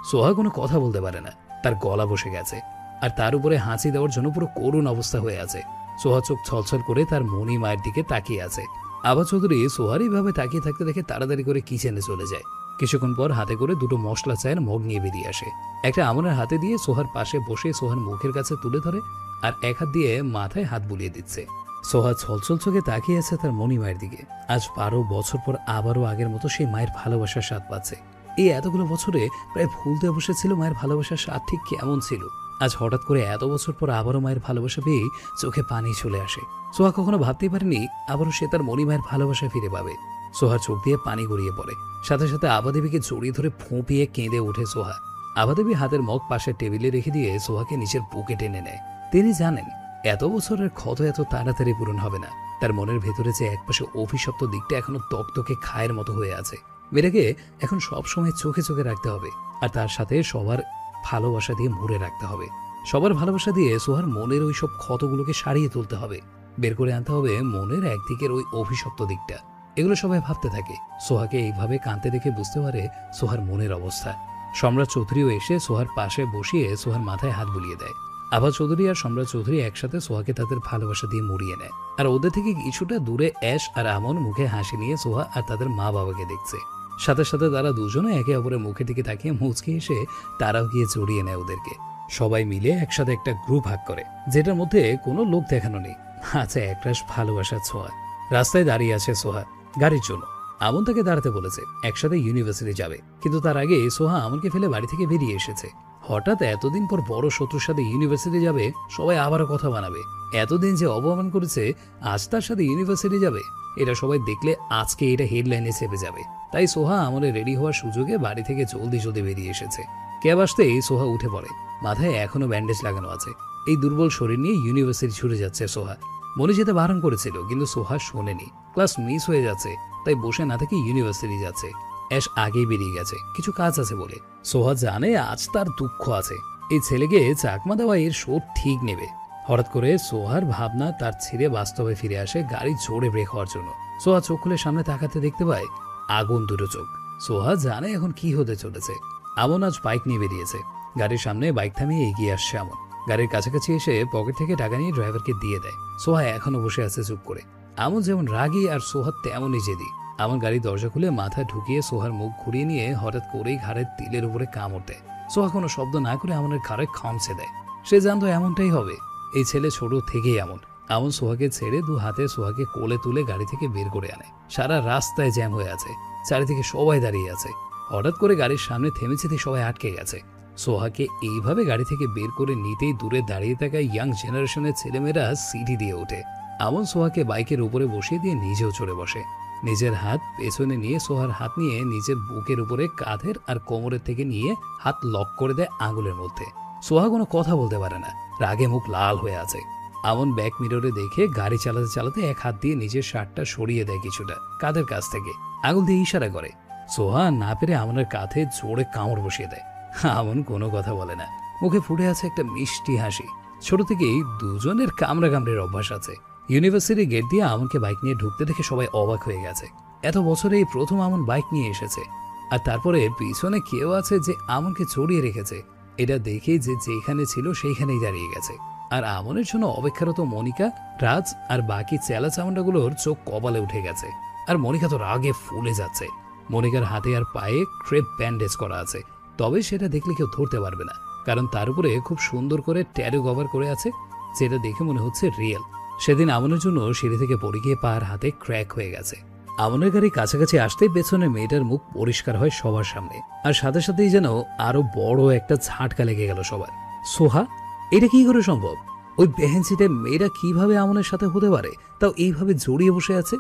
সোহা কোনো কথা বলতে পারে না। তার গলা বসে গেছে। আর তার উপরে হাঁচি দেওয়ার জন্য পুরো করুণ অবস্থা হয়ে আছে। সোহা চোখ ছলছল করে তার মনি মায়ের দিকে তাকিয়ে আছে। আভা চৌধুরী সোহার এইভাবে তাকিয়ে থাকতে দেখে তাড়াতাড়ি করে কিচেনে চলে যায়। কিছুক্ষণ পর হাতে করে দুটো মশলা চায়ের মগ নিয়ে বেরিয়ে আসে। একটা আমনের হাতে দিয়ে সোহার পাশে বসে সোহার মুখের কাছে তুলে ধরে আর এক হাত দিয়ে মাথায় হাত বুলিয়ে দিচ্ছে। সোহা ছলছল চোখে তাকিয়ে আছে তার মনি মায়ের দিকে। আজ 12 বছর পর আবারও আগের মতো সেই মায়ের ভালোবাসার স্বাদ পাচ্ছে। এই এতগুলো বছরে প্রায় ভুলতে বসেছিল মায়ের ভালোবাসার স্বাদ ঠিক কেমন ছিল। আজ হঠাৎ করে এত বছর পর আবারও মায়ের ভালোবাসা পেয়ে চোখে পানি চলে আসে। সোহা কখনো ভাবতেই পারেনি আবারও সে তার মনি মায়ের ভালোবাসা ফিরে পাবে। সোহার চোখ দিয়ে পানি গড়িয়ে পড়ে। সাথে সাথে আভাদেবীকে জড়িয়ে ধরে ফুঁপিয়ে কেঁদে ওঠে সোহা। আভাদেবী হাতের মগ পাশে টেবিলে রেখে দিয়ে সোহাকে নিজের বুকে টেনে নেয়। তিনি জানেন এত বছরের ক্ষত এত তাড়াতাড়ি পূরণ হবে না। তার মনের ভেতরে যে একপাশে অভিশপ্ত দিকটা এখনো তকতকে খায়ের মতো হয়ে আছে। মেয়েটাকে এখন সবসময় চোখে চোখে রাখতে হবে। আর তার সাথে সবার ভালোবাসা দিয়ে মুড়ে রাখতে হবে। সবার ভালোবাসা দিয়ে সোহার মনের ওই সব ক্ষতগুলোকে সারিয়ে তুলতে হবে। বের করে আনতে হবে মনের একদিকের ওই অভিশপ্ত দিকটা। এগুলো সবাই ভাবতে থাকে। সোহাকে এইভাবে কাঁদতে দেখে বুঝতে পারে সোহার মনের অবস্থা। সম্রাট চৌধুরীও এসে সোহার পাশে বসিয়ে সোহার মাথায় হাত বুলিয়ে দেয়। আভা চৌধুরী আর সম্রাট চৌধুরী একসাথে সোহাকে তাদের ভালোবাসা দিয়ে মুড়িয়ে নেয়। আর ওদের থেকে কিছুটা দূরে অ্যাশ আর আমন মুখে হাসি নিয়ে সোহা আর তাদের মা বাবাকে দেখছে। সাথে সাথে তারা দুজনে একে অপরের মুখের দিকে তাকিয়ে মুচকে এসে তারাও গিয়ে জড়িয়ে নেয় ওদেরকে। সবাই মিলে একসাথে একটা গ্রুপ ভাগ করে, যেটার মধ্যে কোনো লোক দেখানো নেই। আছে একরাশ ভালোবাসার ছোঁয়া। রাস্তায় দাঁড়িয়ে আছে সোহা গাড়ির জন্য। আমন তাকে দাঁড়াতে বলেছে, একসাথে ইউনিভার্সিটি যাবে। কিন্তু তার আগে সোহা আমনকে ফেলে বাড়ি থেকে বেরিয়ে এসেছে। হঠাৎ এতদিন পর বড় শত্রুর সাথে ইউনিভার্সিটি যাবে, সবাই আবারও কথা বানাবে। এতদিন যে অপমান করেছে, আজ তার সাথে ইউনিভার্সিটি যাবে, এটা সবাই দেখলে আজকে এটা হেডলাইনে চেপে যাবে। তাই সোহা আমনের রেডি হওয়ার সুযোগে বাড়ি থেকে জলদি জলদি বেরিয়ে এসেছে। ক্যাব আসতেই সোহা উঠে পড়ে। মাথায় এখনো ব্যান্ডেজ লাগানো আছে। এই দুর্বল শরীর নিয়ে ইউনিভার্সিটি ছুটে যাচ্ছে সোহা। মনে যেতে বারণ করেছিল, কিন্তু সোহা শোনেনি। ক্লাস মিস হয়ে যাচ্ছে, তাই বসে না থেকে ইউনিভার্সিটি যাচ্ছে। অ্যাশ আগেই বেরিয়ে গেছে, কিছু কাজ আছে বলে। সোহা জানে আজ তার দুঃখ আছে। এই ছেলেকে চাকমা দেওয়া এর শোধ ঠিক নেবে। হঠাৎ করে সোহার ভাবনা তার ছেড়ে বাস্তবে ফিরে আসে গাড়ি জোরে ব্রেক হওয়ার জন্য। সোহা চোখ খুলে সামনে তাকাতে দেখতে পায় আগুন দুটো চোখ। সোহা জানে এখন কি হতে চলেছে। আমন আজ বাইক নিয়ে বেরিয়েছে। গাড়ির সামনে বাইক থামিয়ে এগিয়ে আসছে আমন। গাড়ির কাছাকাছি এসে পকেট থেকে টাকা নিয়ে ড্রাইভারকে দিয়ে দেয়। সোহা এখনো বসে আছে চুপ করে। আমন যেমন রাগী আর সোহা তেমনই জেদি। আমন গাড়ির দরজা খুলে মাথা ঢুকিয়ে সোহার মুখ ঘুরিয়ে নিয়ে হঠাৎ করেই ঘাড়ের তিলের উপরে কামড় দেয়। সোহা কোনো শব্দ না করে আমনের ঘাড়ে খামছে দেয়। সে জানতো এমনটাই হবে। এই ছেলে ছোট থেকেই এমন। আমন সোহাকে ছেড়ে দু হাতে সোহাকে কোলে তুলে গাড়ি থেকে বের করে আনে। সারা রাস্তায় জ্যাম হয়ে আছে, চারিদিকে সবাই দাঁড়িয়ে আছে। হঠাৎ করে গাড়ির সামনে থেমেছে, সবাই আটকে গেছে। সোহাকে এইভাবে গাড়ি থেকে বের করে নিতেই দূরে দাঁড়িয়ে থাকা ইয়াং জেনারেশনের ছেলেমেয়েরা সিটি দিয়ে ওঠে। আমন সোহাকে বাইকের উপরে বসিয়ে দিয়ে নিজেও চড়ে বসে। নিজের হাত পেছনে নিয়ে সোহার হাত নিয়ে নিজের বুকের উপরে কাঁধের আর কোমরের থেকে নিয়ে হাত লক করে দেয় আঙুলের মধ্যে। সোহা কোনো কথা বলতে পারে না, রাগে মুখ লাল হয়ে আছে। আমন ব্যাক মিররে দেখে গাড়ি চালাতে চালাতে এক হাত দিয়ে নিজের শার্টটা সরিয়ে দেয় কিছুটা কাঁধের কাছ থেকে, আঙুল দিয়ে ইশারা করে। সোহা না পেরে আমনের কাঁধে জোরে কামড় বসিয়ে দেয়। আমন কোনো কথা বলে না, মুখে ফুটে আছে একটা মিষ্টি হাসি। ছোট থেকেই দুজনের কামড়া কামড়ের অভ্যাস আছে। ইউনিভার্সিটি গেট দিয়ে আমনকে বাইক নিয়ে ঢুকতে দেখে সবাই অবাক হয়ে গেছে। এত বছরে এই প্রথম আমন বাইক নিয়ে এসেছে, আর তারপরে পিছনে কেউ আছে যে আমনকে জড়িয়ে রেখেছে। এটা দেখে যে যেখানে ছিল সেইখানেই দাঁড়িয়ে গেছে। আর আমনের জন্য অপেক্ষারত মনিকা, রাজ আর বাকি চেলা চামড়াগুলোর চোখ কপালে উঠে গেছে। আর মনিকা তো রাগে ফুলে যাচ্ছে। মনিকার হাতে আর পায়ে ক্রেপ ব্যান্ডেজ করা আছে, তবে সেটা দেখলে কেউ ধরতে পারবে না, কারণ তার উপরে খুব সুন্দর করে ট্যাটু কভার করে আছে, যেটা দেখে মনে হচ্ছে রিয়েল। সেদিন আমনের জন্য সিঁড়ি থেকে পড়ে গিয়ে পার হাতে ক্র্যাক হয়ে গেছে। আমনের গাড়ি কাছাকাছি আসতেই পেছনে মেয়েটার মুখ পরিষ্কার হয় সবার সামনে, আর সাথে সাথেই যেন আরো বড় একটা ঝাটকা লেগে গেল সবার। সোহা, এটা কি করে সম্ভব? ওই বেহেনসিতে মেয়েরা কিভাবে আমনের সাথে হতে পারে, তাও এইভাবে জড়িয়ে বসে আছে?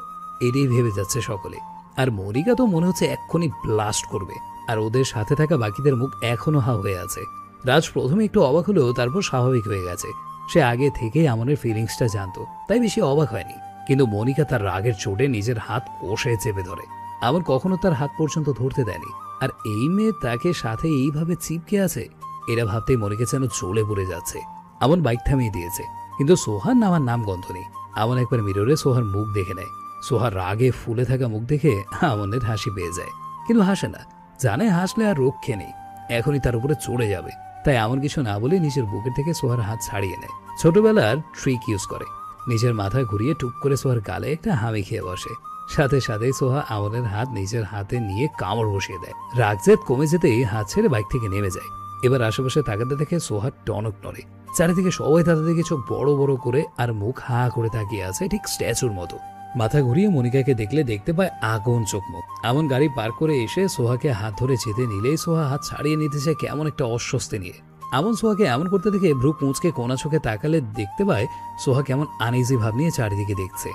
এটাই ভেবে যাচ্ছে সকলে। আর মনিকা তো মনে হচ্ছে এক্ষুনি ব্লাস্ট করবে, আর ওদের সাথে থাকা বাকিদের মুখ এখনো হা হয়ে আছে। রাজ প্রথমে একটু অবাক হলেও তারপর স্বাভাবিক হয়ে গেছে। সে আগে থেকেই আমনের ফিলিংসটা জানতো, তাই বেশি অবাক হয়নি। কিন্তু মনিকা তার রাগের চোটে নিজের হাত কষে চেপে ধরে। আমন কখনো তার হাত পর্যন্ত ধরতে দেয়নি, আর এই মেয়ে তাকে সাথে এইভাবে চিপকে আছে। এরা ভাবতেই মনিকা যেন জ্বলে পড়ে যাচ্ছে। আমন বাইক থামিয়ে দিয়েছে, কিন্তু সোহার নামার নাম গন্ধ নেই। আমন একবার মিররে সোহার মুখ দেখে নেয়। সোহার রাগে ফুলে থাকা মুখ দেখে আমনের হাসি পেয়ে যায়, কিন্তু হাসে না, জানে হাসলে আর রক্ষে নেই, এখনই তার উপরে চড়ে যাবে। তাই আমন কিছু না বলে নিজের বুকের থেকে সোহার হাত ছাড়িয়ে নেয়। ছোটবেলার ট্রিক ইউজ করে, নিজের মাথা ঘুরিয়ে টুক করে সোহার গালে একটা হামি খেয়ে বসে। সাথে সাথে সোহা আমনের হাত নিজের হাতে নিয়ে কামড় বসিয়ে দেয়। রাগজেদ কমে যেতেই হাত ছেড়ে বাইক থেকে নেমে যায়। এবার আশেপাশে তাকাতে দেখে সোহার টনক নড়ে। চারিদিকে সবাই তাদের দিকে চোখ বড় বড় করে আর মুখ হা করে তাকিয়ে আছে, ঠিক স্ট্যাচুর মতো। মাথা ঘুরিয়ে মনিকাকে দেখলে দেখতে পায় আগুন চোখ মুখ। আমন গাড়ি পার করে এসে সোহাকে হাত ধরে যেতে নিলেই সোহা হাত ছাড়িয়ে নিতে চায় কেমন একটা অস্বস্তি নিয়ে। আমন সোহাকে এমন করতে দেখে ভ্রু কুঁচকে কোনা চোখে তাকালে দেখতে পায় সোহা কেমন আনইজি ভাব নিয়ে চারিদিকে দেখছে।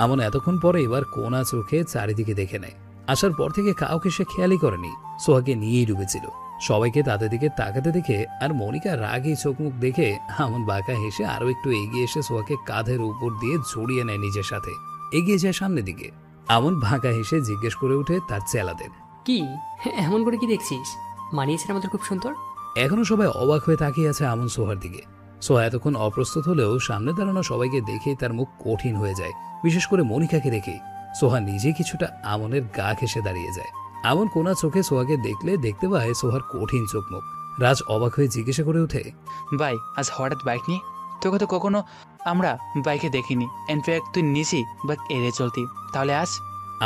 আমন এতক্ষণ পরে এবার কোনা চোখে চারিদিকে দেখে নেয়। আসার পর থেকে কাউকে সে খেয়ালই করেনি, সোহাকে নিয়েই ডুবেছিল। সবাইকে তাদের দিকে তাকাতে দেখে আর মনিকা রাগে চোখ মুখ দেখে আমন বাঁকা হেসে আরো একটু এগিয়ে এসে সোহাকে কাঁধের উপর দিয়ে জড়িয়ে নেয় নিজের সাথে, এগিয়ে যায় সামনের দিকে। আমন বাঁকা হেসে জিজ্ঞেস করে উঠে তার চেলাদের, কি এমন করে কি দেখছিস? মানিয়েছে আমাদের খুব সুন্দর। এখনো সবাই অবাক হয়ে তাকিয়ে আছে আমন সোহার দিকে। সোহা এতক্ষণ অপ্রস্তুত হলেও সামনে দাঁড়ানো সবাইকে দেখেই তার মুখ কঠিন হয়ে যায়, বিশেষ করে মনিকাকে দেখেই। সোহা নিজে কিছুটা আমনের গা ঘেঁষে দাঁড়িয়ে যায়। আমন কোনা চোখে সোহাকে দেখলে দেখতে পায় সোহার কঠিন চোখ মুখ। রাজ অবাক হয়ে জিজ্ঞাসা করে ওঠে, ভাই আজ হঠাৎ বাইক নিয়ে? তোকে তো কখনো আমরা বাইকে দেখিনি, ইনফ্যাক্ট তুই নিচি বা এড়ে চলতি, তাহলে আজ?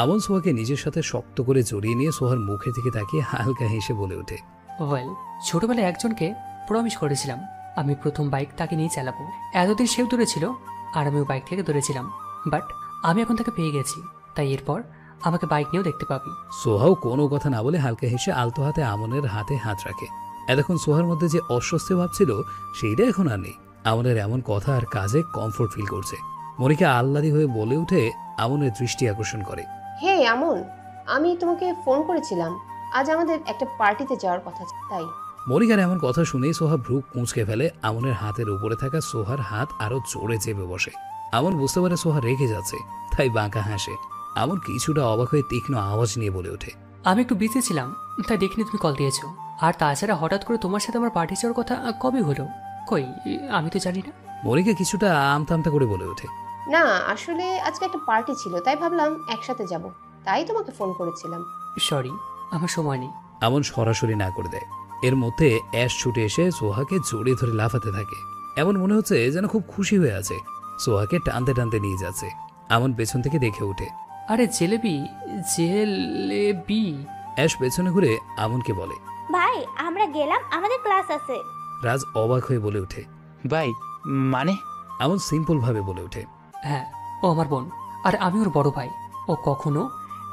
আমন সোহাকে নিজের সাথে শক্ত করে জড়িয়ে নিয়ে সোহার মুখের দিকে তাকিয়ে হালকা হেসে বলে ওঠে, ওয়েল, ছোটবেলায় একজনকে প্রমিস করেছিলাম আমি প্রথম বাইক তাকে নিয়ে চালাবো। এতদিন সেও ধরেছিল আর আমিও বাইক থেকে ধরেছিলাম, বাট আমি এখন তাকে পেয়ে গেছি, তাই এরপর আমাকে বাইক নিয়েও দেখতে পাবি। সোহাও কোনো কথা না বলে হালকা হেসে আলতো হাতে আমনের হাতে হাত রাখে। এতক্ষণ সোহার মধ্যে যে অস্বস্তি ভাব ছিল সেইটা এখন আর নেই। আমনের এমন কথা আর কাজে কমফোর্ট ফিল করছে। মনিকা আহ্লাদী হয়ে বলে উঠে আমনের দৃষ্টি আকর্ষণ করে, হে আমন, আমি তোমাকে ফোন করেছিলাম, আজ আমাদের একটা পার্টিতে যাওয়ার কথা, তাই। মনিকার এমন কথা শুনেই সোহা ভ্রু কুঁচকে ফেলে। আমনের হাতের উপরে থাকা সোহার হাত আরো জোরে চেপে বসে। আমন বুঝতে পারে সোহা রেগে যাচ্ছে, তাই বাঁকা হাসে। আমন কিছুটা অবাক হয়ে তীক্ষ্ণ আওয়াজ নিয়ে বলে ওঠে, আমি একটু বিজি ছিলাম, তাই দেখিনি তুমি কল দিয়েছো। আর তাছাড়া হঠাৎ করে তোমার সাথে আমার পার্টি যাওয়ার কথা কবে হলো? কই, আমি তো জানি না। মনিকা কিছুটা আমতা করে বলে ওঠে, না আসলে আজকে একটা পার্টি ছিল, তাই ভাবলাম একসাথে যাব, তাই তোমাকে ফোন করেছিলাম। সরি, আমার সময় নেই। আমন সরাসরি না করে দেয়। এর মধ্যে অ্যাশ ছুটে এসে সোহাকে জড়িয়ে ধরে লাফাতে থাকে। এমন মনে হচ্ছে যেন খুব খুশি হয়ে আছে, সোহাকে টানতে টানতে নিয়ে যাচ্ছে। আমন পেছন থেকে দেখে ওঠে, আরে জেলেবি জেলেবি। অ্যাশ পেছনে ঘুরে আমনকে বলে, ভাই আমরা গেলাম, আমাদের ক্লাস আছে। রাজ অবাক হয়ে বলে ওঠে, ভাই মানে? আমন সিম্পল ভাবে বলে ওঠে, হ্যাঁ, ও আমার বোন আর আমি ওর বড় ভাই। ও কখনো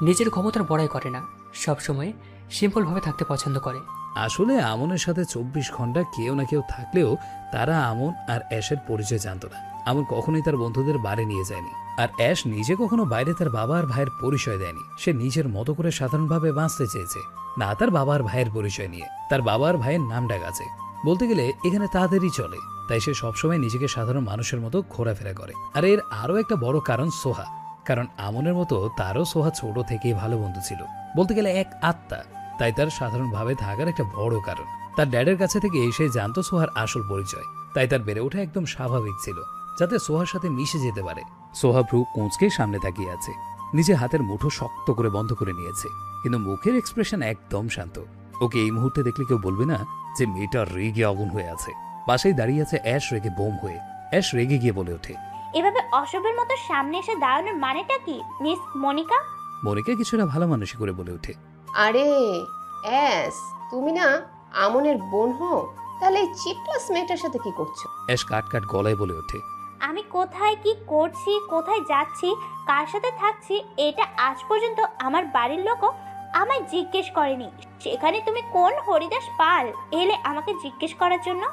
নিজের ক্ষমতার বড়াই করে না, সবসময় সিম্পল ভাবে থাকতে পছন্দ করে। আসলে আমনের সাথে 24 ঘন্টা কেউ না কেউ থাকলেও তারা আমন আর অ্যাশের পরিচয় জানত না। আমন কখনোই তার বন্ধুদের বাড়ি নিয়ে যায়নি, আর অ্যাশ নিজে কখনো বাইরে তার বাবা আর ভাইয়ের পরিচয় দেয়নি। সে নিজের মতো করে সাধারণভাবে বাঁচতে চেয়েছে, না তার বাবা আর ভাইয়ের পরিচয় নিয়ে। তার বাবা আর ভাইয়ের নাম ডাক আছে, বলতে গেলে এখানে তাদেরই চলে। তাই সে সবসময় নিজেকে সাধারণ মানুষের মতো ঘোরাফেরা করে। আর এর আরও একটা বড় কারণ সোহা, কারণ আমনের মতো তারও সোহা ছোট থেকেই ভালো বন্ধু ছিল, বলতে গেলে এক আত্মা। তাই তার সাধারণভাবে থাকার একটা বড় কারণ। তার ড্যাডের কাছে থেকে সে জানতো সোহার আসল পরিচয়, তাই তার বেড়ে ওঠা একদম স্বাভাবিক ছিল, যাতে সোহার সাথে মিশে যেতে পারে। সোহা ভ্রু কুঁচকে সামনে তাকিয়ে আছে, নিজে হাতের মুঠো শক্ত করে বন্ধ করে নিয়েছে, কিন্তু মুখের এক্সপ্রেশন একদম শান্ত। ওকে এই মুহূর্তে দেখলে কেউ বলবে না যে মেয়েটা রেগে আগুন হয়ে আছে। পাশেই দাঁড়িয়ে আছে অ্যাশ, রেগে বোম হয়ে। অ্যাশ রেগে গিয়ে বলে ওঠে, এভাবে অশুভের মতো সামনে এসে দাঁড়ানোর মানেটা কি মিস মনিকা? মনিকা কিছুটা ভালো মানুষই করে বলে ওঠে, আরে অ্যাস, তুমি না আমনের বোন হও, তাহলে এই চিপ ক্লাস মেয়েটার সাথে কি করছো? অ্যাশ কাট কাট গলায় বলে ওঠে, আমি কোথায় কি করছি, কোথায় যাচ্ছি, কার সাথে থাকছি, এটা আজ পর্যন্ত আমার বাড়ির লোকও আমায় জিজ্ঞেস করেনি। সেখানে তুমি কোন হরিদাস পাল এলে আমাকে জিজ্ঞেস করার জন্য?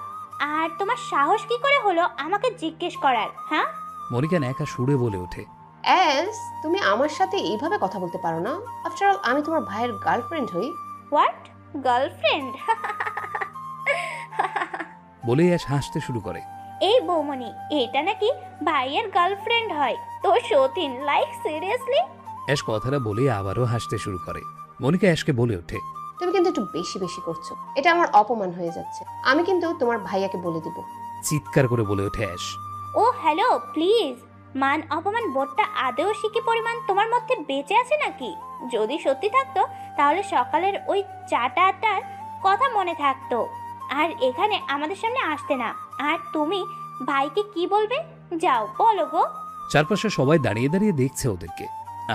আর তোমার সাহস কি করে হলো আমাকে জিজ্ঞেস করার? হ্যাঁ, মনিকা ন্যাকা সুরে বলে ওঠে, অ্যাস, তুমি আমার সাথে এইভাবে কথা বলতে পারো না। আফটার অল আমি তোমার ভাইয়ের গার্লফ্রেন্ড হই। What, girlfriend? বলে অ্যাশ হাসতে শুরু করে। এই বৌমনি, এটা নাকি ভাইয়ের গার্লফ্রেন্ড হয়? তো সতীন, লাইক সিরিয়াসলি? অ্যাশ কথাটা বলে আবারও হাসতে শুরু করে। মনিকা অ্যাশকে বলে ওঠে, তুমি কিন্তু একটু বেশি বেশি করছো, এটা আমার অপমান হয়ে যাচ্ছে। আমি কিন্তু তোমার ভাইয়াকে বলে দিব। চিৎকার করে বলে ওঠে অ্যাশ। O hello, please. মান অপমান বোধটা আদেও শিখি পরিমাণ তোমার মধ্যে বেঁচে আছে নাকি? যদি সত্যি থাকতো তাহলে সকালের ওই চাটাটার কথা মনে থাকতো, আর এখানে আমাদের সামনে আসতে না। আর তুমি ভাইকে কি বলবে? যাও বলো গো। চারপাশে সবাই দাঁড়িয়ে দাঁড়িয়ে দেখছে ওদেরকে।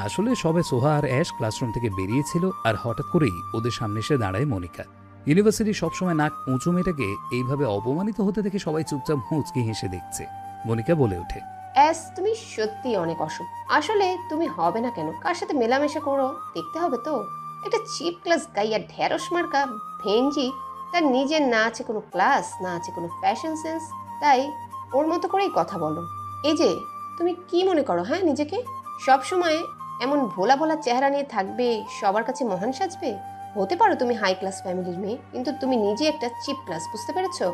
আসলে সবে সোহা আর অ্যাশ ক্লাসরুম থেকে বেরিয়েছিল, আর হঠাৎ করেই ওদের সামনে এসে দাঁড়ায় মনিকা। ইউনিভার্সিটি সবসময় নাক উঁচু মেয়েটাকে এইভাবে অপমানিত হতে দেখে সবাই চুপচাপ মুচকি হেসে দেখছে। মনিকা বলে ওঠে, অ্যাস, তুমি সত্যি অনেক অসুখ। আসলে তুমি হবে না কেন? কার সাথে মেলামেশা করো দেখতে হবে তো। একটা চিপ ক্লাস গাইয়া ঢেরস মার্কা ভেঞ্জি, তার নিজের না আছে কোনো ক্লাস, না আছে কোনো ফ্যাশন সেন্স, তাই ওর মতো করেই কথা বলো। এই যে তুমি কি মনে করো হ্যাঁ নিজেকে? সবসময় এমন ভোলা ভোলা চেহারা নিয়ে থাকবে, সবার কাছে মহান সাজবে? হতে পারো তুমি হাই ক্লাস ফ্যামিলির মেয়ে, কিন্তু তুমি নিজে একটা চিপ ক্লাস, বুঝতে পেরেছো?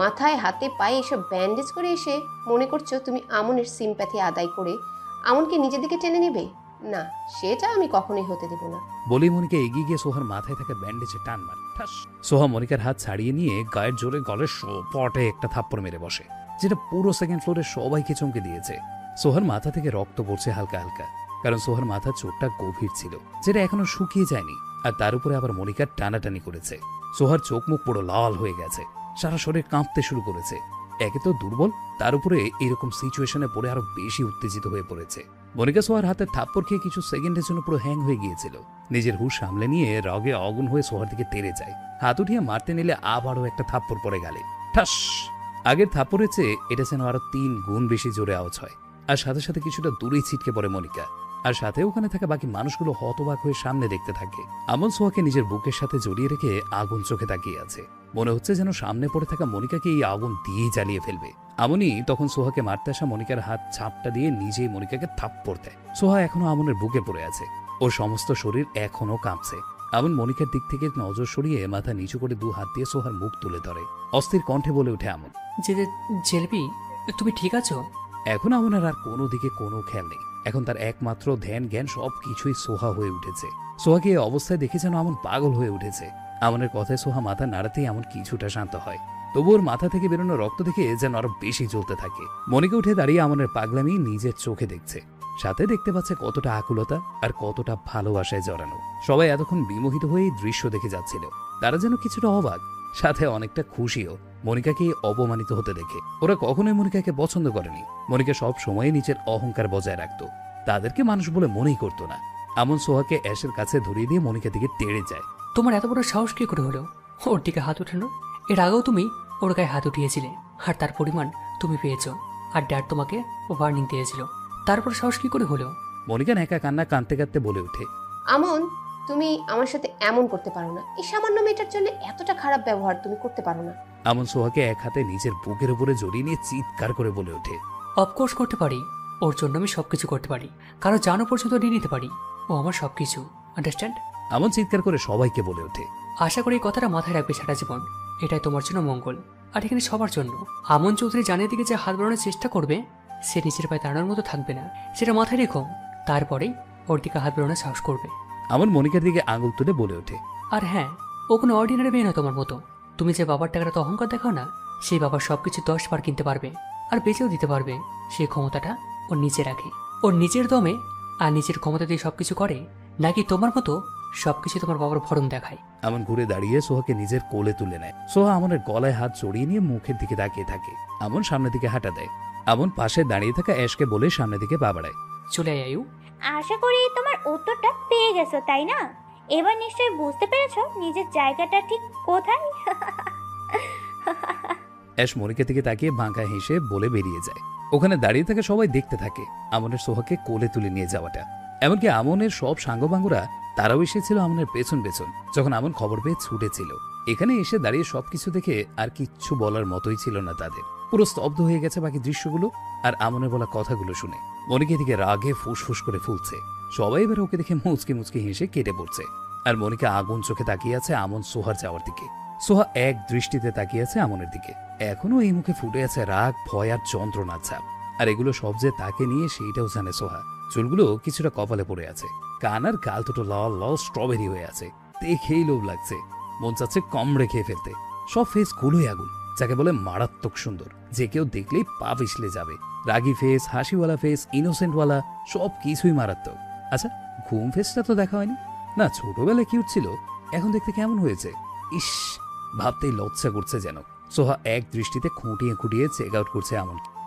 মাথায় হাতে পায়ে এসব ব্যান্ডেজ করে এসে মনে করছো তুমি আমনের সিম্প্যাথি আদায় করে আমনকে নিজের দিকে টেনে নেবে? না, সেটা আমি কখনোই হতে দেব না। বলেই মনিকা এগিয়ে গিয়ে সোহার মাথায় থাকা ব্যান্ডেজে টান মারে। ঠাস! সোহা মনিকার হাত ছাড়িয়ে নিয়ে গায়ের জোরে গলের পটে একটা থাপ্পড় মেরে বসে, যেটা পুরো সেকেন্ড ফ্লোরে সবাইকে চমকে দিয়েছে। সোহার মাথা থেকে রক্ত পড়ছে হালকা হালকা, কারণ সোহার মাথার চোটটা গভীর ছিল, যেটা এখনো শুকিয়ে যায়নি। আর তার উপরে আবার মনিকার টানাটানি করেছে। সোহার চোখ মুখ পুরো লাল হয়ে গেছে, সারা শরীর কাঁপতে শুরু করেছে। একে তো দুর্বল, তার উপরে এরকম সিচুয়েশনে পড়ে আরো বেশি উত্তেজিত হয়ে পড়েছে। মনিকা সোহার হাতে থাপ্পড় খেয়ে কিছু সেকেন্ডের জন্য পুরো হ্যাং হয়ে গিয়েছিল। নিজের হুঁশ সামলে নিয়ে রাগে আগুন হয়ে সোহার দিকে তেড়ে যায়। হাত উঠিয়ে মারতে নিলে আবারও একটা থাপ্পড় পড়ে গেলে। ঠাস! আগের থাপ্পড়ের চেয়ে এটা যেন আরো 3 গুণ বেশি জোরে আওয়াজ হয়। আর সাথে সাথে কিছুটা দূরেই ছিটকে পড়ে মনিকা। আর সাথে ওখানে থাকা বাকি মানুষগুলো হতবাক হয়ে সামনে দেখতে থাকে। আমন সোহাকে নিজের বুকের সাথে জড়িয়ে রেখে আগুন চোখে তাকিয়ে আছে। মনে হচ্ছে যেন সামনে পড়ে থাকা মনিকাকে এই আগুন দিয়েই জ্বালিয়ে ফেলবে। আমনই তখন সোহাকে মারতে আসা মনিকার হাত ঝাপটা দিয়ে নিজেই মনিকাকে থাপ্পড় দেয়। সোহা এখনো আমনের বুকে পড়ে আছে, ওর সমস্ত শরীর এখনো কাঁপছে। আমন মনিকার দিক থেকে নজর সরিয়ে মাথা নিচু করে 2 হাত দিয়ে সোহার মুখ তুলে ধরে। অস্থির কণ্ঠে বলে ওঠে আমন, জেলেবি, তুমি ঠিক আছো? এখন আমনের আর কোনো দিকে কোনো খেয়াল নেই। এখন তার একমাত্র ধ্যান জ্ঞান সবকিছুই সোহা হয়ে উঠেছে। সোহাকে এই অবস্থায় দেখে যেন আমন পাগল হয়ে উঠেছে। আমনের কথায় সোহা মাথা নাড়াতেই এমন কিছুটা শান্ত হয়, তবু ওর মাথা থেকে বেরোনো রক্ত দেখে যেন আরো বেশি জ্বলতে থাকে। মনিকা উঠে দাঁড়িয়ে আমনের পাগলামি নিজের চোখে দেখছে, সাথে দেখতে পাচ্ছে কতটা আকুলতা আর কতটা ভালোবাসায় জড়ানো। সবাই এতক্ষণ বিমোহিত হয়ে দৃশ্য দেখে যাচ্ছিল, তারা যেন কিছুটা অবাক, সাথে অনেকটা খুশিও মনিকাকে অপমানিত হতে দেখে। ওরা কখনোই মনিকাকে পছন্দ করেনি। মনিকা সব সময় নিজের অহংকার বজায় রাখত, তাদেরকে মানুষ বলে মনেই করতো না। আমন সোহাকে অ্যাশের কাছে ধরিয়ে দিয়ে মনিকা দিকে তেড়ে যায়। তোমার এত বড় সাহস কি করে হলো ওর দিকে হাত ওঠানোর? এর আগেও তুমি ওর গায়ে হাত উঠিয়েছিলে, আর তার পরিমাণ তুমি পেয়েছো। আর ড্যাড তোমাকে ওয়ার্নিং দিয়েছিল, তারপর সাহস কি করে হলো? মনিকা একা কান্না কাঁদতে কাঁদতে বলে ওঠে, আমন, তুমি আমার সাথে এমন করতে পারো না। এই সামান্য মেয়েটার জন্য এতটা খারাপ ব্যবহার তুমি করতে পারো না। আমন সোহাকে এক হাতে নিজের বুকের উপরে জড়িয়ে নিয়ে চিৎকার করে বলে ওঠে, অফকোর্স করতে পারি, ওর জন্য আমি সবকিছু করতে পারি, কারো জানো পর্যন্ত নিয়ে নিতে পারি। ও আমার সবকিছু, আন্ডারস্ট্যান্ড? আমন চিৎকার করে সবাইকে বলে ওঠে, আশা করি এই কথাটা মাথায় রাখবে সারা জীবন, এটাই তোমার জন্য মঙ্গল। আর এখানে সবার জন্য। আমন চৌধুরী জানের দিকে যে হাত বাড়ানোর চেষ্টা করবে সে নিজের পায়ে দাঁড়ানোর মতো থাকবে না, সেটা মাথায় রেখো। তারপরেই ওর দিকে হাত বাড়ানোর সাহস করবে। আমন মনিকার দিকে আঙুল তুলে বলে ওঠে, আর হ্যাঁ, ও কোনো অর্ডিনারি মেয়ে না তোমার মতো। তুমি যে বাবার টাকাটা তো অহংকার দেখাও না, সেই বাবার সবকিছু 10 বার কিনতে পারবে আর বেচেও দিতে পারবে। সেই ক্ষমতাটা ও নিজে রাখে, ওর নিজের দমে আর নিজের ক্ষমতা দিয়ে সবকিছু করে, নাকি তোমার মতো সবকিছু তোমার বাবার ভরণ দেখায়। আমন ঘুরে দাঁড়িয়ে সোহাকে নিজের কোলে তুলে নেয়। সোহা আমনের গলায় হাত জড়িয়ে নিয়ে মুখের দিকে তাকিয়ে থাকে। আমন সামনের দিকে হাঁটা দেয়। আমন পাশে দাঁড়িয়ে থাকা অ্যাশকে বলে সামনের দিকে পা বাড়ায়। চলে আয় আয়ু। আশা করি তোমার উত্তরটা পেয়ে গেছো, তাই না? এবার নিশ্চয়ই বুঝতে পেরেছো নিজের জায়গাটা ঠিক কোথায়। অ্যাশ মনিকার দিকে তাকিয়ে বাঁকা হেসে বলে বেরিয়ে যায়। ওখানে দাঁড়িয়ে থাকা সবাই দেখতে থাকে আমনের সোহাকে কোলে তুলে নিয়ে যাওয়াটা। এমনকি আমনের সব সাঙ্গপাঙ্গরা তারাও এসেছিল আমনের পেছন পেছন, যখন আমন খবর পেয়ে ছুটেছিল। এখানে এসে দাঁড়িয়ে সবকিছু দেখে আর কিচ্ছু বলার মতোই ছিল না তাদের। পুরো স্তব্ধ হয়ে গেছে বাকি দৃশ্যগুলো আর আমনের বলা কথাগুলো শুনে। মনিকা দিকে রাগে ফুসফুস করে ফুলছে। সবাই এবার ওকে দেখে মুচকি মুচকি হেসে কেটে পড়ছে। আর মনিকা আগুন চোখে তাকিয়ে আছে আমন সোহার যাওয়ার দিকে। সোহা এক দৃষ্টিতে তাকিয়ে আছে আমনের দিকে। এখনো এই মুখে ফুটে আছে রাগ, ভয় আর যন্ত্রণার ছাপ। আর এগুলো সব যে তাকে নিয়ে সেইটাও জানে সোহা। চুলগুলো কিছুটা কপালে পড়ে আছে, কান আর গাল দুটো লাল লাল স্ট্রবেরি হয়ে আছে। দেখেই লোভ লাগছে, মন চাচ্ছে কামড়ে খেয়ে ফেলতে। সব ফেস গুলোই আগুন, যাকে বলে মারাত্মক সুন্দর, যে কেউ দেখলেই পা পিছলে যাবে। রাগি ফেস, হাসিওয়ালা ফেস, ইনোসেন্টওয়ালা, সব কিছুই মারাত্মক। আচ্ছা, ঘুম ফেসটা তো দেখা হয়নি না? ছোটবেলায় কিউট ছিল, এখন দেখতে কেমন হয়েছে? ইস, ভাবতেই লজ্জা করছে যেন। সোহা এক দৃষ্টিতে খুঁটিয়ে খুঁটিয়ে চেক আউট করছে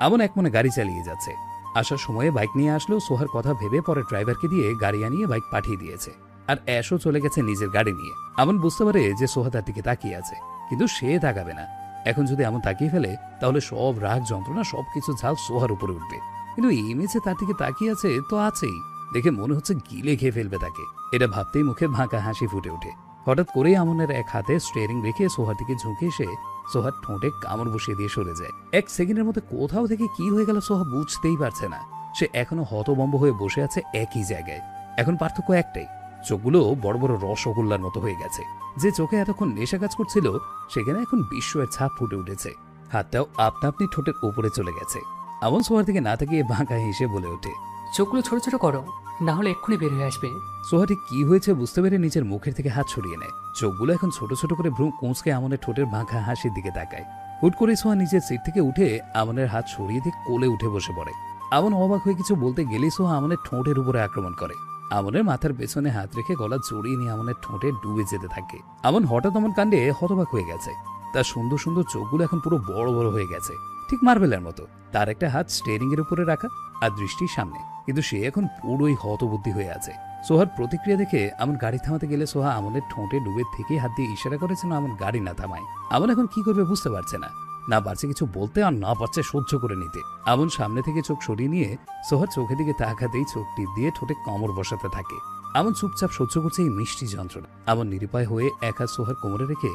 আমন এক মনে গাড়ি চালিয়ে যাচ্ছে। আসার সময়ে বাইক নিয়ে আসলো। সোহার কথা ভেবে পরে ড্রাইভারকে দিয়ে গাড়ি আনিয়ে বাইক পাঠিয়ে দিয়েছে। আর অ্যাশও চলে গেছে নিজের গাড়ি নিয়ে। আমন বুঝতে পারে যে সোহা তার দিকে তাকিয়ে আছে, কিন্তু সে তাকাবে না। এখন যদি আমন তাকিয়ে ফেলে তাহলে সব রাগ, যন্ত্রণা সবকিছু ঝাল সোহার উপরে উঠবে। কিন্তু ইমেজে তার দিকে তাকিয়ে আছে তো আছেই, দেখে মনে হচ্ছে গিলে খেয়ে ফেলবে তাকে। এটা ভাবতেই মুখে ভাঁকা হাসি ফুটে ওঠে। হঠাৎ করেই আমনের এক হাতে স্টিয়ারিং রেখে সোহার দিকে ঝুঁকে এসে সোহার ঠোঁটে কামড় বসিয়ে দিয়ে সরে যায়। এক সেকেন্ডের মধ্যে কোথাও থেকে কি হয়ে গেল সোহা বুঝতেই পারছে না। সে এখনো হতবম্ব হয়ে বসে আছে একই জায়গায়। এখন পার্থক্য একটাই, চোখগুলো বড় বড় রসগোল্লার মতো হয়ে গেছে। যে চোখে এতক্ষণ নেশা কাজ করছিল সেখানে এখন বিস্ময়ের ছাপ ফুটে উঠেছে। হাতটাও আপনা আপনি ঠোঁটের উপরে চলে গেছে। আমন সোহার দিকে না তাকিয়ে বাঁকা হেসে বলে ওঠে, চোখগুলো ছোট ছোট করো, না হলে এক্ষুনি বের হয়ে আসবে। সোহা ঠিক কি হয়েছে বুঝতে পেরে নিজের মুখের থেকে হাত ছড়িয়ে নেয়। চোখগুলো এখন ছোট ছোট করে ভ্রু কুঁচকে আমনের ঠোঁটের বাঁকা হাসির দিকে তাকায়। হুট করে সোহা নিজের সিট থেকে উঠে আমনের হাত সরিয়ে দিয়ে কোলে উঠে বসে পড়ে। আমন অবাক হয়ে কিছু বলতে গেলেই সোহা আমনের ঠোঁটের উপরে আক্রমণ করে। আমনের মাথার পেছনে হাত রেখে গলা জড়িয়ে নিয়ে আমনের ঠোঁটে ডুবে যেতে থাকে। আমন হঠাৎ আমন কাণ্ডে হতবাক হয়ে গেছে। তার সুন্দর সুন্দর চোখগুলো এখন পুরো বড় বড় হয়ে গেছে, ঠিক মার্বেলের মতো। তার একটা হাত স্টিয়ারিং এর উপরে রাখা আর দৃষ্টির সামনে, কিন্তু সে এখন পুরোই হতবুদ্ধি হয়ে আছে। সোহার প্রতিক্রিয়া দেখে আমন গাড়ি থামাতে গেলে সোহা আমনের ঠোঁটে ডুবে থেকে হাত দিয়ে ইশারা করেছিল আমন গাড়ি না থামায়। আমন এখন কি করবে বুঝতে পারছে না, না পারছে কিছু বলতে আর না পারছে সহ্য করে নিতে। আমন সামনে থেকে চোখ সরিয়ে নিয়ে সোহার চোখের দিকে তাকাতেই চোখ টিপ দিয়ে ঠোঁটে কামড় বসাতে থাকে। আমন চুপচাপ সহ্য করছে এই মিষ্টি যন্ত্রণা। আমন নিরুপায় হয়ে এক হাত সোহার কোমরে রেখে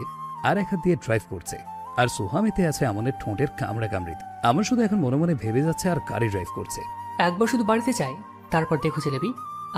আর এক হাত দিয়ে ড্রাইভ করছে, আর সোহা মেতে আছে আমনের ঠোঁটের কামড়া কামড়িতে। আমন শুধু এখন মনে মনে ভেবে যাচ্ছে আর গাড়ি ড্রাইভ করছে। একবার শুধু বাড়িতে যাই, তারপর দেখো জেলেবি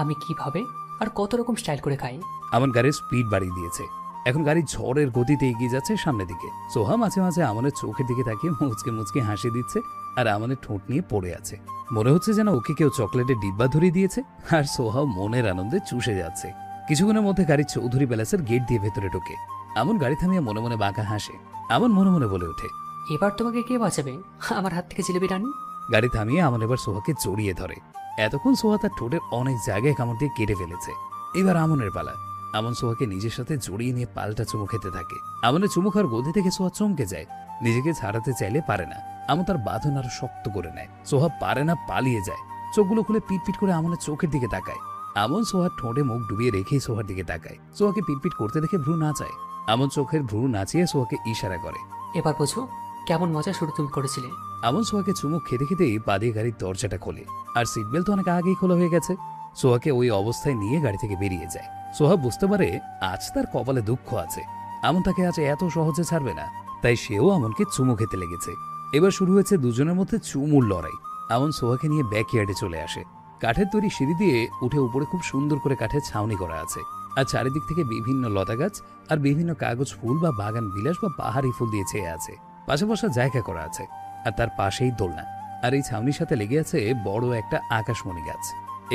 আমি কিভাবে আর কত রকম স্টাইল করে খাই। আমন গাড়ির স্পিড বাড়িয়ে দিয়েছে। এখন গাড়ি ঝড়ের গতিতে এগিয়ে যাচ্ছে সামনের দিকে। সোহা মাঝে মাঝে আমনের চোখের দিকে তাকিয়ে মুচকে মুচকে হাসি দিচ্ছে আর আমনের ঠোঁট নিয়ে পড়ে আছে। মনে হচ্ছে যেন ওকে কেউ চকলেটের ডিব্বা ধরিয়ে দিয়েছে, আর সোহা মনের আনন্দে চুষে যাচ্ছে। কিছুক্ষণের মধ্যে গাড়ি চৌধুরী প্যালেসের গেট দিয়ে ভেতরে ঢোকে। আমন গাড়ি থামিয়ে মনে মনে বাঁকা হাসে। আমন মনে মনে বলে ওঠে, এবার তোমাকে কে বাঁচাবে আমার হাত থেকে জিলেবি রানী। গাড়ি থামিয়ে আমন এবার সোহাকে জড়িয়ে ধরে। এতক্ষণ সোহা তার ঠোঁটের অনেক জায়গায় কামড় দিয়ে কেটে ফেলেছে। এবার আমনের পালা। আমন সোহাকে নিজের সাথে জড়িয়ে নিয়ে পাল্টা চুমু খেতে থাকে। আমনের চুমু খাওয়ার গতি থেকে সোহা চমকে যায়। নিজেকে ছাড়াতে চাইলে পারে না। আমন তার বাঁধন আরো শক্ত করে নেয়। সোহা পারে না, পালিয়ে যায়। চোখগুলো খুলে পিটপিট করে আমনের চোখের দিকে তাকায়। আমন সোহার ঠোঁটে মুখ ডুবিয়ে রেখেই সোহার দিকে তাকায়। সোহাকে পিটপিট করতে দেখে ভ্রু নাচায়। আমন চোখের ভ্রু নাচিয়ে সোহাকে ইশারা করে, এবার বোঝো কেমন মজা শুরু তুমি করেছিলে। আমন সোহাকে চুমুক খেতে খেতেই পা দিয়ে গাড়ির দরজাটা খোলে। আর সিট বেল্ট তো অনেক আগেই খোলা হয়ে গেছে। সোহাকে ওই অবস্থায় নিয়ে গাড়ি থেকে বেরিয়ে যায়। সোহা বুঝতে পারে আজ তার কপালে দুঃখ আছে। আমন তাকে আজ এত সহজে ছাড়বে না, তাই সেও আমনকে চুমু খেতে লেগেছে। এবার শুরু হয়েছে দুজনের মধ্যে চুমুর লড়াই। আমন সোহাকে নিয়ে ব্যাকইয়ার্ডে চলে আসে। কাঠের তৈরি সিঁড়ি দিয়ে উঠে উপরে খুব সুন্দর করে কাঠের ছাউনি করা আছে, আর চারিদিক থেকে বিভিন্ন লতা গাছ আর বিভিন্ন কাগজ ফুল বা বাগান বিলাস বা পাহাড়ি ফুল দিয়ে ছেয়ে আছে। পাশে বসার জায়গা করা আছে, আর তার পাশেই দোলনা। আর এই ছাউনির সাথে লেগে আছে বড় একটা আকাশমণি গাছ।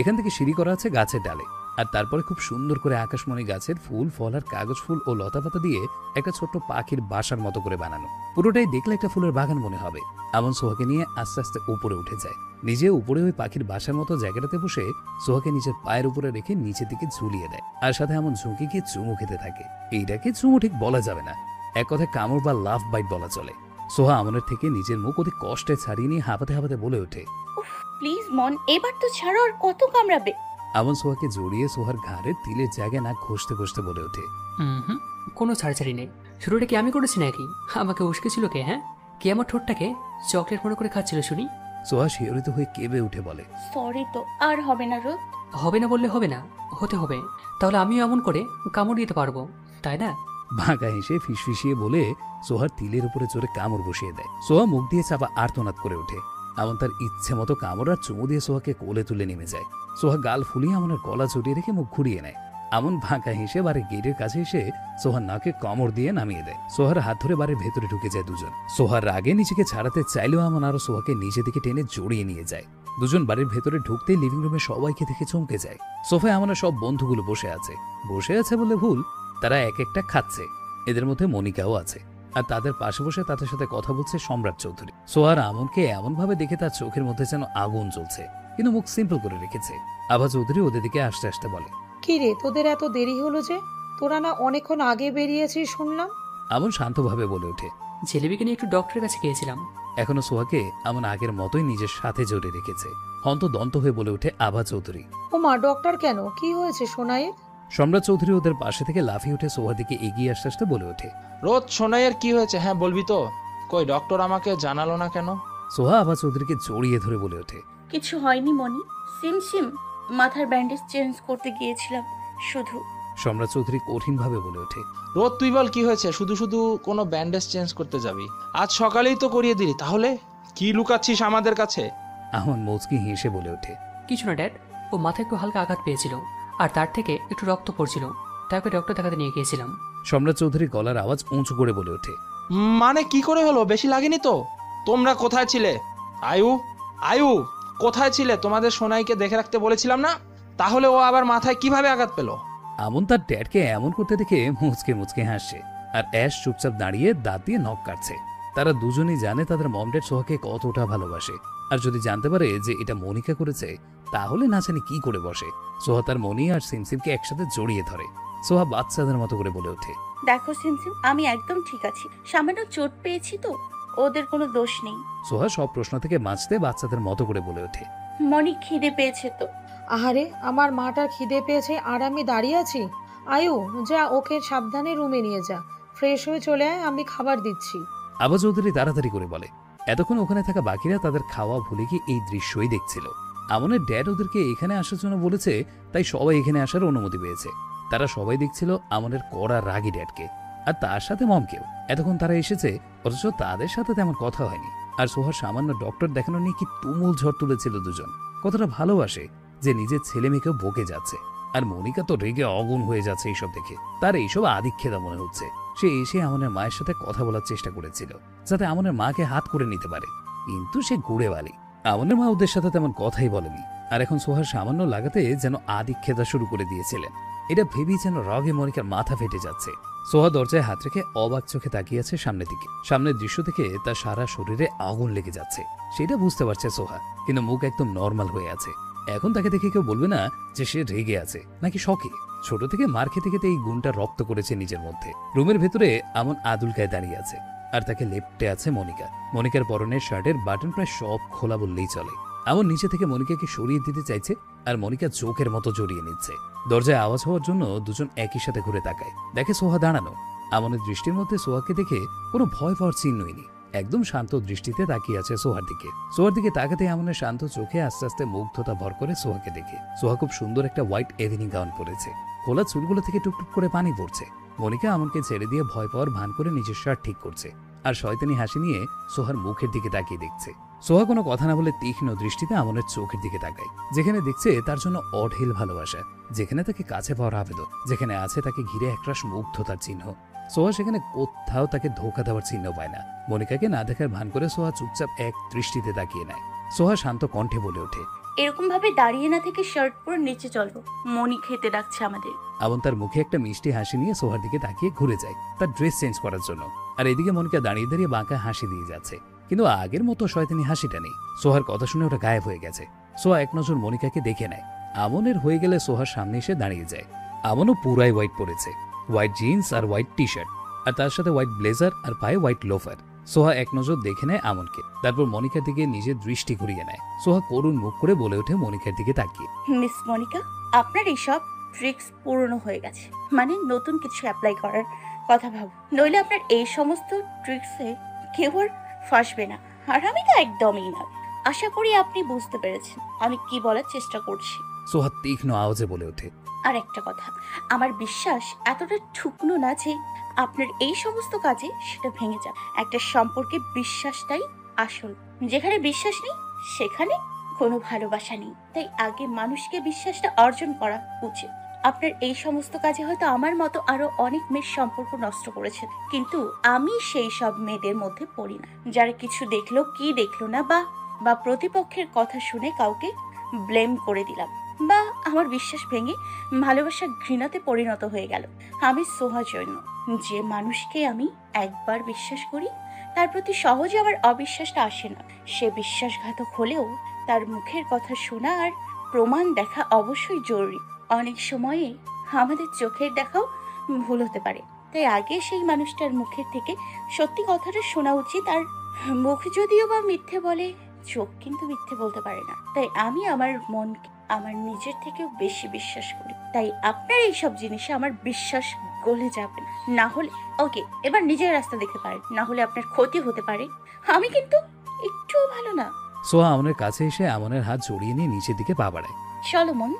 এখান থেকে সিঁড়ি করা আছে গাছের ডালে, আর তারপরে খুব সুন্দর করে আকাশমণি গাছের ফুল ফল আর কাগজ ফুল ও লতাপাতা দিয়ে একটা ছোট্ট পাখির বাসার মতো করে বানানো। পুরোটাই দেখলে একটা ফুলের বাগান মনে হবে। আমন সোহাকে নিয়ে আস্তে আস্তে উপরে উঠে যায়। নিজে উপরে ওই পাখির বাসার মতো জায়গাটাতে বসে সোহাকে নিজের পায়ের উপরে রেখে নিচের দিকে ঝুলিয়ে দেয়, আর সাথে এমন ঝুঁকে গিয়ে চুমু খেতে থাকে। এইটাকে চুমু ঠিক বলা যাবে না, এক কথায় কামড় বা লাভ বাইট বলা চলে। সোহা আমনের থেকে নিজের মুখ অতি কষ্টে ছাড়িয়ে নিয়ে হাঁপাতে হাঁপাতে বলে ওঠে, প্লিজ মন, এবার তো ছাড়ো, আর কত কামড়াবে? আমন সোহাকে জড়িয়ে সোহার ঘাড়ে তিলের জায়গায় না ঘষতে ঘষতে বলে ওঠে, কোনো ছাড়াছাড়ি নেই। শুরুটা কি আমি করেছি নাকি? আমাকে উস্কেছিল কে? হ্যাঁ, কে আমার ঠোঁটটাকে চকলেট মনে করে খাচ্ছিল শুনি? সোহা শিহরিত হয়ে কেঁপে উঠে বলে, সরি তো, আর হবে না রোদ। হবে না বললে হবে না, হতে হবে। তাহলে আমিও এমন করে কামড় দিতে পারবো, তাই না? বাঁকা হেসে ফিসফিসিয়ে বলে সোহার তিলের উপরে জোরে কামড় বসিয়ে দেয়। সোহা মুখ দিয়ে চাপা আর্তনাদ করে ওঠে। আমন তার ইচ্ছে মতো কামড় আর চুমু দিয়ে সোহাকে কোলে তুলে নেমে যায়। সোহা গাল ফুলিয়ে আমনের গলা জড়িয়ে রেখে মুখ ঘুরিয়ে নেয়। আমন বাঁকা হেসে বাড়ির গেটের কাছে এসে সোহার নাকে কামড় দিয়ে নামিয়ে দেয়। সোহার হাত ধরে বাড়ির ভেতরে ঢুকে যায় দুজন। সোহার রাগে নিজেকে ছাড়াতে চাইলেও আমন আরো সোহাকে নিজে দিকে টেনে জড়িয়ে নিয়ে যায়। দুজন বাড়ির ভেতরে ঢুকতেই লিভিং রুমে সবাইকে দেখে চমকে যায়। সোফায় আমার সব বন্ধুগুলো বসে আছে বলে ভুল, তারা এক একটা খাচ্ছে। এদের মধ্যে মনিকাও আছে, আর তাদের পাশে বসে তাদের সাথে কথা বলছে সম্রাট চৌধুরী। সোহার আমনকে এমন ভাবে দেখে তার চোখের মধ্যে যেন আগুন জ্বলছে, কিন্তু মুখ সিম্পল করে রেখেছে। আভা চৌধুরী ওদের দিকে আসতে আসতে বলে, কি রে, তোদের এত দেরি হলো যে? তোরা না অনেকক্ষণ আগে বেরিয়েছিস শুনলাম। আমন শান্তভাবে বলে ওঠে, ছেলেবিকে নিয়ে একটু ডক্টরের কাছে গিয়েছিলাম। এখনো সোহাকে আমন আগের মতোই নিজের সাথে জড়িয়ে রেখেছে। হন্তদন্ত হয়ে বলে ওঠে আভা চৌধুরী। ওমা, ডক্টর কেন? কি হয়েছে সোনাইয়ের? সম্রাট চৌধুরী ওদের পাশে থেকে লাফিয়ে উঠে সোহার দিকে এগিয়ে আসতে আসতে বলে ওঠে, রোদ, সোনাইয়ের কি হয়েছে? হ্যাঁ বলবি তো? কই ডক্টর আমাকে জানালো না কেন? সোহা আভা চৌধুরীকে জড়িয়ে ধরে বলে ওঠে, কিছু হয়নি মনি, সিমসিম মাথার ব্যান্ডেজ চেঞ্জ করতে গিয়েছিলাম শুধু। সম্রাট চৌধুরী কঠিন ভাবে বলে ওঠে, রোদ তুই বল কি হয়েছে? শুধু শুধু কোনো ব্যান্ডেজ চেঞ্জ করতে যাবি? আজ সকালেই তো করিয়ে দিলি, তাহলে কি লুকাচ্ছিস আমাদের কাছে? আমন মুচকি হেসে বলে ওঠে, কিছু না ড্যাড, ও মাথায় একটু হালকা আঘাত পেয়েছিল, আর তার থেকে একটু রক্ত পড়ছিল, তাকে ডক্টর দেখাতে নিয়ে গিয়েছিলাম। সম্রাট চৌধুরী গলার আওয়াজ উঁচু করে বলে ওঠে, মানে কি করে হলো? বেশি লাগেনি তো? তোমরা কোথায় ছিলে? আয়ু কোথায় ছিলে? তোমাদের সোনাইকে দেখে রাখতে বলেছিলাম না? তাহলে ও আবার মাথায় কিভাবে আঘাত পেল? আমন তার ড্যাডকে এমন করতে দেখে মুচকে মুচকে হাসছে, আর অ্যাশ চুপচাপ দাঁড়িয়ে দাঁত দিয়ে নখ কাটছে। তারা দুজনেই জানে তাদের মম ড্যাড সোহাকে কতটা ভালোবাসে, আর যদি জানতে পারে যে এটা মনিকা করেছে তাহলে না জানি কি করে বসে। সোহা তার মনি আর সিমসিমকে একসাথে জড়িয়ে ধরে। সোহা বাচ্চাদের মতো করে বলে ওঠে, দেখো সিমসিম, আমি একদম ঠিক আছি, সামান্য চোট পেয়েছি তো, ওদের কোনো দোষ নেই। সোহা সব প্রশ্ন থেকে বাঁচতে বাচ্চাদের মতো করে বলে ওঠে, মনি খিদে পেয়েছে তো। আহারে, আমার মাটার খিদে পেয়েছে আর আমি দাঁড়িয়ে আছি? আয়ু, যা ওকে সাবধানে রুমে নিয়ে যা, ফ্রেশ হয়ে চলে আয়, আমি খাবার দিচ্ছি। আভা চৌধুরী তাড়াতাড়ি করে বলে। এতক্ষণ ওখানে থাকা বাকিরা তাদের খাওয়া ভুলে গিয়ে এই দৃশ্যই দেখছিল। আমনের ড্যাড ওদেরকে এখানে আসার জন্য বলেছে, তাই সবাই এখানে আসার অনুমতি পেয়েছে। তারা সবাই দেখছিল আমনের কড়া রাগী ড্যাডকে, আর তার সাথে মমকেও। এতক্ষণ তারা এসেছে, অথচ তাদের সাথে তেমন কথা হয়নি। আর সোহার সামান্য ডক্টর দেখানো নিয়ে কি তুমুল ঝড় তুলেছিল দুজন। কতটা ভালোবাসে যে নিজের ছেলে মেয়েকেও বকে যাচ্ছে। আর মনিকা তো রেগে অগুন হয়ে যাচ্ছে এইসব দেখে। তার এইসব আদিক্ষেতা মনে হচ্ছে। সে এসে আমনের মায়ের সাথে কথা বলার চেষ্টা করেছিল, যাতে আমনের মাকে হাত করে নিতে পারে, কিন্তু সে ঘুরে বালি। আমনের মা ওদের সাথে তেমন কথাই বলেনি। আর এখন সোহার সামান্য লাগাতে যেন আদিক্ষেতা শুরু করে দিয়েছিলেন। এটা ভেবেই যেন রাগে মনিকার মাথা ফেটে যাচ্ছে। সোহা দরজায় হাত রেখে অবাক চোখে তাকিয়ে আছে সামনের দিকে। সামনের দৃশ্য থেকে তার সারা শরীরে আগুন লেগে যাচ্ছে, সেটা বুঝতে পারছে সোহা, কিন্তু মুখ একদম নর্মাল হয়ে আছে। এখন তাকে দেখে কেউ বলবে না যে সে রেগে আছে নাকি শখে। ছোট থেকে মার খেতে খেতে এই গুণটা রপ্ত করেছে নিজের মধ্যে। রুমের ভেতরে আমন আদুলকায় দাঁড়িয়ে আছে, আর তাকে লেপটে আছে মনিকা। মনিকার পরনের শার্টের বাটন প্রায় সব খোলা বললেই চলে। আমন নিচে থেকে মনিকাকে সরিয়ে দিতে চাইছে, আর মনিকা চোখের মতো জড়িয়ে নিচ্ছে। দরজায় আওয়াজ হওয়ার জন্য দুজন একই সাথে ঘুরে তাকায়। দেখে সোহা দাঁড়ানো। আমনের দৃষ্টির মধ্যে সোহাকে দেখে কোনো ভয় পাওয়ার চিহ্নই নেই। একদম শান্ত দৃষ্টিতে তাকিয়ে আছে সোহার দিকে। সোহার দিকে তাকাতে আমনের শান্ত চোখে আস্তে আস্তে মুগ্ধতা ভর করে সোহাকে দেখে। সোহা খুব সুন্দর একটা হোয়াইট এভিনিং গাউন পরেছে, খোলা চুলগুলো থেকে টুকটুক করে পানি পড়ছে। মনিকা আমনকে ছেড়ে দিয়ে ভয় পাওয়ার ভান করে নিজের শার্ট ঠিক করছে, আর শয়তানি হাসি নিয়ে সোহার মুখের দিকে তাকিয়ে দেখছে। সোহা কোনো কথা না বলে তীক্ষ্ণ দৃষ্টিতে আমনের চোখের দিকে তাকায়। যেখানে দেখছে তার জন্য অঢেল ভালোবাসা, যেখানে তাকে কাছে পাওয়ার আবেদন, যেখানে আছে তাকে ঘিরে একরাশ মুগ্ধতার চিহ্ন। সোহা সেখানে কোথাও তাকে ধোকা দেওয়ার চিহ্ন পায় না। মনিকাকে না দেখার ভান করে সোহা চুপচাপ এক দৃষ্টিতে তাকিয়ে নেয়। সোহা শান্ত কণ্ঠে বলে ওঠে, এরকম ভাবে দাঁড়িয়ে না থেকে শার্ট পরে নিচে চলো, মনি খেতে ডাকছে আমাদের। আমন তার মুখে একটা মিষ্টি হাসি নিয়ে সোহার দিকে তাকিয়ে ঘুরে যায় তার ড্রেস চেঞ্জ করার জন্য। আর এদিকে মনিকা দাঁড়িয়ে দাঁড়িয়ে বাঁকা হাসি দিয়ে যাচ্ছে, কিন্তু আগের মতো শয়তানি হাসিটা নেই। সোহার কথা শুনে ওটা গায়েব হয়ে গেছে। সোহা এক নজর মনিকাকে দেখে নেয়। আমনের হয়ে গেলে সোহার সামনে এসে দাঁড়িয়ে যায়। আমনও পুরাই হোয়াইট পরেছে, হোয়াইট জিন্স আর হোয়াইট টি শার্ট, আর তার সাথে হোয়াইট ব্লেজার আর পায়ে হোয়াইট লোফার। সোহা এক নজর দেখে নেয় আমনকে, তারপর মনিকার দিকে নিজের দৃষ্টি ঘুরিয়ে নেয়। সোহা করুণ মুখ করে বলে ওঠে মনিকার দিকে তাকিয়ে, মিস মনিকা, আপনার এইসব ট্রিক্স পুরনো হয়ে গেছে, মানে নতুন কিছু অ্যাপ্লাই করার কথা ভাবুন, নইলে আপনার এই সমস্ত ট্রিক্সে কেউ আর ফাঁসবে না। আর আমি তো একদমই না। আশা করি আপনি বুঝতে পেরেছেন আমি কি বলার চেষ্টা করছি। সোহা তীক্ষ্ণ আওয়াজে বলে ওঠে, আর একটা কথা, আমার বিশ্বাস এতটা ঠুকনো না যে আপনার এই সমস্ত কাজে সেটা ভেঙে যাবে। একটা সম্পর্কে বিশ্বাসটাই আসল। যেখানে বিশ্বাস নেই সেখানে কোনো ভালোবাসা নেই। তাই আগে মানুষকে বিশ্বাসটা অর্জন করা উচিত। আপনার এই সমস্ত কাজে হয়তো আমার মতো আরো অনেক মেয়ের সম্পর্ক নষ্ট করেছেন, কিন্তু আমি সেই সব মেয়েদের মধ্যে পড়ি না যারা কিছু দেখলো কি দেখলো না, বা প্রতিপক্ষের কথা শুনে কাউকে ব্লেম করে দিলাম, বা আমার বিশ্বাস ভেঙে ভালোবাসা ঘৃণাতে পরিণত হয়ে গেল। আমি সোহা জৈন, যে মানুষকে আমি একবার বিশ্বাস করি তার প্রতি সহজে আমার অবিশ্বাসটা আসে না। সে বিশ্বাসঘাতক হলেও তার মুখের কথা শোনা আর প্রমাণ দেখা অবশ্যই জরুরি। অনেক সময়ে আমাদের চোখের দেখাও ভুল হতে পারে, তাই আগে সেই মানুষটার মুখের থেকে সত্যি কথাটা শোনা উচিত। আর মুখ যদিও বা মিথ্যে বলে, চোখ কিন্তু মিথ্যে বলতে পারে না। তাই আমি আমার মনকে আমার নিজের থেকেও বেশি বিশ্বাস করি। তাই আপনার এইসব জিনিসে আমার বিশ্বাস গলে যাবে না। হলে ওকে, এবার নিজের রাস্তা দেখতে পারেন, না হলে আপনার ক্ষতি হতে পারে। আমি কিন্তু একটুও ভালো না। সোহা আমনের কাছে এসে আমনের হাত জড়িয়ে নিয়ে নিচের দিকে পা বাড়ায়। চলো মন।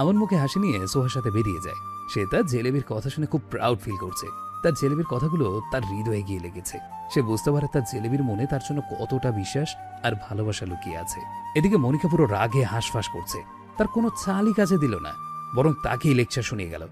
আমন মুখে হাসি নিয়ে সোহার সাথে বেরিয়ে যায়। সে তার জেলেবির কথা শুনে খুব প্রাউড ফিল করছে। তার জেলেবির কথাগুলো তার হৃদয়ে গিয়ে লেগেছে। সে বুঝতে পারে তার জেলেবির মনে তার জন্য কতটা বিশ্বাস আর ভালোবাসা লুকিয়ে আছে। এদিকে মনিকা পুরো রাগে হাঁসফাঁস করছে। তার কোনো চালই কাজে দিল না, বরং তাকেই লেকচার শুনিয়ে গেল।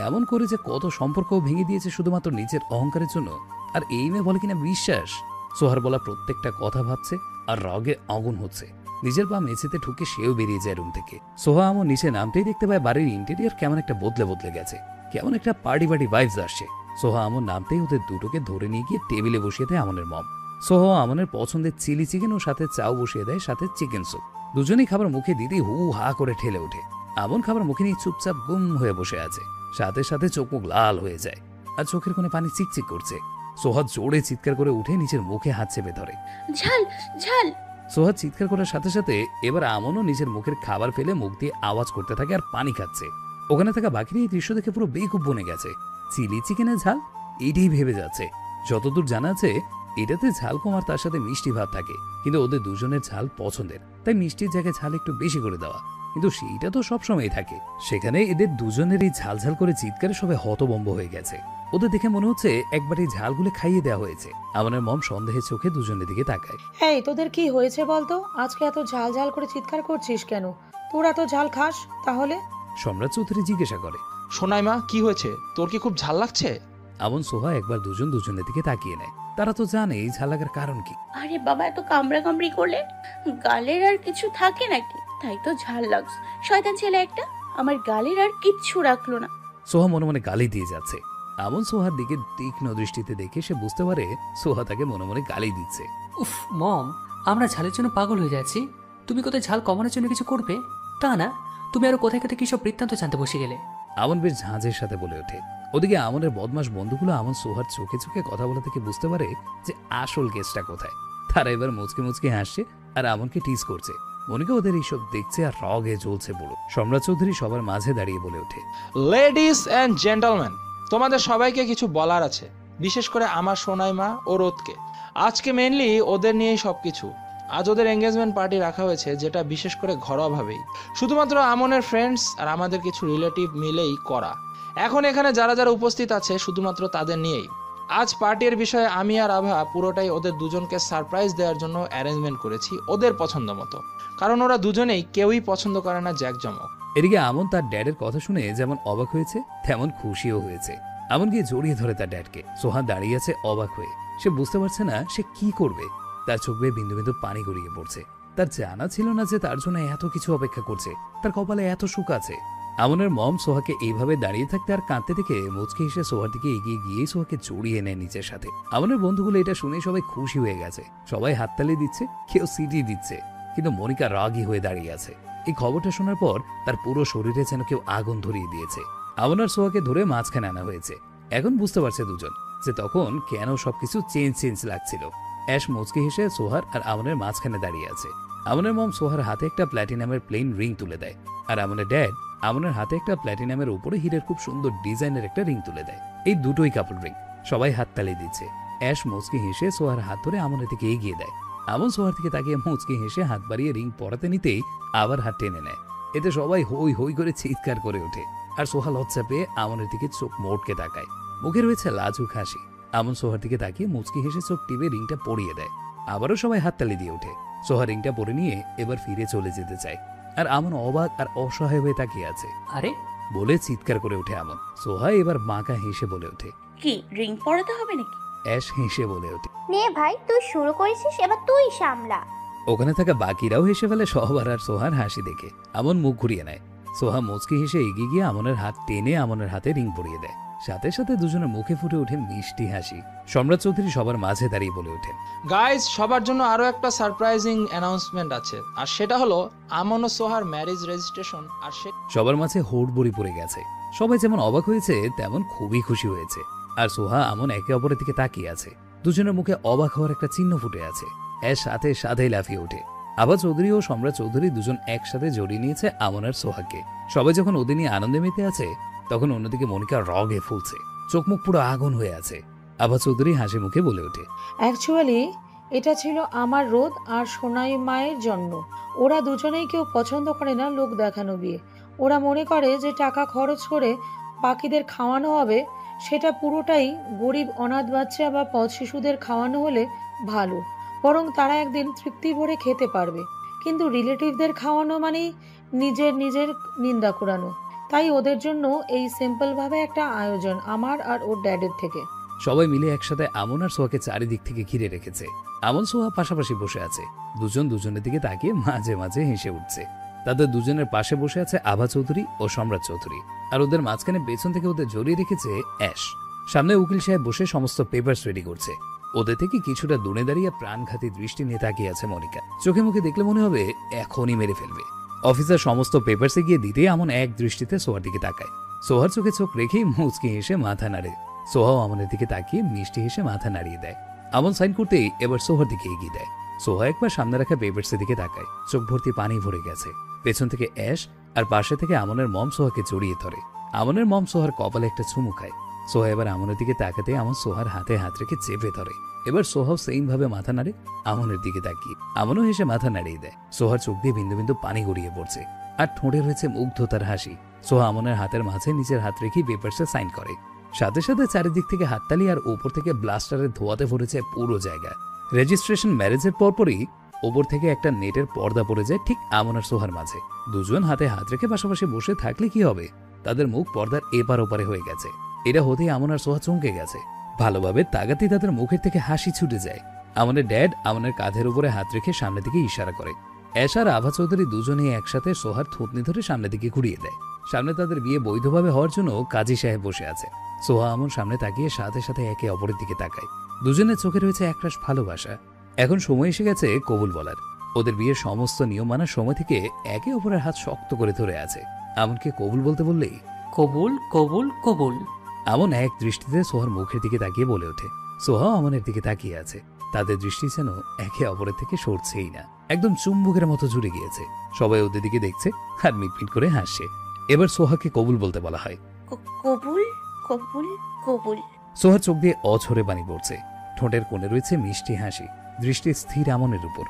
এমন করে যে কত সম্পর্ক ভেঙে দিয়েছে শুধুমাত্র নিজের অহংকারের জন্য। আর এই মেয়ে বলে কিনা বিশ্বাস। সোহার বলা প্রত্যেকটা কথা ভাবছে আর রাগে আগুন হচ্ছে। নিজের পা মেঝেতে ঠুকে সেও বেরিয়ে যায় রুম থেকে। সোহা আমন নিচে নামতেই দেখতে পায় বাড়ির ইন্টেরিয়ার কেমন একটা বদলে গেছে, কেমন একটা পার্টি ভাইবস আসছে। সোহা আমন নামতেই ওদের দুটোকে ধরে নিয়ে গিয়ে টেবিলে বসিয়ে দেয় আমনের মম। সোহা আমনের পছন্দের চিলি চিকেন ও সাথে চাও বসিয়ে দেয়, সাথে চিকেন স্যুপ। দুজনেই খাবার মুখে দিতেই হু হা করে ঠেলে ওঠে। আমন খাবার মুখে নিয়ে চুপচাপ গুম হয়ে বসে আছে, সাথে সাথে চোখ মুখ লাল হয়ে যায় আর চোখের কোণে পানি চিকচিক করছে। সোহা জোরে চিৎকার করে উঠে নিচের মুখে হাত চেপে ধরে। ঝাল ঝাল। সোহা চিৎকার করার সাথে সাথে এবার আমনও নিজের মুখের খাবার ফেলে মুখ দিয়ে আওয়াজ করতে থাকে আর পানি খাচ্ছে। ওখানে থাকা বাকিরা এই দৃশ্য দেখে পুরো বেকুব বনে গেছে। চিলি চিকেনের ঝাল, এটাই ভেবে যাচ্ছে। যতদূর জানা আছে এটাতে ঝাল কম আর তার সাথে মিষ্টি ভাব থাকে, কিন্তু ওদের দুজনের ঝাল পছন্দের, তাই মিষ্টির জায়গায় ঝাল একটু বেশি করে দেওয়া। কিন্তু সেইটা তো সবসময় থাকে। সেখানে এদের দুজনের এই ঝাল ঝাল করে চিৎকারে সবাই হতবম্ব হয়ে গেছে। ওদের দেখে মনে হচ্ছে একবার এই ঝালগুলো খাইয়ে দেওয়া হয়েছে। আমাদের মম সন্দেহের চোখে দুজনের দিকে তাকায়। এই তোদের কি হয়েছে বলতো? আজকে এত ঝাল ঝাল করে চিৎকার করছিস কেন? তোরা তো ঝাল খাস তাহলে? সম্রাট চৌধুরী জিজ্ঞাসা করে, সোনাই মা কি হয়েছে, তোর কি খুব ঝাল লাগছে? আমন সোহা একবার দুজনের দিকে তাকিয়ে নেয়। তারা তো জানে এই ঝাল লাগার কারণ কি। আরে বাবা, এত কামড়া কামড়ি করলে গালের আর কিছু থাকে নাকি? তাই তো ঝাল লাগছে। শয়তান ছেলে একটা, আমার গালের আর কিচ্ছু রাখলো না। সোহা মনে মনে গালি দিয়ে যাচ্ছে। আমন সোহার দিকে তীক্ষ্ণ দৃষ্টিতে দেখে সে বুঝতে পারে সোহা তাকে মনে মনে গালি দিচ্ছে। উফ মম, আমরা ঝালের জন্য পাগল হয়ে যাচ্ছি, তুমি কোথায় ঝাল কমানোর জন্য কিছু করবে? তা না, তুমি আরো কোথায় কোথায় কিসব বৃত্তান্ত জানতে বসে গেলে। আমন বেশ ঝাঁঝের সাথে বলে ওঠে। ওদিকে আমনের বদমাস বন্ধুগুলো আমন সোহার চোখে চোখে কথা বলা থেকে বুঝতে পারে যে আসল কেসটা কোথায়। তারা এবার মুচকে মুচকে হাসছে আর আমনকে টিজ করছে। মনিকা ওদের এইসব দেখছে আর রগে জ্বলছে পুরো। সম্রাট চৌধুরী সবার মাঝে দাঁড়িয়ে বলে ওঠে, লেডিস অ্যান্ড জেন্টলম্যান, তোমাদের সবাইকে কিছু বলার আছে, বিশেষ করে আমার সোনাই মা ও রোদকে। আজকে মেইনলি ওদের নিয়েই সবকিছু। আজ ওদের এঙ্গেজমেন্ট পার্টি রাখা হয়েছে, যেটা বিশেষ করে ঘরোয়াভাবেই শুধুমাত্র আমনের ফ্রেন্ডস আর আমাদের কিছু রিলেটিভ মিলেই করা। এখন এখানে যারা যারা উপস্থিত আছে শুধুমাত্র তাদের নিয়েই। আজ পার্টির বিষয়ে আমি আর আভা পুরোটাই ওদের দুজনকে সারপ্রাইজ দেওয়ার জন্য অ্যারেঞ্জমেন্ট করেছি ওদের পছন্দ মতো, কারণ ওরা দুজনেই কেউই পছন্দ করে না জ্যাকজমক। এদিকে আমন তার ড্যাডের কথা শুনে যেমন অবাক হয়েছে তেমন খুশিও হয়েছে। আমন গিয়ে জড়িয়ে ধরে তার ড্যাডকে। সোহা দাঁড়িয়ে আছে অবাক হয়ে। সে বুঝতে পারছে না সে কি করবে। তার চোখ বেয়ে বিন্দু বিন্দু পানি গড়িয়ে পড়ছে। তার জানা ছিল না যে তার জন্য এত কিছু অপেক্ষা করছে, তার কপালে এত সুখ আছে। আমনের মম সোহাকে এইভাবে দাঁড়িয়ে থাকতে আর কাঁদতে দেখে মুচকে হেসে সোহার দিকে এগিয়ে গিয়ে সোহাকে জড়িয়ে নেয় নিজের সাথে। আমনের বন্ধুগুলো এটা শুনে সবাই খুশি হয়ে গেছে। সবাই হাততালি দিচ্ছে, কেউ সিটি দিচ্ছে, কিন্তু মনিকা রাগী হয়ে দাঁড়িয়ে আছে। এই খবরটা শোনার পর তার পুরো শরীরে যেন কেউ আগুন ধরিয়ে দিয়েছে। আমন আর সোহাকে ধরে মাঝখানে আনা হয়েছে। এখন বুঝতে পারছে দুজন যে তখন কেন সবকিছু চেঞ্জ লাগছিল। অ্যাশ মুচকে হেসে সোহার আর আমনের মাঝখানে দাঁড়িয়ে আছে। আমনের মম সোহার হাতে একটা প্ল্যাটিনামের প্লেন রিং তুলে দেয়, আর আমনের ড্যাড আমনের হাতে একটা প্ল্যাটিনামের উপরে হীরের খুব সুন্দর ডিজাইনের একটা রিং তুলে দেয়। এই দুটোই কাপড় রিং। সবাই হাততালি দিচ্ছে। অ্যাশ মুচকে হেসে সোহার হাত ধরে আমনের দিকে এগিয়ে দেয়। আমন সোহার দিকে তাকিয়ে মুচকে হেসে হাত বাড়িয়ে রিং পরাতে নিতেই আবার হাত টেনে নেয়। এতে সবাই হই হই করে চিৎকার করে ওঠে, আর সোহা লজ্জা পেয়ে আমনের দিকে চোখ মোটকে তাকায়। মুখে রয়েছে লাজুক হাসি। আমন সোহার দিকে তাকিয়ে মুচকি হেসে চোখ টিপে রিংটা পরিয়ে দেয়। আবারও সবাই হাততালি দিয়ে ওঠে। সোহা রিংটা পরে নিয়ে এবার ফিরে চলে যেতে চায়, আর আমন অবাক আর অসহায় হয়ে তাকিয়ে আছে। আরে বলে চিৎকার করে ওঠে আমন। সোহা এবার বাঁকা হেসে বলে ওঠে, কি রিং পরাতে হবে নাকি? অ্যাশ হেসে বলে ওঠে, নে ভাই, তুই শুরু করেছিস, এবার তুই সামলা। ওখানে থাকা বাকিরাও হেসে ফেলে সবার আর সোহার হাসি দেখে। আমন মুখ ঘুরিয়ে নেয়। সোহা মুচকি হেসে এগিয়ে গিয়ে আমনের হাত টেনে আমনের হাতে রিং পরিয়ে দেয়। সাথে সাথে দুজনের মুখে ফুটে ওঠে মিষ্টি হাসি। সম্রাট চৌধুরী সবার মাঝে দাঁড়িয়ে বলে ওঠেন, গাইজ, সবার জন্য আরো একটা সারপ্রাইজিং অ্যানাউন্সমেন্ট আছে, আর সেটা হলো আমন ও সোহার ম্যারেজ রেজিস্ট্রেশন। আর সবার মাঝে হোড়বড়ি পড়ে গেছে। সবাই যেমন অবাক হয়েছে তেমন খুবই খুশি হয়েছে। আর সোহা আমন একে অপরের দিকে তাকিয়ে আছে। দুজনের মুখে অবাক হওয়ার একটা চিহ্ন ফুটে আছে। এর সাথে সাথেই লাফিয়ে ওঠে। আবা চৌধুরী ও সম্রাট চৌধুরী দুজন একসাথে জড়িয়ে নিয়েছে আমন আর সোহাকে। সবাই যখন ওদের নিয়ে আনন্দে মেতে আছে, তখন অন্যদিকে মনিকা রগে ফুলছে, চোখ মুখ পুরো আগুন হয়ে আছে। আবা চৌধুরী হাসি মুখে বলে ওঠে, অ্যাকচুয়ালি এটা ছিল আমার রোদ আর সোনাই মায়ের জন্য। ওরা দুজনেই কেউ পছন্দ করে না লোক দেখানো বিয়ে। ওরা মনে করে যে টাকা খরচ করে পাখিদের খাওয়ানো হবে, সেটা পুরোটাই গরিব অনাথ বাচ্চা বা পথ শিশুদের খাওয়ানো হলে ভালো, বরং তারা একদিন তৃপ্তি ভরে খেতে পারবে। কিন্তু রিলেটিভদের খাওয়ানো মানেই নিজের নিন্দা করানো। তাই ওদের জন্য এই সিম্পলভাবে একটা আয়োজন আমার আর ওর ড্যাডের থেকে। সবাই মিলে একসাথে আমন আর সোহাকে চারিদিক থেকে ঘিরে রেখেছে। আমন সোহা পাশাপাশি বসে আছে। দুজন দুজনের দিকে তাকিয়ে মাঝে মাঝে হেসে উঠছে। তাদের দুজনের পাশে বসে আছে আভা চৌধুরী ও সম্রাট চৌধুরী, আর ওদের মাঝখানে পেছন থেকে ওদের জড়িয়ে রেখেছে অ্যাশ। সামনে উকিল সাহেব বসে সমস্ত পেপারস রেডি করছে। ওদের থেকে কিছুটা দূরে দাঁড়িয়ে প্রাণঘাতী দৃষ্টি নিয়ে তাকিয়ে আছে মনিকা। চোখে মুখে দেখলে মনে হবে এখনই মেরে ফেলবে। অফিসার সমস্ত পেপারসে গিয়ে দিতে আমন এক দৃষ্টিতে সোহার দিকে তাকায়। সোহার চোখে চোখ রেখেই মুচকি হেসে মাথা নাড়ে। সোহাও আমনের দিকে তাকিয়ে মিষ্টি হেসে মাথা নাড়িয়ে দেয়। আমন সাইন করতেই এবার সোহার দিকে এগিয়ে দেয়। সোহা একবার সামনে রাখা পেপারসের দিকে তাকায়। চোখ ভর্তি পানি ভরে গেছে। পেছন থেকে অ্যাশ আর পাশে থেকে আমনের মম সোহাকে জড়িয়ে ধরে। আমনের মম সোহার কপালে একটা চুমু খায়। সোহা এবার আমনের দিকে তাকাতে আমন সোহার হাতে হাত রেখে চেপে ধরে। এবার সোহাও সেইম ভাবে মাথা নাড়ে আমনের দিকে তাকিয়ে। আমনও হেসে মাথা নাড়িয়ে দেয়। সোহার চোখ দিয়ে বিন্দু বিন্দু পানি গড়িয়ে পড়ছে, আর ঠোঁটে রয়েছে মুগ্ধতার হাসি। সোহা আমনের হাতের মাঝে নিজের হাত রেখে পেপারসে সাইন করে। সাথে সাথে চারিদিক থেকে হাততালি আর উপর থেকে ব্লাস্টারের ধোয়াতে ভরেছে পুরো জায়গা। রেজিস্ট্রেশন ম্যারেজের পরপরই ওপর থেকে একটা নেটের পর্দা পড়ে যায় ঠিক আমন আর সোহার মাঝে। দুজন হাতে হাত রেখে পাশাপাশি বসে থাকলে কি হবে, তাদের মুখ পর্দার এপার ওপারে হয়ে গেছে। এটা হতেই আমন আর সোহা চমকে গেছে। ভালোভাবে তাকাতেই তাদের মুখের থেকে হাসি ছুটে যায়। আমনের ড্যাড আমনের কাঁধের উপরে হাত রেখে সামনের দিকে ইশারা করে। অ্যাশ আর আভা চৌধুরী দুজনেই একসাথে সোহার থুতনি ধরে সামনের দিকে ঘুরিয়ে দেয়। সামনে তাদের বিয়ে বৈধভাবে হওয়ার জন্য কাজী সাহেব বসে আছে। সোহা আমন সামনে তাকিয়ে সাথে সাথে একে অপরের দিকে তাকায়। দুজনের চোখে রয়েছে একরাশ ভালোবাসা। এখন সময় এসে গেছে কবুল বলার। ওদের বিয়ের সমস্ত নিয়ম মানার সময় থেকে একে অপরের হাত শক্ত করে ধরে আছে। আমনকে কবুল বলতে বললেই কবুল কবুল কবুল। আমন এক দৃষ্টিতে সোহার মুখের দিকে তাকিয়ে বলে ওঠে। সোহাও আমনের দিকে তাকিয়ে আছে। তাদের দৃষ্টি যেন একে অপরের থেকে সরছেই না, একদম চুম্বকের মতো জুড়ে গিয়েছে। সবাই ওদের দিকে দেখছে আর মিটমিট করে হাসছে। এবার সোহাকে কবুল বলতে বলা হয়। কবুল কবুল কবুল। সোহার চোখ দিয়ে অঝরে পানি পড়ছে। ঠোঁটের কোণে রয়েছে মিষ্টি হাসি। দৃষ্টি স্থির আমনের উপর।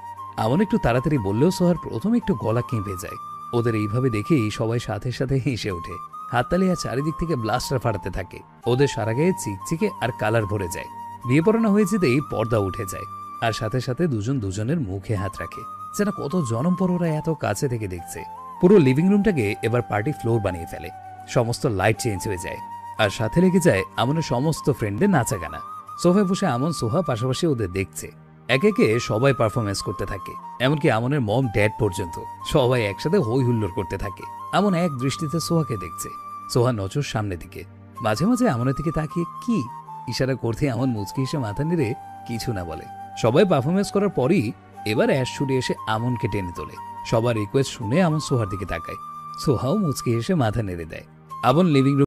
আমন একটু তাড়াতাড়ি বললেও সোহার প্রথমে একটু গলা কেঁপে যায়। ওদের এইভাবে দেখেই সবাই সাথে সাথে হেসে ওঠে। হাততালি আর চারিদিক থেকে ব্লাস্টার ফাটাতে থাকে। ওদের সারা গায়ে চিকচিকে আর কালার ভরে যায়। বিয়ে পড়ানো হয়ে যেতেই পর্দা উঠে যায়, আর সাথে সাথে দুজন দুজনের মুখে হাত রাখে, যেন কত জনম পর ওরা এত কাছে থেকে দেখছে। পুরো লিভিং রুমটাকে এবার পার্টি ফ্লোর বানিয়ে ফেলে। সমস্ত লাইট চেঞ্জ হয়ে যায়। আর সাথে লেগে যায় আমনের সমস্ত ফ্রেন্ডের নাচা গানা। সোফায় বসে আমন সোহা পাশাপাশি ওদের দেখছে। একে একে সবাই পারফরমেন্স করতে থাকে, এমনকি আমনের মম ড্যাড পর্যন্ত সবাই একসাথে হই হুল্লোড় করতে থাকে। আমন এক দৃষ্টিতে সোহাকে দেখছে। সোহা নজর সামনের দিকে, মাঝে মাঝে আমনের দিকে তাকিয়ে কি ইশারা করতে আমন মুচকি এসে মাথা নেড়ে কিছু না বলে। সবাই পারফরমেন্স করার পরই এবার অ্যাশ ছুটে এসে আমনকে টেনে তোলে। সবার রিকোয়েস্ট শুনে আমন সোহার দিকে তাকায়। সোহাও মুচকি এসে মাথা নেড়ে দেয়। আমন লিভিং রুম